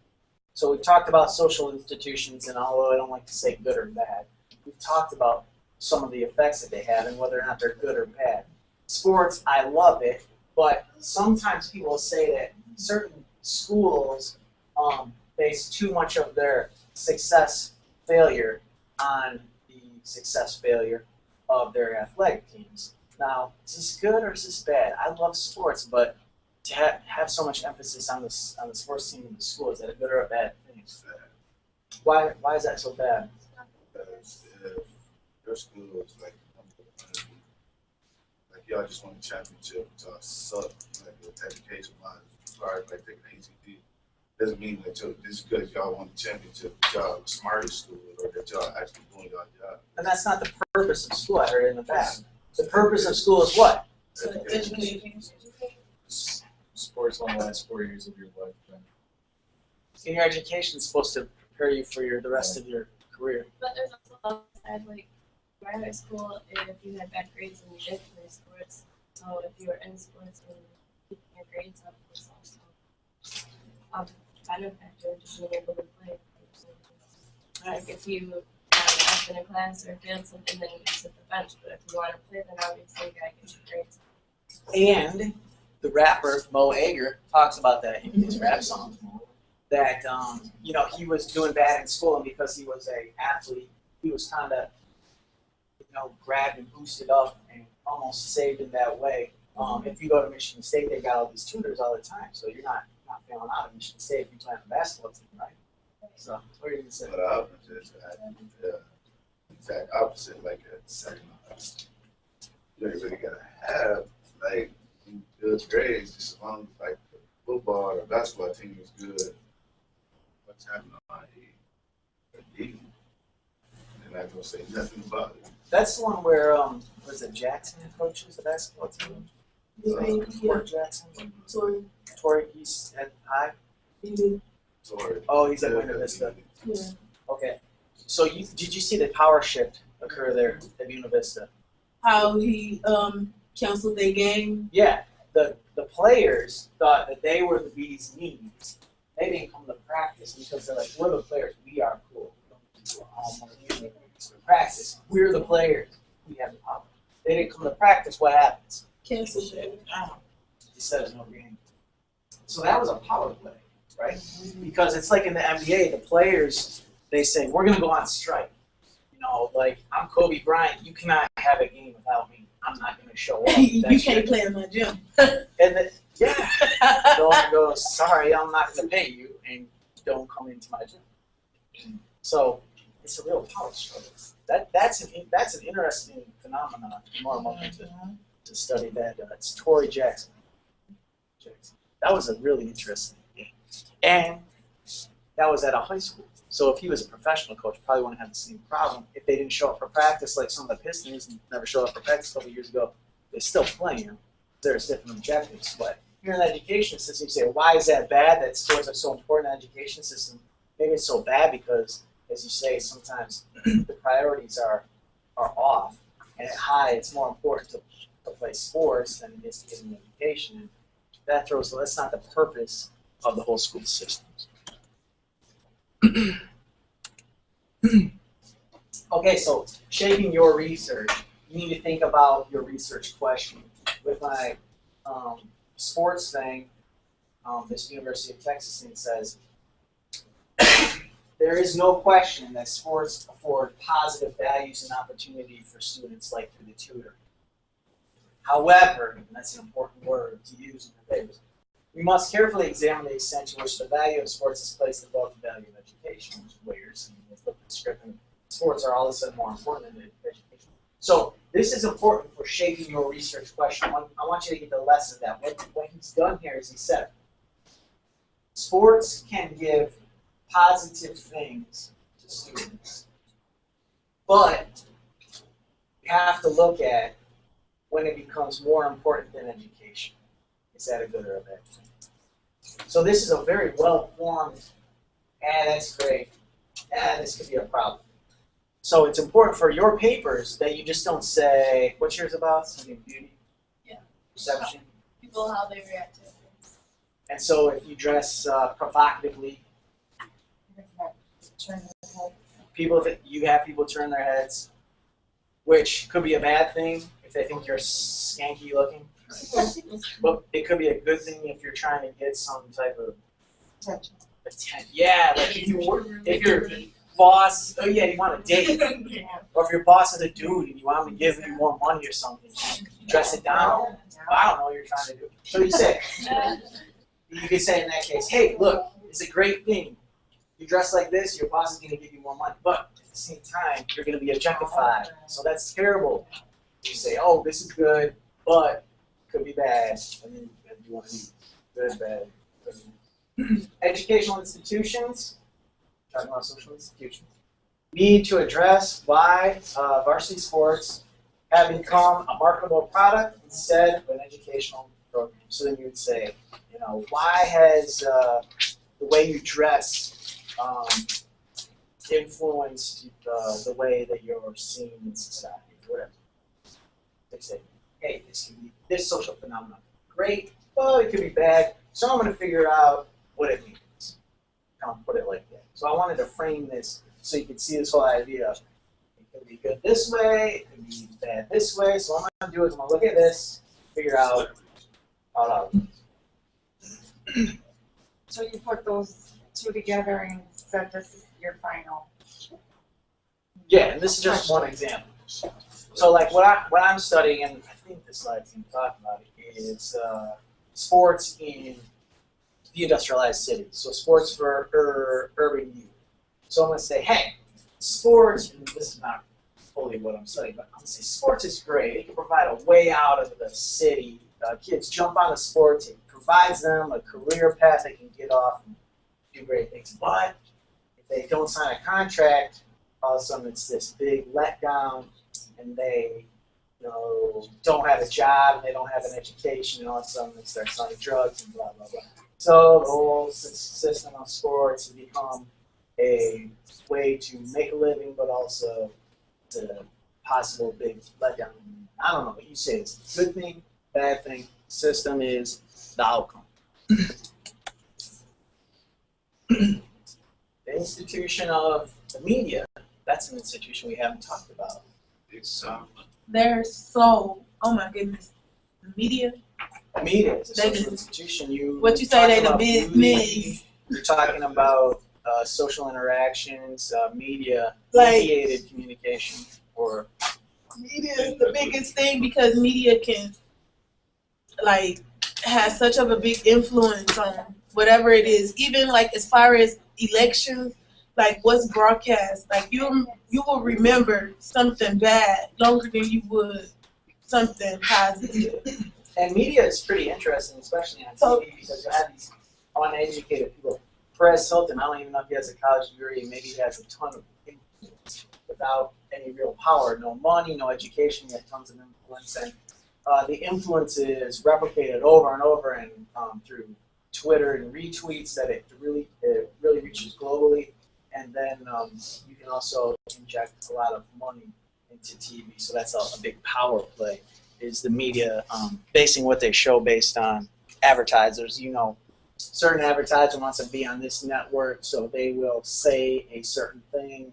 So we've talked about social institutions, and although I don't like to say good or bad, we've talked about some of the effects that they have and whether or not they're good or bad. Sports, I love it, but sometimes people say that certain schools base too much of their success failure on the success failure of their athletic teams. Now, is this good or is this bad? I love sports, but to have so much emphasis on the sports team in the school, is that a good or a bad thing? Why is that so bad? Because if your school is like y'all just won a championship, but y'all suck, like education wise, as far as like taking ACT, doesn't mean that just because y'all won the championship, that y'all the smartest school or that y'all actually doing y'all job. And that's not the purpose of school. I heard it in the past. The purpose of school is what? Education. Sports only last 4 years of your life. Senior education is supposed to prepare you for the rest of your career. But there's also a side, like my high school, if you had bad grades and you did play sports, so if you were in sports and keeping your grades up was also benefactor to being able to play. Like if you have been in class or failed something, then you can sit the bench. But if you want to play, then obviously you gotta get your grades up. And the rapper Mo Ager talks about that in his rap song. That he was doing bad in school, and because he was an athlete, he was kind of grabbed and boosted up and almost saved in that way. If you go to Michigan State, they got all these tutors all the time, so you're not failing out at Michigan State if you play on the basketball team, right? So what are you gonna say? But the opposite, the exact opposite, like a second. You ain't really gotta have like good grades, just as long as like the football or basketball team is good. What's happening on E? They're not gonna say nothing about it. That's the one where was it Jackson coaches the basketball team? Fort Jackson. Torrey, he's at high. Sorry. Oh, he's at Buena Vista. Yeah. Okay. So did you see the power shift occur there at Buena Vista? How he canceled their game. Yeah. The players thought that they were the bee's knees. They didn't come to practice because they're like, we're the players. We are cool. We don't do all practice. We're the players. We have the power. They didn't come to practice. What happens? Cancel it. He said there's no game. So that was a power play, right? Because it's like in the NBA, the players, they say, we're going to go on strike. Like, I'm Kobe Bryant. You cannot have a game without me. I'm not going to show up. You can't play in my gym. And then, yeah. The owner goes, sorry, I'm not going to pay you, and don't come into my gym. So it's a real power struggle. That's an interesting phenomenon. More welcome to study that. It's Torrey Jackson. That was a really interesting game. And that was at a high school. So if he was a professional coach, probably wouldn't have the same problem. If they didn't show up for practice, like some of the Pistons never showed up for practice a couple years ago, they still play him. There's different objectives. But here in the education system, you say, why is that bad that sports are so important in the education system? Maybe it's so bad because, as you say, sometimes the priorities are off. And at high, it's more important to play sports than it is to get an education. That's not the purpose of the whole school system. Okay, so shaping your research. You need to think about your research question. With my sports thing, this University of Texas thing says, there is no question that sports afford positive values and opportunity for students like through the tutor. However, and that's an important word to use in the papers, we must carefully examine the extent to which the value of sports is placed above the value of education, which is what you're seeing with the script. And sports are all of a sudden more important than education. So this is important for shaping your research question. I want you to get the lesson of that. What he's done here is he said, sports can give positive things to students, but you have to look at when it becomes more important than education. Is that a good or a bad thing? So this is a very well-formed, that's great, this could be a problem. So it's important for your papers that you just don't say, what's yours about? Something beauty? Yeah. Perception? People, how they react to things. And so if you dress provocatively, you have people turn their heads, which could be a bad thing if they think you're skanky looking. But it could be a good thing if you're trying to get some type of attention. Yeah, like if your boss, oh yeah, you want a date. Or if your boss is a dude and you want him to give you more money or something, you dress it down. I don't know what you're trying to do. So you can say in that case, hey, look, it's a great thing. You dress like this, your boss is going to give you more money. But at the same time, you're going to be objectified. So that's terrible. You say, oh, this is good, but it could be bad. And then you want to be good, bad. Educational institutions, talking about social institutions, need to address why varsity sports have become a marketable product instead of an educational program. So then you would say, you know, why has the way you dress influenced the way that you're seen in society, or whatever. They say, hey, this can be this social phenomenon. Great, well, it could be bad. So I'm going to figure out what it means. Kind of put it like that. So I wanted to frame this so you could see this whole idea. It could be good this way, it could be bad this way. So what I'm going to do is I'm going to look at this, figure out how to. So you put those two together and said this is your final. Yeah, and this is just one example. So like what I'm studying, and I think this slide's going to talk about it, is sports in deindustrialized cities. So sports for urban youth. So I'm going to say, hey, sports, and this is not fully what I'm studying, but I'm going to say sports is great. It can provide a way out of the city. Kids jump on the sports. It provides them a career path they can get off and do great things. But if they don't sign a contract, all of a sudden it's this big letdown, and they don't have a job, and they don't have an education, and all of a sudden they start selling drugs and blah, blah, blah. So the whole system of sports has become a way to make a living, but also it's a possible big letdown. I don't know what you say. It's a good thing, bad thing. System is the outcome. The institution of the media, that's an institution we haven't talked about. It's They're so, oh my goodness, the media. Media is a social institution. What you say, they the business. You're talking about social interactions, media, mediated communication, or media is the biggest thing because media can has such of a big influence on whatever it is. Even as far as elections, what's broadcast. You will remember something bad longer than you would something positive. And media is pretty interesting, especially on TV, because you have these uneducated people. Perez Hilton, I don't even know if he has a college degree, maybe he has a ton of influence without any real power. No money, no education, yet tons of influence. And the influence is replicated over and over and through Twitter and retweets that it really reaches globally. And then you can also inject a lot of money into TV. So that's a big power play, is the media basing what they show based on advertisers. Certain advertiser wants to be on this network, so they will say a certain thing.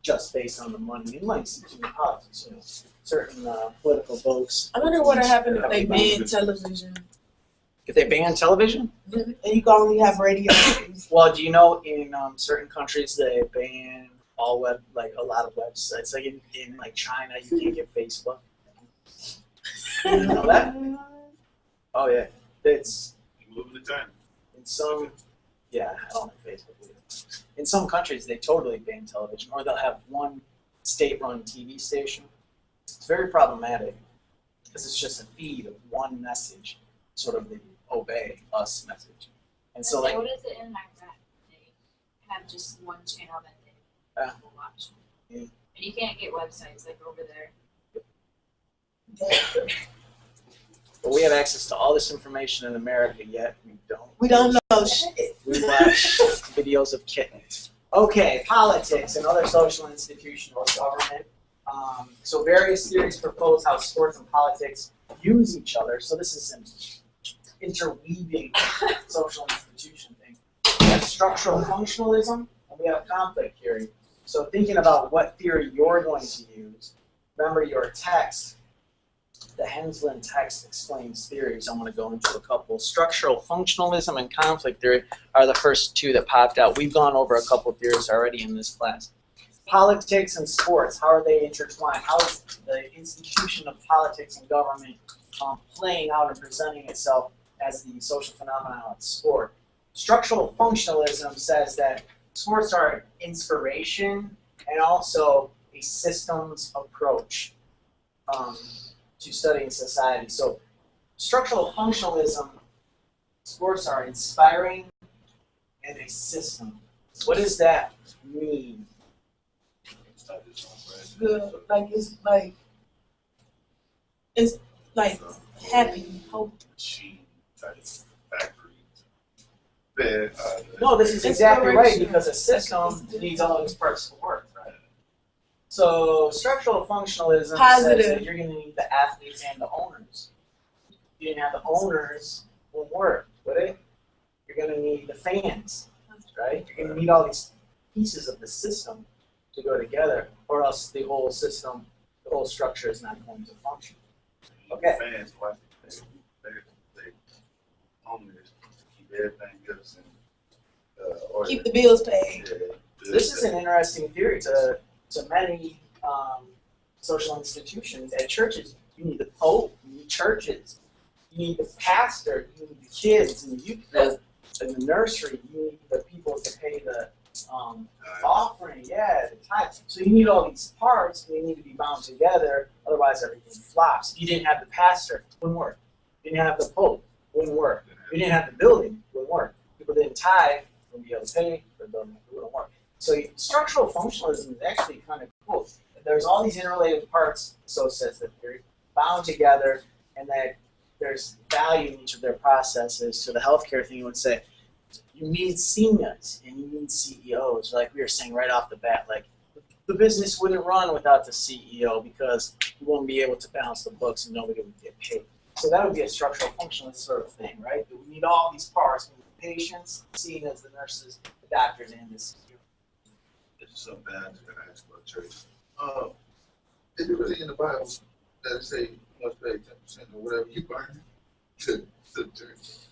just based on the money. And money seems to be politics, you know, certain political votes. I wonder what would happen if they banned television. If they ban television? And you can only have radio. Well, do you know in certain countries they ban all web, like a lot of websites. Like in like China, you can't get Facebook. You know that? Oh yeah, it's moving to China. In some, yeah, I don't have Facebook either. In some countries, they totally ban television, or they'll have one state-run TV station. It's very problematic because it's just a feed of one message, sort of the obey us message. And so, like, what is it in Iraq? They have just one channel that they will watch. Yeah. And you can't get websites like over there. But we have access to all this information in America, yet we don't. We don't know shit. We watch videos of kittens. Okay, politics and other social institutional government. So various theories propose how sports and politics use each other. So this is an interweaving social institution thing. We have structural functionalism, and we have conflict theory. So thinking about what theory you're going to use, remember your text. The Henslin text explains theories. I'm going to go into a couple. Structural functionalism and conflict theory are the first two that popped out. We've gone over a couple theories already in this class. Politics and sports, how are they intertwined? How is the institution of politics and government playing out and presenting itself as the social phenomenon of sport? Structural functionalism says that sports are inspiration and also a systems approach to studying society. So structural functionalism, sports are inspiring and a system. What does that mean? Good, like it's like happy, hope. No, this is exactly right, because a system needs all of its parts to work, right? So structural functionalism says that you're going to need the athletes and the owners. If you didn't have the owners, it won't work, would it? You're going to need the fans, right? You're going to need all these pieces of the system to go together, or else the whole system, the whole structure is not going to function. Okay. Fans, they owners keep everything else in keep the bills paid. This is an interesting theory to many social institutions. At churches, you need the Pope, you need churches, you need the pastor, you need the kids and the youth, in the nursery, you need the people to pay the offering, the tithe. So you need all these parts, and they need to be bound together, otherwise everything flops. If you didn't have the pastor, it wouldn't work. If you didn't have the Pope, it wouldn't work. If you didn't have the building, it wouldn't work. People didn't tithe, wouldn't be able to pay for the building, it wouldn't work. So structural functionalism is actually kind of cool. There's all these interrelated parts, so says the theory, bound together, and that there's value in each of their processes. So the healthcare thing would say, you need CMAs and you need CEOs. Like we were saying right off the bat, like the business wouldn't run without the CEO because you won't be able to balance the books and nobody would get paid. So that would be a structural functionalist sort of thing, right? We need all these parts. We need the patients, seen as the nurses, the doctors, and the CEO. This is something I was going to ask about church. Is it really in the Bible that it say you must pay 10% or whatever you burn to the church?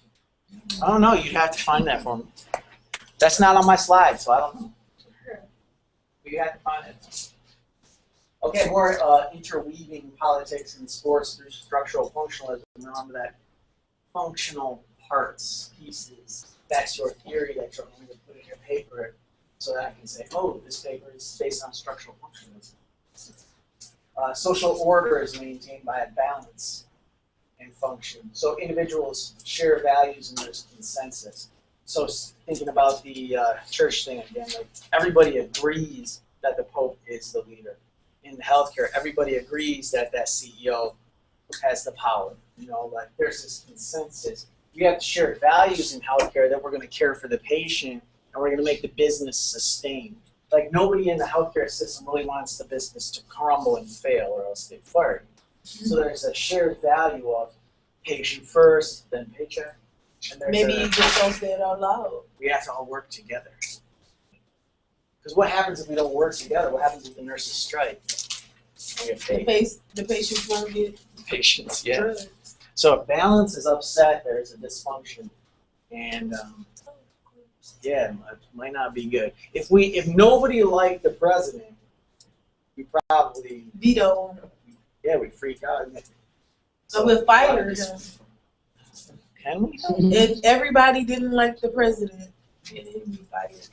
I don't know. You'd have to find that for me. That's not on my slide, so I don't know. You have to find it. Okay, more interweaving politics and sports through structural functionalism. Remember that functional parts, pieces. That's your theory that you're going to put in your paper so that I can say, oh, this paper is based on structural functionalism. Social order is maintained by a balance and function. So individuals share values and there's consensus. So thinking about the church thing again, like everybody agrees that the Pope is the leader. In healthcare, everybody agrees that that CEO has the power. You know, like there's this consensus. We have to share values in healthcare that we're going to care for the patient and we're going to make the business sustain. Like nobody in the healthcare system really wants the business to crumble and fail or else they fire you. So there's a shared value of patient first, then paycheck. And maybe you just don't say it out loud. We have to all work together. Because what happens if we don't work together? What happens if the nurses strike? The patients won't get patients, yeah. So if balance is upset, there's a dysfunction, and yeah, it might not be good. If nobody liked the president, we probably veto. Yeah, we freak out. So we'll fire him. Can we? If everybody didn't like the president, he'd be fired.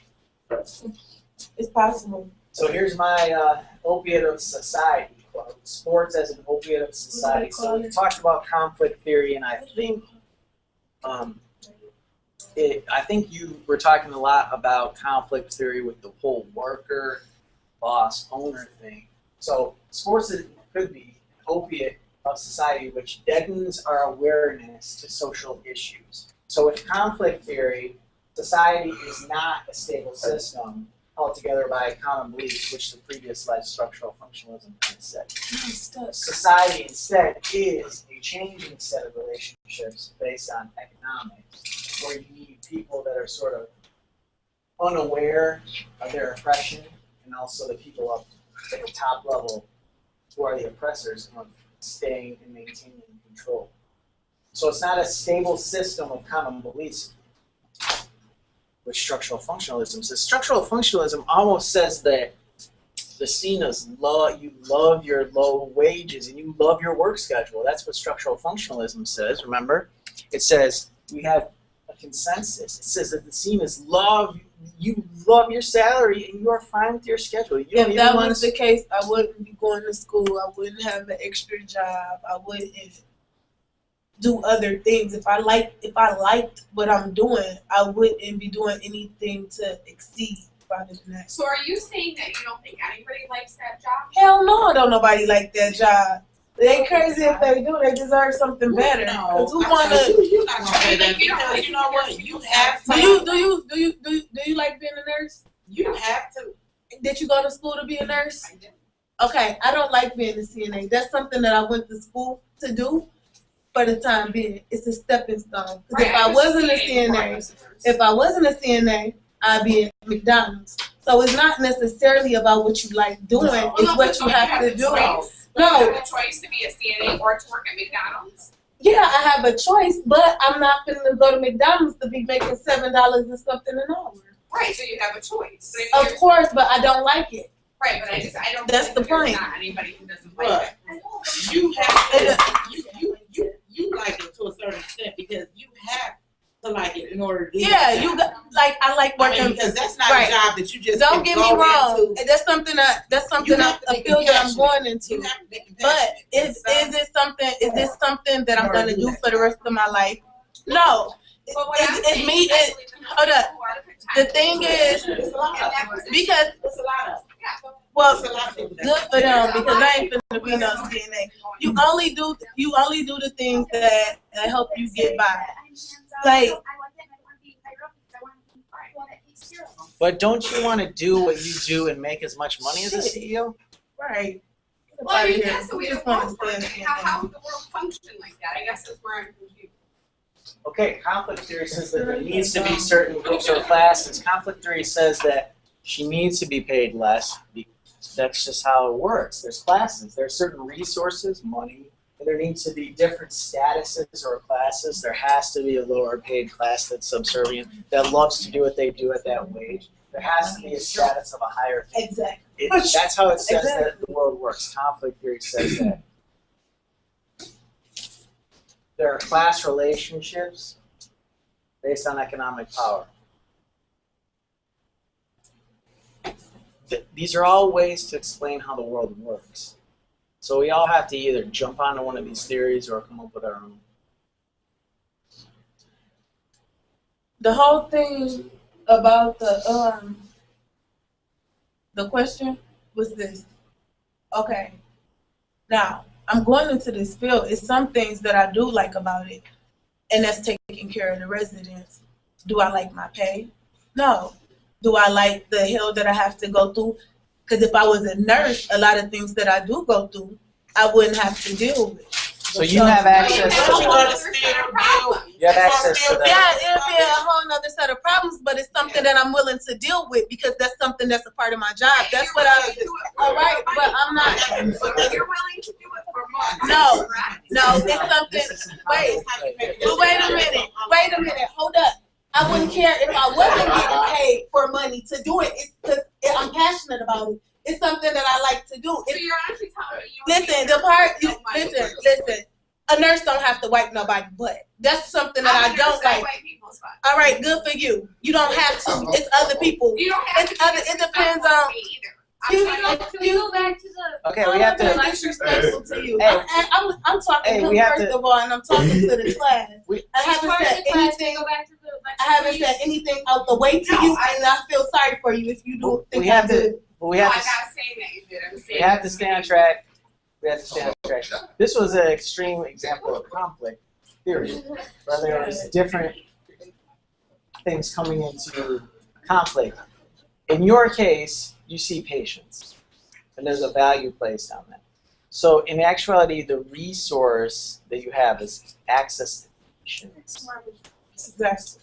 It's possible. So here's my opiate of society quote. Sports as an opiate of society. So we talked about conflict theory, and I think I think you were talking a lot about conflict theory with the whole worker, boss, owner thing. So sports could be an opiate of society which deadens our awareness to social issues. So with conflict theory, society is not a stable system held together by common beliefs, which the previous slide, structural functionalism, said. Society instead is a changing set of relationships based on economics, where you need people that are sort of unaware of their oppression, and also the people up at the top level who are the oppressors of staying and maintaining control. So it's not a stable system of common beliefs, which structural functionalism says. Structural functionalism almost says that the scene is you love your low wages and you love your work schedule. That's what structural functionalism says, remember? It says we have a consensus. It says that the scene is you love your salary and you are fine with your schedule. If that was the case, I wouldn't be going to school. I wouldn't have an extra job. I wouldn't do other things. If I liked what I'm doing, I wouldn't be doing anything to exceed farther than that. So are you saying that you don't think anybody likes that job? Hell no, don't nobody like that job. They ain't crazy if they do. They deserve something better. No, who wanna? You're not gonna say that because you know what? You have to. Do you like being a nurse? You have to. Did you go to school to be a nurse? Okay, I don't like being a CNA. That's something that I went to school to do. For the time being, it's a stepping stone. Because if I wasn't a CNA, I'd be at McDonald's. So it's not necessarily about what you like doing; it's what you have to do. No, you have a choice to be a CNA or to work at McDonald's. Yeah, I have a choice, but I'm not going to go to McDonald's to be making $7 and something an hour. Right, so you have a choice. So of course, but I don't like it. Right, but I don't. That's the point. Not anybody who doesn't like it. You have you like it to a certain extent because you have to like it in order to do it. Yeah, I like working because that's not a job that you just don't get me wrong. That's something a field that I'm going into. But is this something that I'm going to do for the rest of my life? No. It's me. Hold up. The thing is, because it's a lot of. Well, good for them because I ain't finna be no CNA. You only do the things that help you get by. Like, but don't you want to do what you do and make as much money as a CEO? Right. Well, I mean, that's the way the world works. How would the world function like that? I guess that's where I'm confused. Okay, conflict theory says that there needs to be certain groups or classes. Conflict theory says that she needs to be paid less. That's just how it works. There's classes. There are certain resources, money, and there needs to be different statuses or classes. There has to be a lower paid class that's subservient, that loves to do what they do at that wage. There has to be a status of a higher thing. Exactly. That's how it says that the world works. Conflict theory says that. There are class relationships based on economic power. These are all ways to explain how the world works. So we all have to either jump onto one of these theories or come up with our own. The whole thing about the question was this. Okay, now I'm going into this field. It's some things that I do like about it, and that's taking care of the residents. Do I like my pay? No. Do I like the hell that I have to go through? Because if I was a nurse, a lot of things that I do go through, I wouldn't have to deal with. So you have access to You have access to that. Yeah, it'll be a whole nother set of problems, but it's something that I'm willing to deal with because that's something that's a part of my job. That's what I. All right, but I'm not. You're willing to do it for money. No, it's something. Wait a minute. Hold up. I wouldn't care if I wasn't getting paid for money to do it. It's because I'm passionate about it. It's something that I like to do. So you're actually telling me Listen. A nurse don't have to wipe nobody's butt. That's something that I don't like. All right, good for you. You don't have to. It's other people. You don't have to. It depends on. Can we go back to the? Okay, we have to. Disrespectful to you. Hey, I'm talking to him first of all, and I'm talking to the class. I haven't said anything. I haven't said anything out the way to you, and I feel sorry for you if you do think I did. We have to stay on track. This was an extreme example of conflict theory, where there was different things coming into conflict. In your case, you see patients, and there's a value placed on that. So in actuality, the resource that you have is access to patients. Because,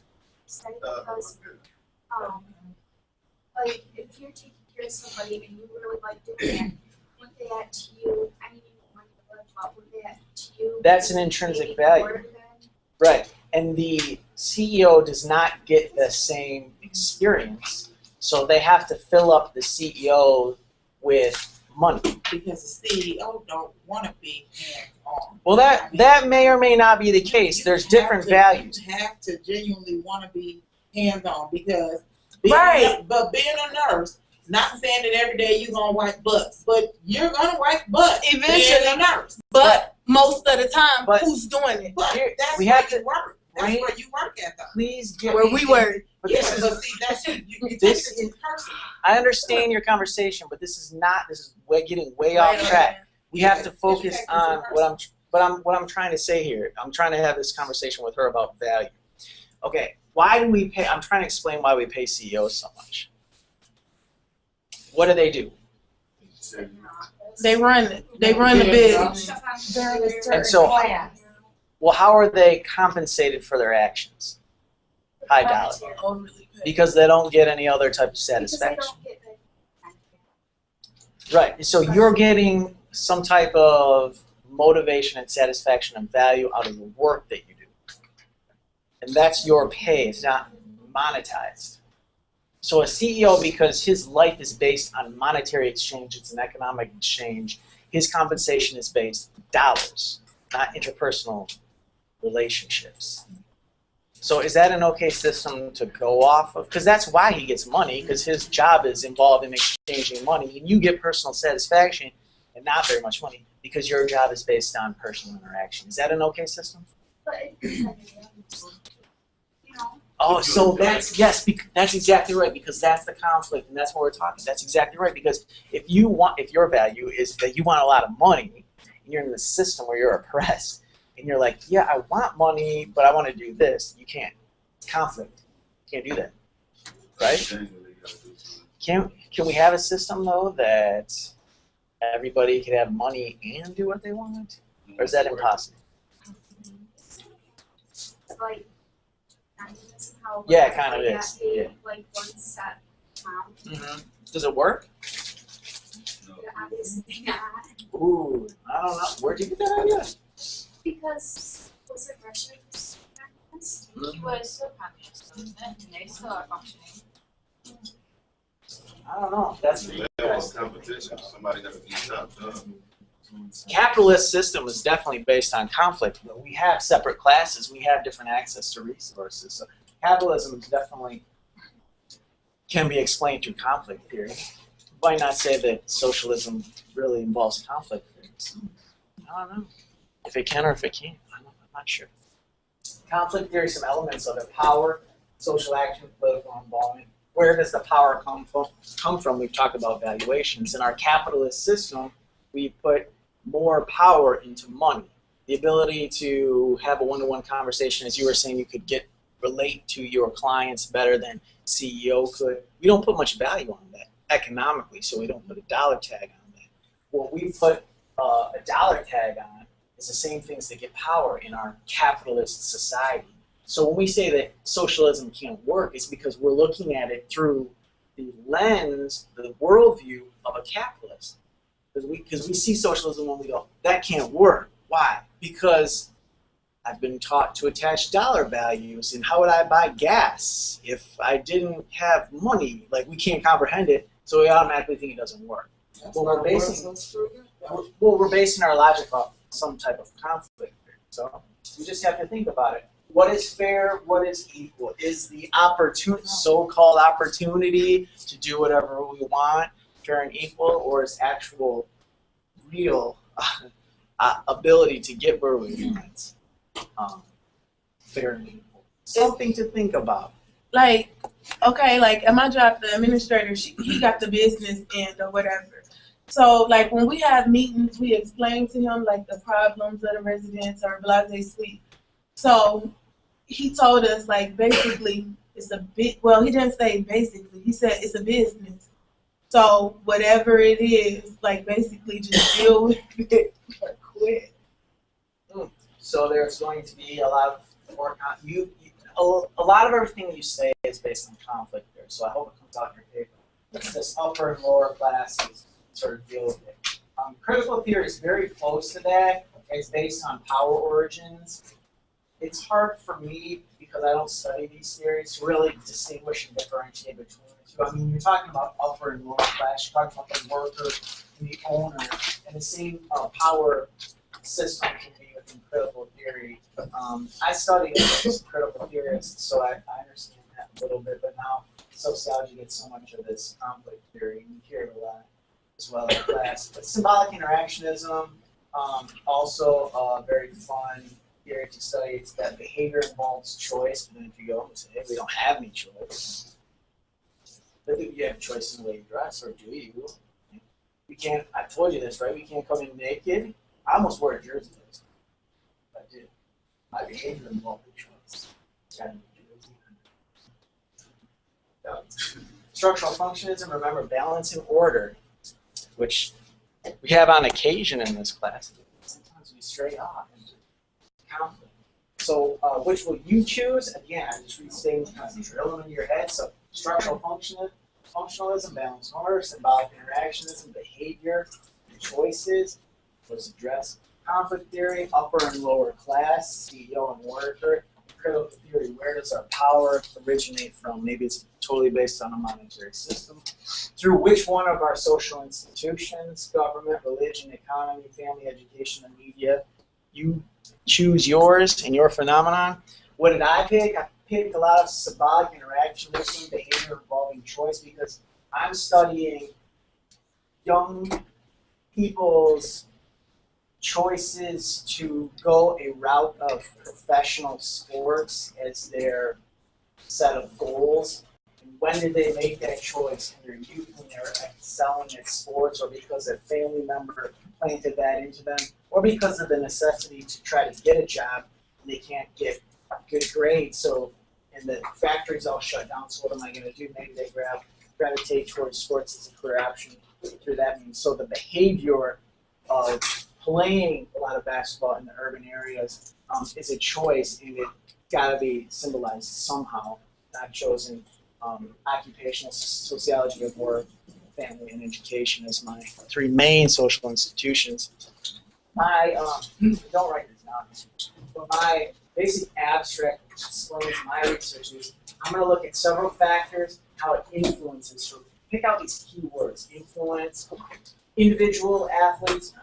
like, if you're taking care of somebody and you really like doing that, wouldn't they add to you? I mean, wouldn't they add to you? That's an intrinsic value. Right. And the CEO does not get the same experience, so they have to fill up the CEO with money. Because the CEO don't want to be hands-on. Well, that may or may not be the case. There's different values. You have to genuinely want to be hands-on because being a nurse, not saying that every day you're going to wipe butts, but you're going to wipe butts eventually. Being a nurse. But most of the time, who's doing it? But that's where you work. That's where you work at, though. Please get where we work. But yeah, this but is, see, that's it. You take this it to person. I understand your conversation, but this is getting way off track. We have to focus on what I'm trying to say here. I'm trying to have this conversation with her about value. Okay, why do we pay? I'm trying to explain why we pay CEOs so much. What do? They run it. They run the business. And so, well, how are they compensated for their actions? High dollar. Because they don't get any other type of satisfaction. Right. So you're getting some type of motivation and satisfaction and value out of the work that you do. And that's your pay. It's not monetized. So a CEO, because his life is based on monetary exchange, it's an economic exchange, his compensation is based on dollars, not interpersonal relationships. So is that an okay system to go off of? Because that's why he gets money, because his job is involved in exchanging money, and you get personal satisfaction and not very much money because your job is based on personal interaction. Is that an okay system? Oh, so that's, yes, that's exactly right, because that's the conflict, and that's what we're talking. That's exactly right, because if your value is that you want a lot of money, and you're in the system where you're oppressed, and you're like, yeah, I want money, but I want to do this, you can't. It's conflict. You can't do that, right? Can we have a system, though, that everybody can have money and do what they want? Or is that impossible? Yeah, it kind of is. Yeah. Like one set amount. Mm-hmm. Does it work? Obviously not. Ooh, I don't know. Where'd you get that idea? Because was it Russia's practice? He was still conscious of it, and they still are functioning. I don't know. That's competition. Somebody got to be top dog. Capitalist system is definitely based on conflict. But we have separate classes. We have different access to resources. So capitalism definitely can be explained through conflict theory. Why not say that socialism really involves conflict theories? I don't know if it can or if it can't. I'm not sure. Conflict theory, some elements of it: power, social action, political involvement. Where does the power come from? We've talked about valuations. In our capitalist system, we put more power into money. The ability to have a one-to-one conversation, as you were saying, you could relate to your clients better than CEO could. We don't put much value on that economically, so we don't put a dollar tag on that. What we put a dollar tag on is the same things that get power in our capitalist society. So when we say that socialism can't work, it's because we're looking at it through the lens, the worldview of a capitalist. Because we see socialism and we go, that can't work. Why? Because I've been taught to attach dollar values, and how would I buy gas if I didn't have money? Like, we can't comprehend it, so we automatically think it doesn't work. Well, we're basing our logic off some type of conflict here. So we just have to think about it. What is fair? What is equal? Is the so-called opportunity to do whatever we want fair and equal, or is actual, real ability to get where we want fair and equal? Something to think about. Like, okay, like at my job, the administrator, he got the business end or whatever. So, like, when we have meetings, we explain to him, like, the problems of the residents or blase suite. So, he told us, like, basically, it's a bit, well, he didn't say basically. He said it's a business. So, whatever it is, like, basically just deal with it or quit. So, there's going to be a lot of more, a lot of everything you say is based on conflict there. So, I hope it comes out in your paper. It's this upper and lower classes sort of deal with it. Critical theory is very close to that. It's based on power origins. It's hard for me, because I don't study these theories, to really distinguish and differentiate between the two. I mean, you're talking about upper and lower class. You're talking about the worker and the owner, and the same power system can be within critical theory. I studied as a critical theorist, so I understand that a little bit, but now sociology gets so much of this conflict theory, and you hear it a lot as well in class. But symbolic interactionism, also a very fun theory to study. It's that behavior involves choice, but then if you go and say, hey, we don't have any choice, but you have a choice in the way you dress, or do you? We can't, I told you this, right? We can't come in naked. I almost wore a jersey this time. I did. My behavior involved choice. Got a jersey. Structural functionism, remember, balance and order, which we have on occasion in this class. Sometimes we stray off into conflict. So which will you choose? Again, I just restate kind of drill them in your head. So structural functionalism, balance and order, symbolic interactionism, behavior, choices was addressed. Conflict theory, upper and lower class, CEO and worker. Critical theory, where does our power originate from? Maybe it's totally based on a monetary system. Through which one of our social institutions, government, religion, economy, family, education, and media, you choose yours and your phenomenon. What did I pick? I picked a lot of symbolic interactionism, behavior involving choice, because I'm studying young people's choices to go a route of professional sports as their set of goals. And when did they make that choice in their youth when they were excelling at sports, or because a family member planted that into them, or because of the necessity to try to get a job and they can't get good grades, so and the factories all shut down, so what am I going to do? Maybe they gravitate towards sports as a career option through that means. So the behavior of playing a lot of basketball in the urban areas is a choice, and it got to be symbolized somehow. I've chosen occupational sociology of work, family, and education as my three main social institutions. My don't write this down, but my basic abstract explains my research is I'm going to look at several factors, how it influences. So pick out these key words: influence, individual athletes.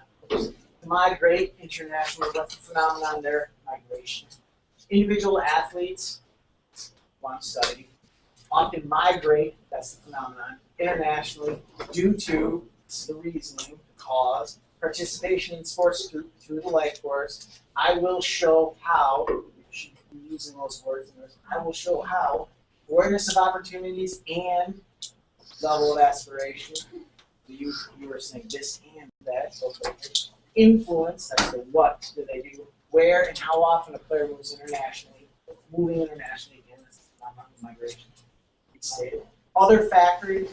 Migrate, international, what's the phenomenon there? Migration. Individual athletes, one study, often migrate, that's the phenomenon, internationally, due to, this is the reasoning, the cause, participation in sports through the life course. I will show how, you should be using those words, I will show how awareness of opportunities and level of aspiration. You were saying this and that, so influence, that's the what do they do, where and how often a player moves internationally. Moving internationally, again, that's the phenomenon of migration. Stated. Other factors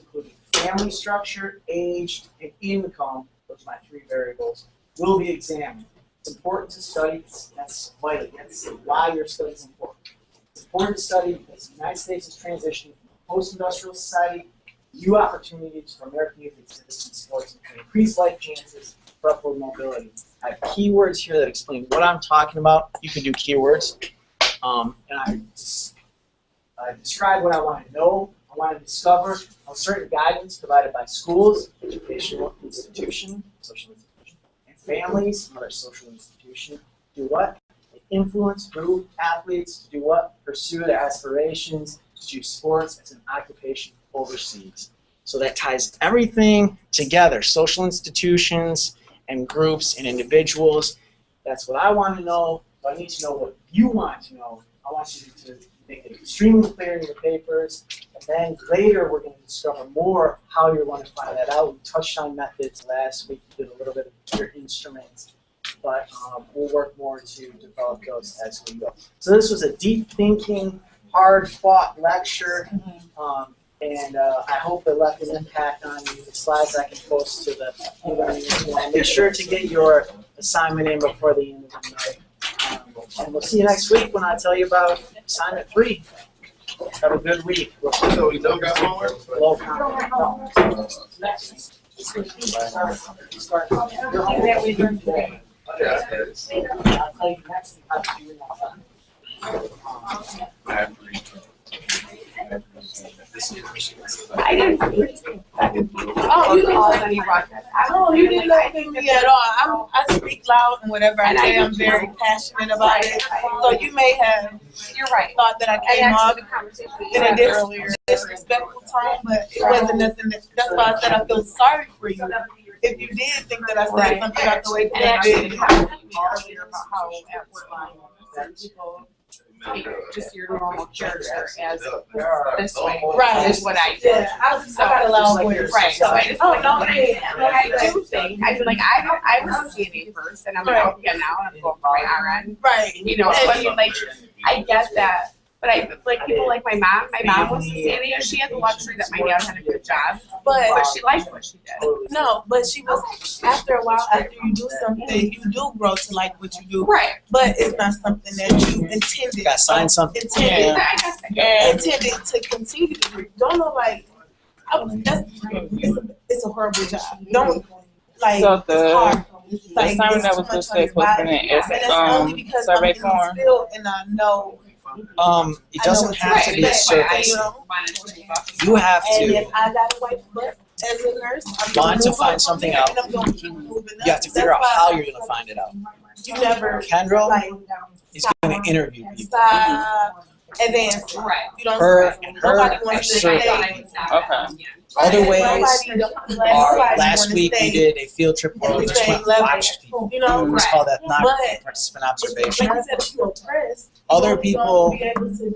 including family structure, age, and income, those are my three variables, will be examined. It's important to study. That's vital. That's why your study is important. It's important to study because the United States is transitioning from a post-industrial society, new opportunities for American youth exhibits in sports and increase life chances for upward mobility. I have keywords here that explain what I'm talking about. You can do keywords. And I describe what I want to know, I want to discover certain guidance provided by schools, educational institutions, social institutions, and families, another social institution. Do what? They influence, move athletes to do what? Pursue their aspirations, to do sports as an occupation overseas. So that ties everything together, social institutions and groups and individuals. That's what I want to know. But I need to know what you want to know. I want you to make it extremely clear in your papers, and then later we're going to discover more how you're going to find that out. We touched on methods last week, we did a little bit of your instruments, but we'll work more to develop those as we go. So this was a deep thinking, hard-fought lecture, and I hope it left an impact on you. The slides I can post to the make sure to get your assignment in before the end of the night. And we'll see you next week when I tell you about assignment 3. Have a good week. So we don't got homework? Low comment. Next. Start. I'll tell you next week how to do it now. I didn't. Oh, you you didn't look at me at all. I speak loud and whatever I say. I'm very passionate about it. So you may have thought that I came off in a disrespectful tone, but it wasn't nothing. That's why I said I feel sorry for you. If you did think that I said something about the way that I did, earlier about how at work people just your normal character as this way. Right. Is what I did. Yeah, I got a loud voice. Right. So I just I do think, I feel like I was DNA first, and I'm like, okay, now I'm going for my RN. Right. You know, so I mean, like, I get that. But I like people like my mom. My mom was DNA, and she had the luxury that my dad had a good job, but she liked what she did. No, but she was, after a while, after you do something, you do grow to like what you do. Right. But it's not something that you intended. You got to sign something. Intended to continue to do. Don't know, like, it's a horrible job. Don't, like, so the hard. Like, assignment that was listed was in survey form. And I know. It doesn't have to be a survey. You have to. And if I got a white butt as a nurse, want to find something out. You have to figure out how you're going to find it out. You never. Kendra is going to interview people. Advanced. Right. You don't. Her are survey. Okay. Other ways are, last week we did a field trip where we just went and watched people. We just call that non-participant observation. Other people,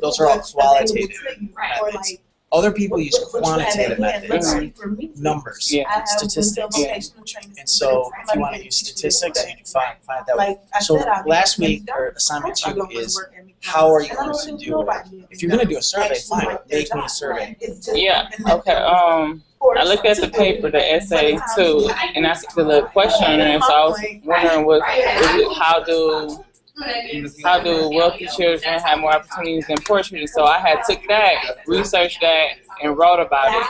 those are all qualitative methods. Other people use quantitative methods, numbers, statistics. And so if you want to use statistics, you can find that way. So last week, or assignment 2 is, how are you going to do it? If you're going to do a survey, fine, make me a survey. Yeah, okay. I looked at the paper, the essay too, and I see the question, and so I was wondering how do wealthy children have more opportunities than poor children? So I had took that, researched that, and wrote about it.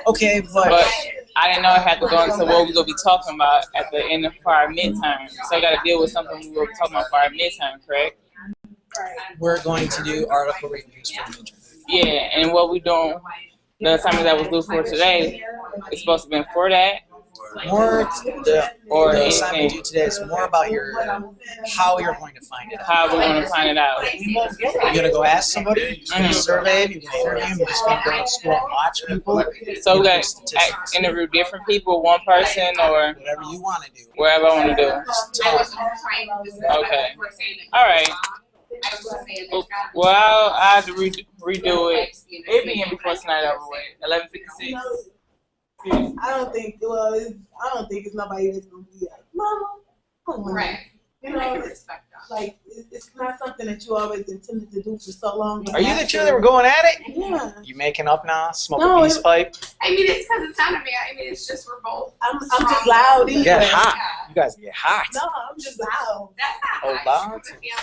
Okay, but I didn't know I had to go into what we're going to be talking about at the end of our midterm. So I got to deal with something we were talking about for our midterm, correct? We're going to do article reviews for the midterm. Yeah, and what we doing, the assignment that was due for today, it's supposed to be for that. More the assignment due today is more about how you're going to find it out. How we're going to find it out. You're going to go ask somebody, you're going to survey, you're going to interview, you're just going to go to school and watch people. So we got to interview different people, one person, or whatever you want to do. Wherever I want to do. Okay. All right. Well, I'll have to redo it. It'll be in before tonight over with. 11:56. I don't think it's nobody that's gonna be like, Mama, come on. Right. You know, like it's not something that you always intended to do for so long. Are you the two that were going at it? Yeah. You making up now? Smoking a peace pipe? I mean, it's because it's not a man. I mean, it's just we're both. I'm just loud. You get hot. You guys get hot. No, I'm just loud. That's not Oh, hot. loud? Yeah,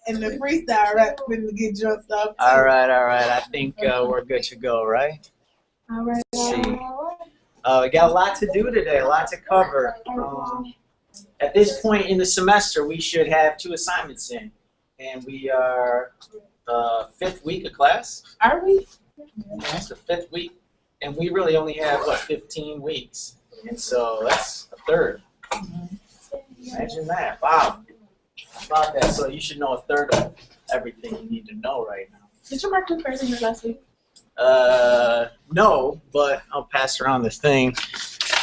And the freestyle rap finna get jumped off. All right. I think we're good to go, right? All right. Let's see. We got a lot to do today, a lot to cover. At this point in the semester, we should have 2 assignments in, and we are 5th week of class. Are we? Yeah, it's the 5th week, and we really only have, what, 15 weeks, and so that's a third. Imagine that. Wow. How about that? So you should know a third of everything you need to know right now. Did you mark the person here last week? No, but I'll pass around this thing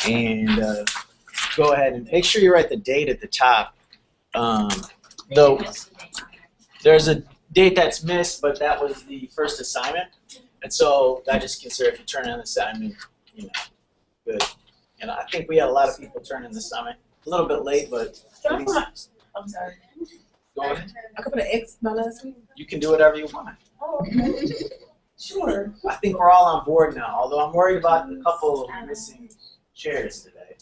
and go ahead and make sure you write the date at the top. Though there's a date that's missed, but that was the first assignment, and so I just consider if you turn in the assignment, you know, good. And I think we had a lot of people turn in the assignment a little bit late, but I'm sorry. Go ahead. I could put an X by last week. You can do whatever you want. Oh, okay. Sure. I think we're all on board now, although I'm worried about a couple of missing chairs today.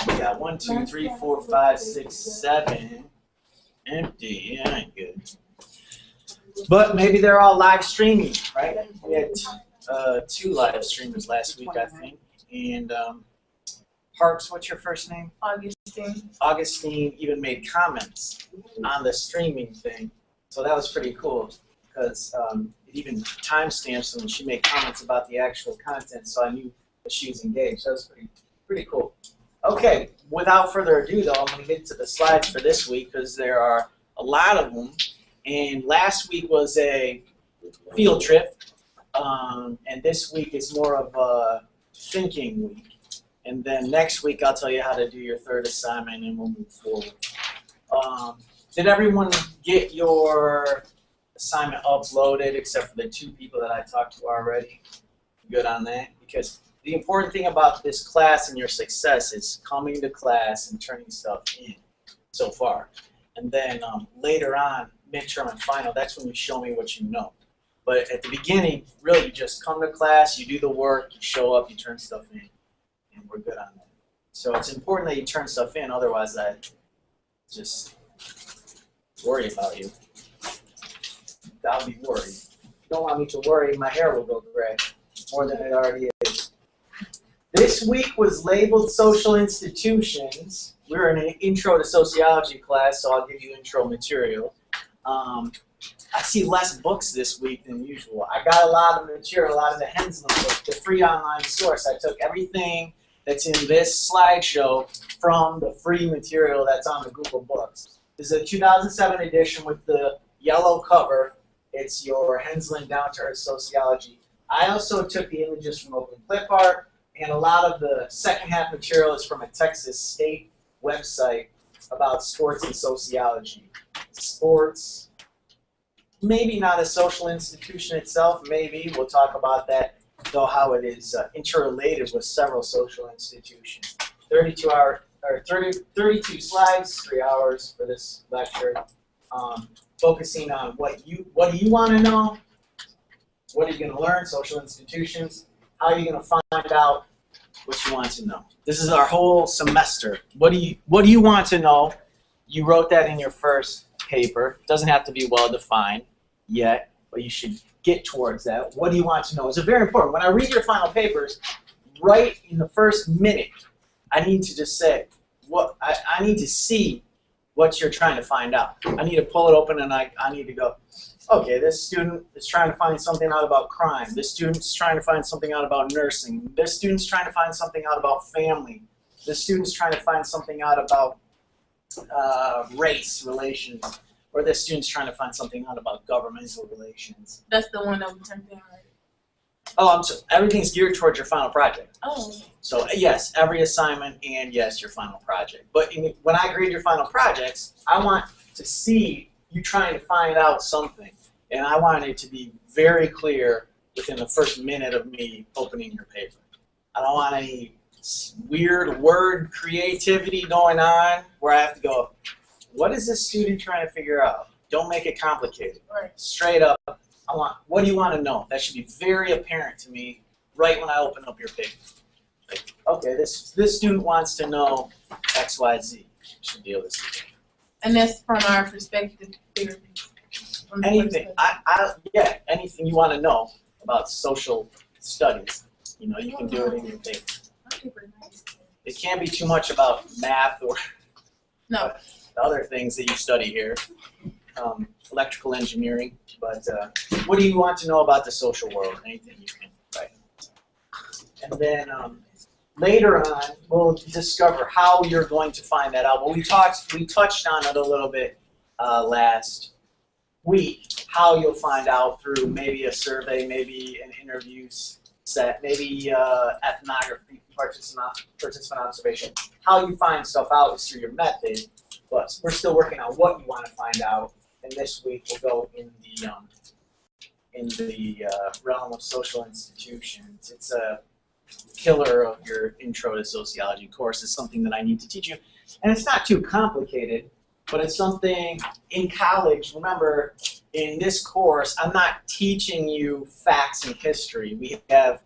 We got 1, 2, 3, 4, 5, 6, 7 empty. Yeah, ain't good. But maybe they're all live streaming, right? We had 2 live streamers last week, I think. And Parks, what's your first name? Augustine. Augustine even made comments on the streaming thing, so that was pretty cool because it even timestamps when she made comments about the actual content, so I knew that she was engaged. That was pretty cool. Okay, without further ado, though, I'm going to get to the slides for this week because there are a lot of them. And last week was a field trip, and this week is more of a thinking week. And then next week I'll tell you how to do your third assignment and we'll move forward. Did everyone get your assignment uploaded except for the 2 people that I talked to already? Good on that? Because the important thing about this class and your success is coming to class and turning stuff in so far. And then later on, midterm and final, that's when you show me what you know. But at the beginning, really, you just come to class, you do the work, you show up, you turn stuff in. And we're good on that. So it's important that you turn stuff in, otherwise I just worry about you. I'll be worried. If you don't want me to worry, my hair will go gray, more than it already is. This week was labeled social institutions. We're in an intro to sociology class, so I'll give you intro material. I see less books this week than usual. I got a lot of material, a lot of the Hensley book, the free online source. I took everything that's in this slideshow from the free material that's on the Google Books. This is a 2007 edition with the yellow cover. It's your Hensley Down to Earth Sociology. I also took the images from Open Clip Art, and a lot of the second half material is from a Texas State website about sports and sociology. Sports, maybe not a social institution itself, maybe. We'll talk about that, though, how it is interrelated with several social institutions. 32 slides, 3 hours for this lecture, focusing on what do you want to know, what are you going to learn, social institutions, how are you going to find out what you want to know. This is our whole semester. What do you want to know? You wrote that in your first paper. It doesn't have to be well defined yet, but you should get towards that. What do you want to know? It's very important. When I read your final papers, right in the first minute, I need to just say, I need to see what you're trying to find out. I need to pull it open and I need to go, okay, this student is trying to find something out about crime. This student's trying to find something out about nursing. This student's trying to find something out about family. This student's trying to find something out about race relations. Or this student's trying to find something out about governmental relations. That's the one that we turned in, right? Oh, I'm sorry. Everything's geared towards your final project. Oh. So yes, every assignment and yes, your final project. But when I grade your final projects, I want to see you trying to find out something. And I want it to be very clear within the first minute of me opening your paper. I don't want any weird word creativity going on where I have to go, what is this student trying to figure out? Don't make it complicated. Right. Straight up, what do you want to know? That should be very apparent to me right when I open up your paper. Like, okay, this student wants to know X, Y, Z. You should deal with this. And that's from our perspective therapy. Anything, yeah, anything you want to know about social studies, you know, you can do it in your paper. It can't be too much about math or the other things that you study here, electrical engineering. But what do you want to know about the social world? Anything you can write. And then later on, we'll discover how you're going to find that out. Well, we touched on it a little bit last week, how you'll find out through maybe a survey, maybe an interview set, maybe ethnography, participant observation. How you find stuff out is through your method, but we're still working on what you want to find out. And this week we'll go in the realm of social institutions. It's a killer of your intro to sociology course. It's something that I need to teach you, and it's not too complicated. But it's something in college, remember, in this course, I'm not teaching you facts and history. We have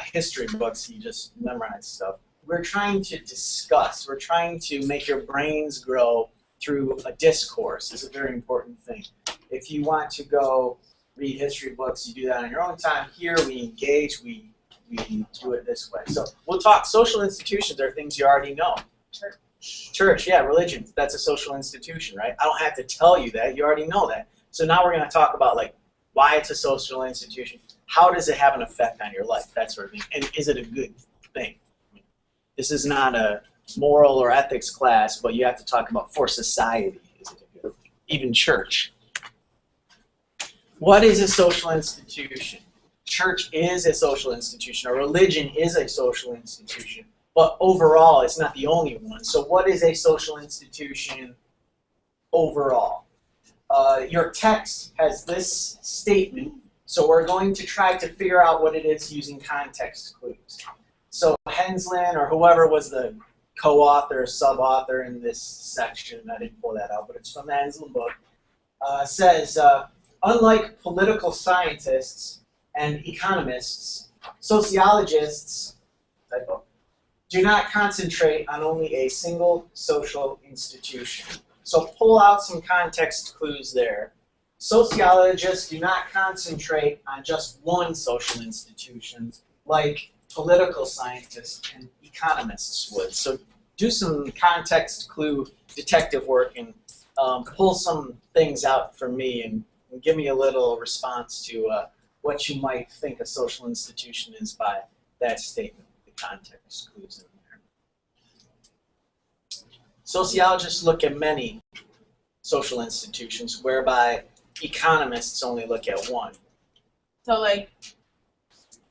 history books, you just memorize stuff. We're trying to discuss. We're trying to make your brains grow through a discourse. It's a very important thing. If you want to go read history books, you do that on your own time. Here, we engage, we do it this way. So we'll talk. Social institutions are things you already know. Church, yeah, religion, that's a social institution, right? I don't have to tell you that, you already know that. So now we're going to talk about like why it's a social institution, how does it have an effect on your life, that sort of thing, and is it a good thing? This is not a moral or ethics class, but you have to talk about for society, is it a good thing? Even church. What is a social institution? Church is a social institution, or religion is a social institution. But overall, it's not the only one. So what is a social institution overall? Your text has this statement, so we're going to try to figure out what it is using context clues. So Henslin, or whoever was the co-author, sub-author in this section, I didn't pull that out, but it's from the Henslin book, says, unlike political scientists and economists, sociologists, typo, do not concentrate on only a single social institution. So pull out some context clues there. Sociologists do not concentrate on just one social institution like political scientists and economists would. So do some context clue detective work and pull some things out for me and give me a little response to what you might think a social institution is by that statement. Context clues in there. Sociologists look at many social institutions, whereby economists only look at one. So like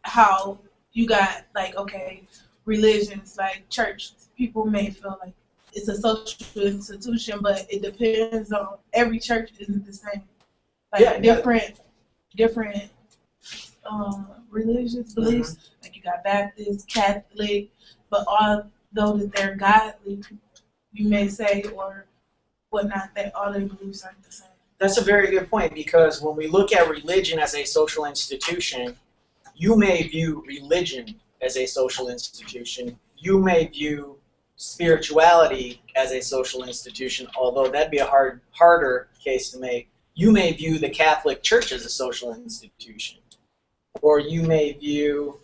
how you got like, okay, religions like church, people may feel like it's a social institution, but it depends on, every church isn't the same. Like yeah, different religious beliefs, like you got Baptist, Catholic, but although that they're godly, you may say, or whatnot, that all their beliefs aren't the same. That's a very good point, because when we look at religion as a social institution, you may view religion as a social institution. You may view spirituality as a social institution, although that'd be a harder case to make. You may view the Catholic Church as a social institution. Or you may view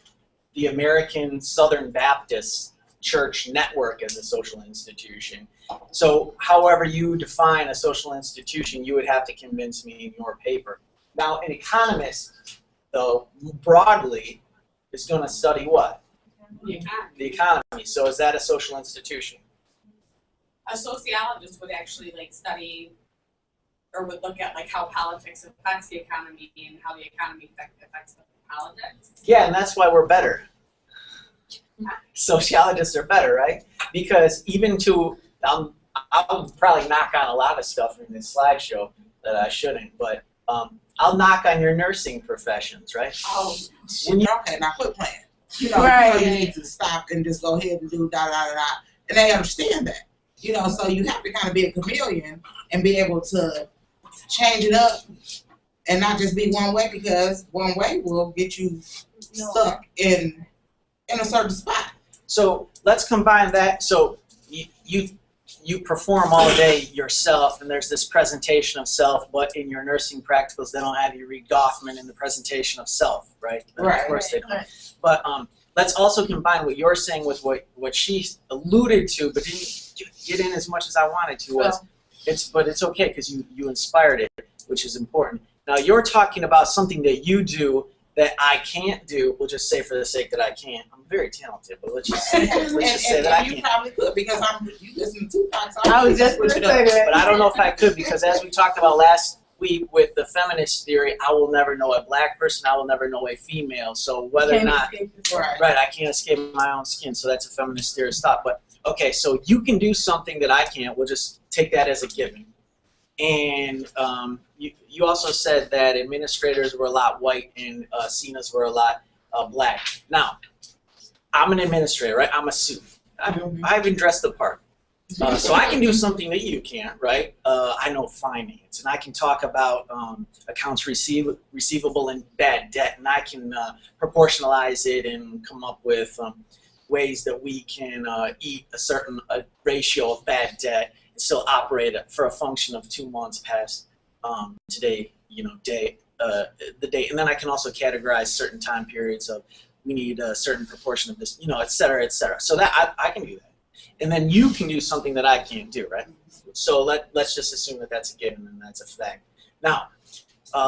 the American Southern Baptist Church network as a social institution. So however you define a social institution, you would have to convince me in your paper. Now, an economist, though, broadly, is going to study what? The economy. So is that a social institution? A sociologist would actually like study, or would look at like how politics affects the economy and how the economy affects the politics. Yeah, and that's why we're better. Sociologists are better, right? Because even to, I'll probably knock on a lot of stuff in this slideshow that I shouldn't, but I'll knock on your nursing professions, right? Oh, okay, now quit playing. You know, right. You need to stop and just go ahead and do da-da-da-da. And they understand that. You know, so you have to kind of be a chameleon and be able to change it up and not just be one way, because one way will get you stuck in a certain spot. So let's combine that. So you you perform all day yourself, and there's this presentation of self, but in your nursing practicals, they don't have you read Goffman in the presentation of self, right? Right. Of course they don't. But let's also combine what you're saying with what she alluded to, but didn't get in as much as I wanted to. Was but it's okay because you inspired it, which is important. Now you're talking about something that you do that I can't do. We'll just say for the sake that I can't. I'm very talented, but let's just say that I can't. You probably could because you listen to Tupac. So I was just going to say that. But I don't know if I could because as we talked about last week with the feminist theory, I will never know a black person. I will never know a female. So whether or not, right, I can't escape my own skin. So that's a feminist theorist thought. But okay, so you can do something that I can't. We'll just take that as a given. And you also said that administrators were a lot white and CNAs were a lot black. Now, I'm an administrator, right? I'm a suit. I've been dressed the part. So I can do something that you can't, right? I know finance, and I can talk about accounts receivable and bad debt, and I can proportionalize it and come up with ways that we can eat a certain ratio of bad debt and still operate for a function of 2 months past today, the date. And then I can also categorize certain time periods of we need a certain proportion of this, et cetera, et cetera. So that I can do that. And then you can do something that I can't do, right? So let's just assume that that's a given and that's a fact. Now,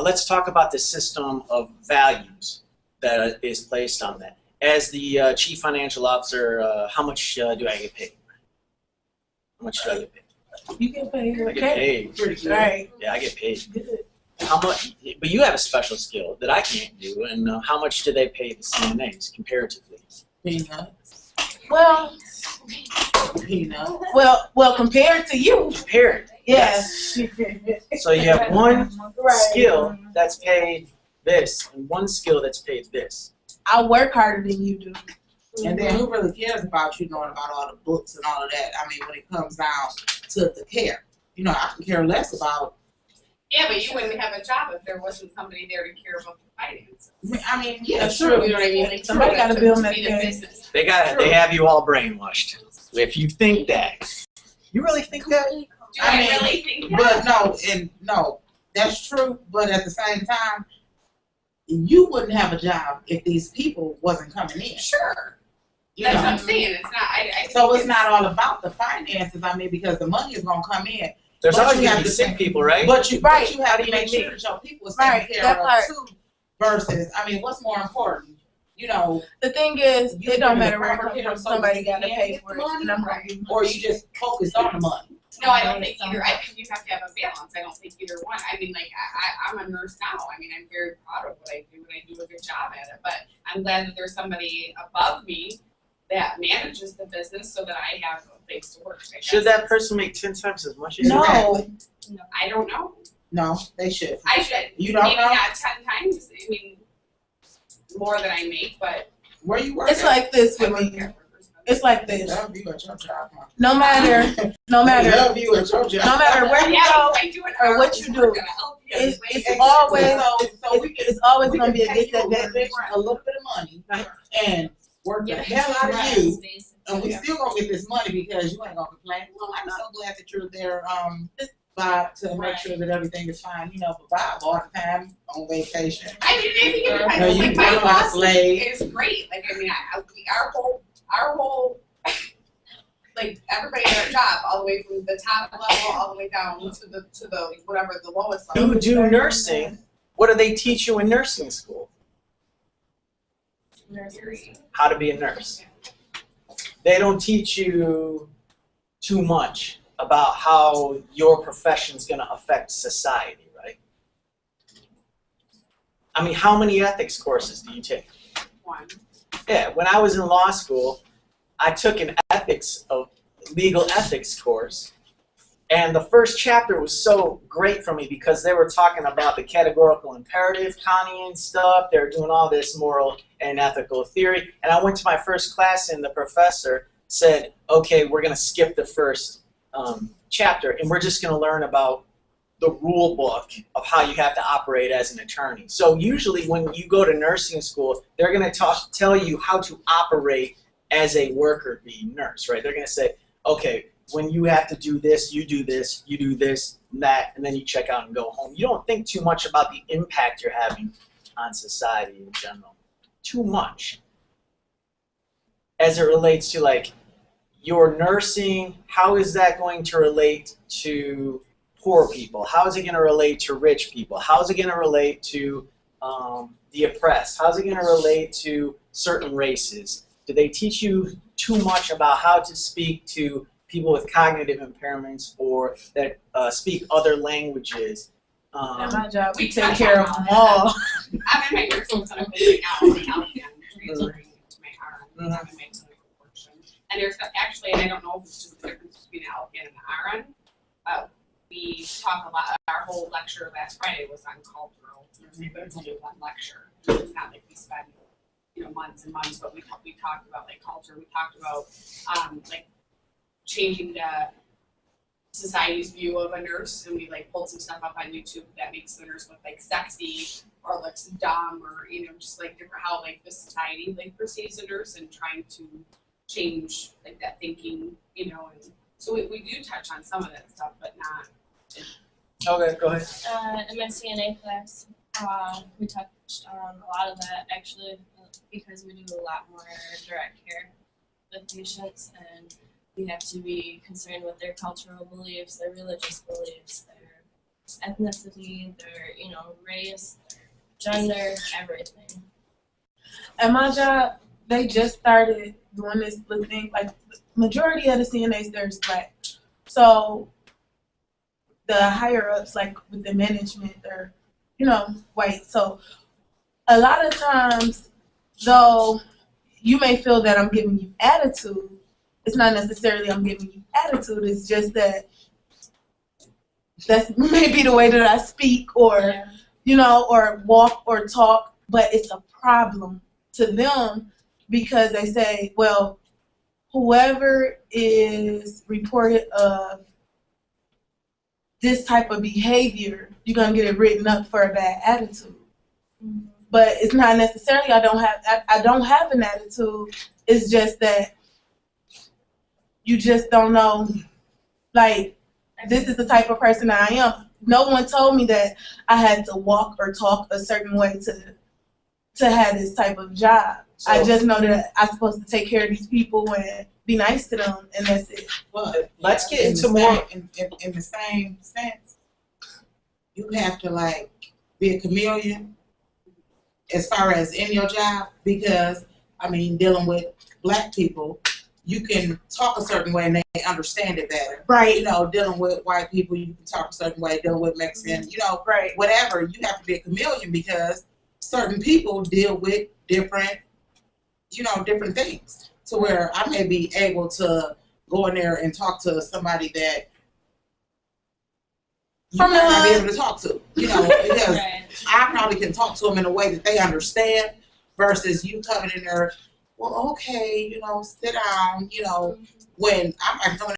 let's talk about the system of values that is placed on that. As the chief financial officer, how much do I get paid? How much do I get paid? You get paid. I get paid. Pretty good. Right. Yeah, I get paid. Good. How much? But you have a special skill that I can't do. And how much do they pay the CNAs comparatively? Peanuts. Well, Peanuts. Well, compared to you. Compared. Yes. So you have one skill that's paid this and one skill that's paid this. I work harder than you do. And then who really cares about you knowing about all the books and all of that? I mean, when it comes down to the care, I can care less about. Yeah, but you wouldn't have a job if there wasn't somebody there to care about the finances. I mean, yeah, That's true. true. You know what I mean? Like, Somebody got to build that business. They have you all brainwashed. If you think that, you really think that? Do I really think that? But no, that's true. But at the same time, you wouldn't have a job if these people wasn't coming in. Sure. That's what I'm saying. It's not. So it's not all about the finances. I mean, because the money is gonna come in. There's always going to be sick people, right? But you have to make sure that your people is taken care of too. Versus, I mean, what's more important? The thing is, it don't matter where it comes from. Somebody got to pay for it. Or you just focus on the money. No, I don't think either. I think you have to have a balance. I don't think either one. I mean, like, I'm a nurse now. I mean, I'm very proud of what I do, and I do a good job at it. But I'm glad that there's somebody above me that manages the business so that I have a place to work. Should that person make 10 times as much as you? No, I don't know. No, they should. I should. You don't maybe know? Not 10 times. I mean, more than I make, but where you work? It's like this with me. It's like this. Love you at your job, huh? No matter. Love you at your job. No matter where you go or what you do, it's always going to be a disadvantage. A little bit of money and work the hell out of you, and we still gonna get this money because you ain't gonna complain. Well, I'm so glad that you're there, Bob, to make sure that everything is fine. But Bob all the time on vacation. I mean, maybe like my boss is great. Like, I mean, our whole, like everybody at our job, all the way from the top level, all the way down to the whatever the lowest level. You do nursing. What do they teach you in nursing school? How to be a nurse. They don't teach you too much about how your profession is going to affect society, right? I mean, how many ethics courses do you take? One. Yeah, when I was in law school, I took an legal ethics course, and the first chapter was so great for me because they were talking about the categorical imperative, Kantian stuff. They were doing all this moral and ethical theory. And I went to my first class, and the professor said, okay, we're going to skip the first chapter, and we're just going to learn about the rule book of how you have to operate as an attorney. So usually when you go to nursing school, they're going to tell you how to operate as a worker bee nurse, right? They're going to say, okay, when you have to do this, you do this, and that, and then you check out and go home. You don't think too much about the impact you're having on society in general. Too much. As it relates to like your nursing, how is that going to relate to poor people? How is it going to relate to rich people? How is it going to relate to the oppressed? How is it going to relate to certain races? Do they teach you too much about how to speak to people with cognitive impairments or that speak other languages? At my job, we take care of them all. I'm in my work, so I'm putting out and transferring into my arm. I'm in my clinical portion. And there's actually, and I don't know if it's just the difference between an LPN and an RN. We talk a lot. Our whole lecture last Friday was on cultural. But it's only one lecture. It's not like we spend months and months, but we talked about like culture. We talked about like changing the society's view of a nurse, and we like pulled some stuff up on YouTube that makes the nurse look like sexy or looks dumb, or just like different how like the society like perceives a nurse, and trying to change like that thinking, and so we do touch on some of that stuff, but not. Okay, go ahead. In my CNA class, we touched on a lot of that actually, because we do a lot more direct care with patients, and we have to be concerned with their cultural beliefs, their religious beliefs, their ethnicity, their race, their gender, everything. At my job, they just started doing this little thing. Like majority of the CNAs, there's black, so the higher ups, like with the management, they're white. So a lot of times, though, you may feel that I'm giving you attitude. It's not necessarily I'm giving you attitude. It's just that that's maybe the way that I speak, or or walk or talk. But it's a problem to them because they say, well, whoever is reported of this type of behavior, you're gonna get it written up for a bad attitude. Mm-hmm. But it's not necessarily I don't have an attitude. It's just that you just don't know, like, this is the type of person that I am. No one told me that I had to walk or talk a certain way to have this type of job. So, I just know that I'm supposed to take care of these people and be nice to them, and that's it. Well, let's get into more. In the same sense, you have to, like, be a chameleon as far as in your job, because, I mean, dealing with black people, you can talk a certain way and they understand it better. Right. Dealing with white people, you can talk a certain way. Dealing with Mexican, right. Whatever. You have to be a chameleon because certain people deal with different, different things. To where I may be able to go in there and talk to somebody that you might not be able to talk to, because right. I probably can talk to them in a way that they understand versus you coming in there, well, okay, sit down, when I might come in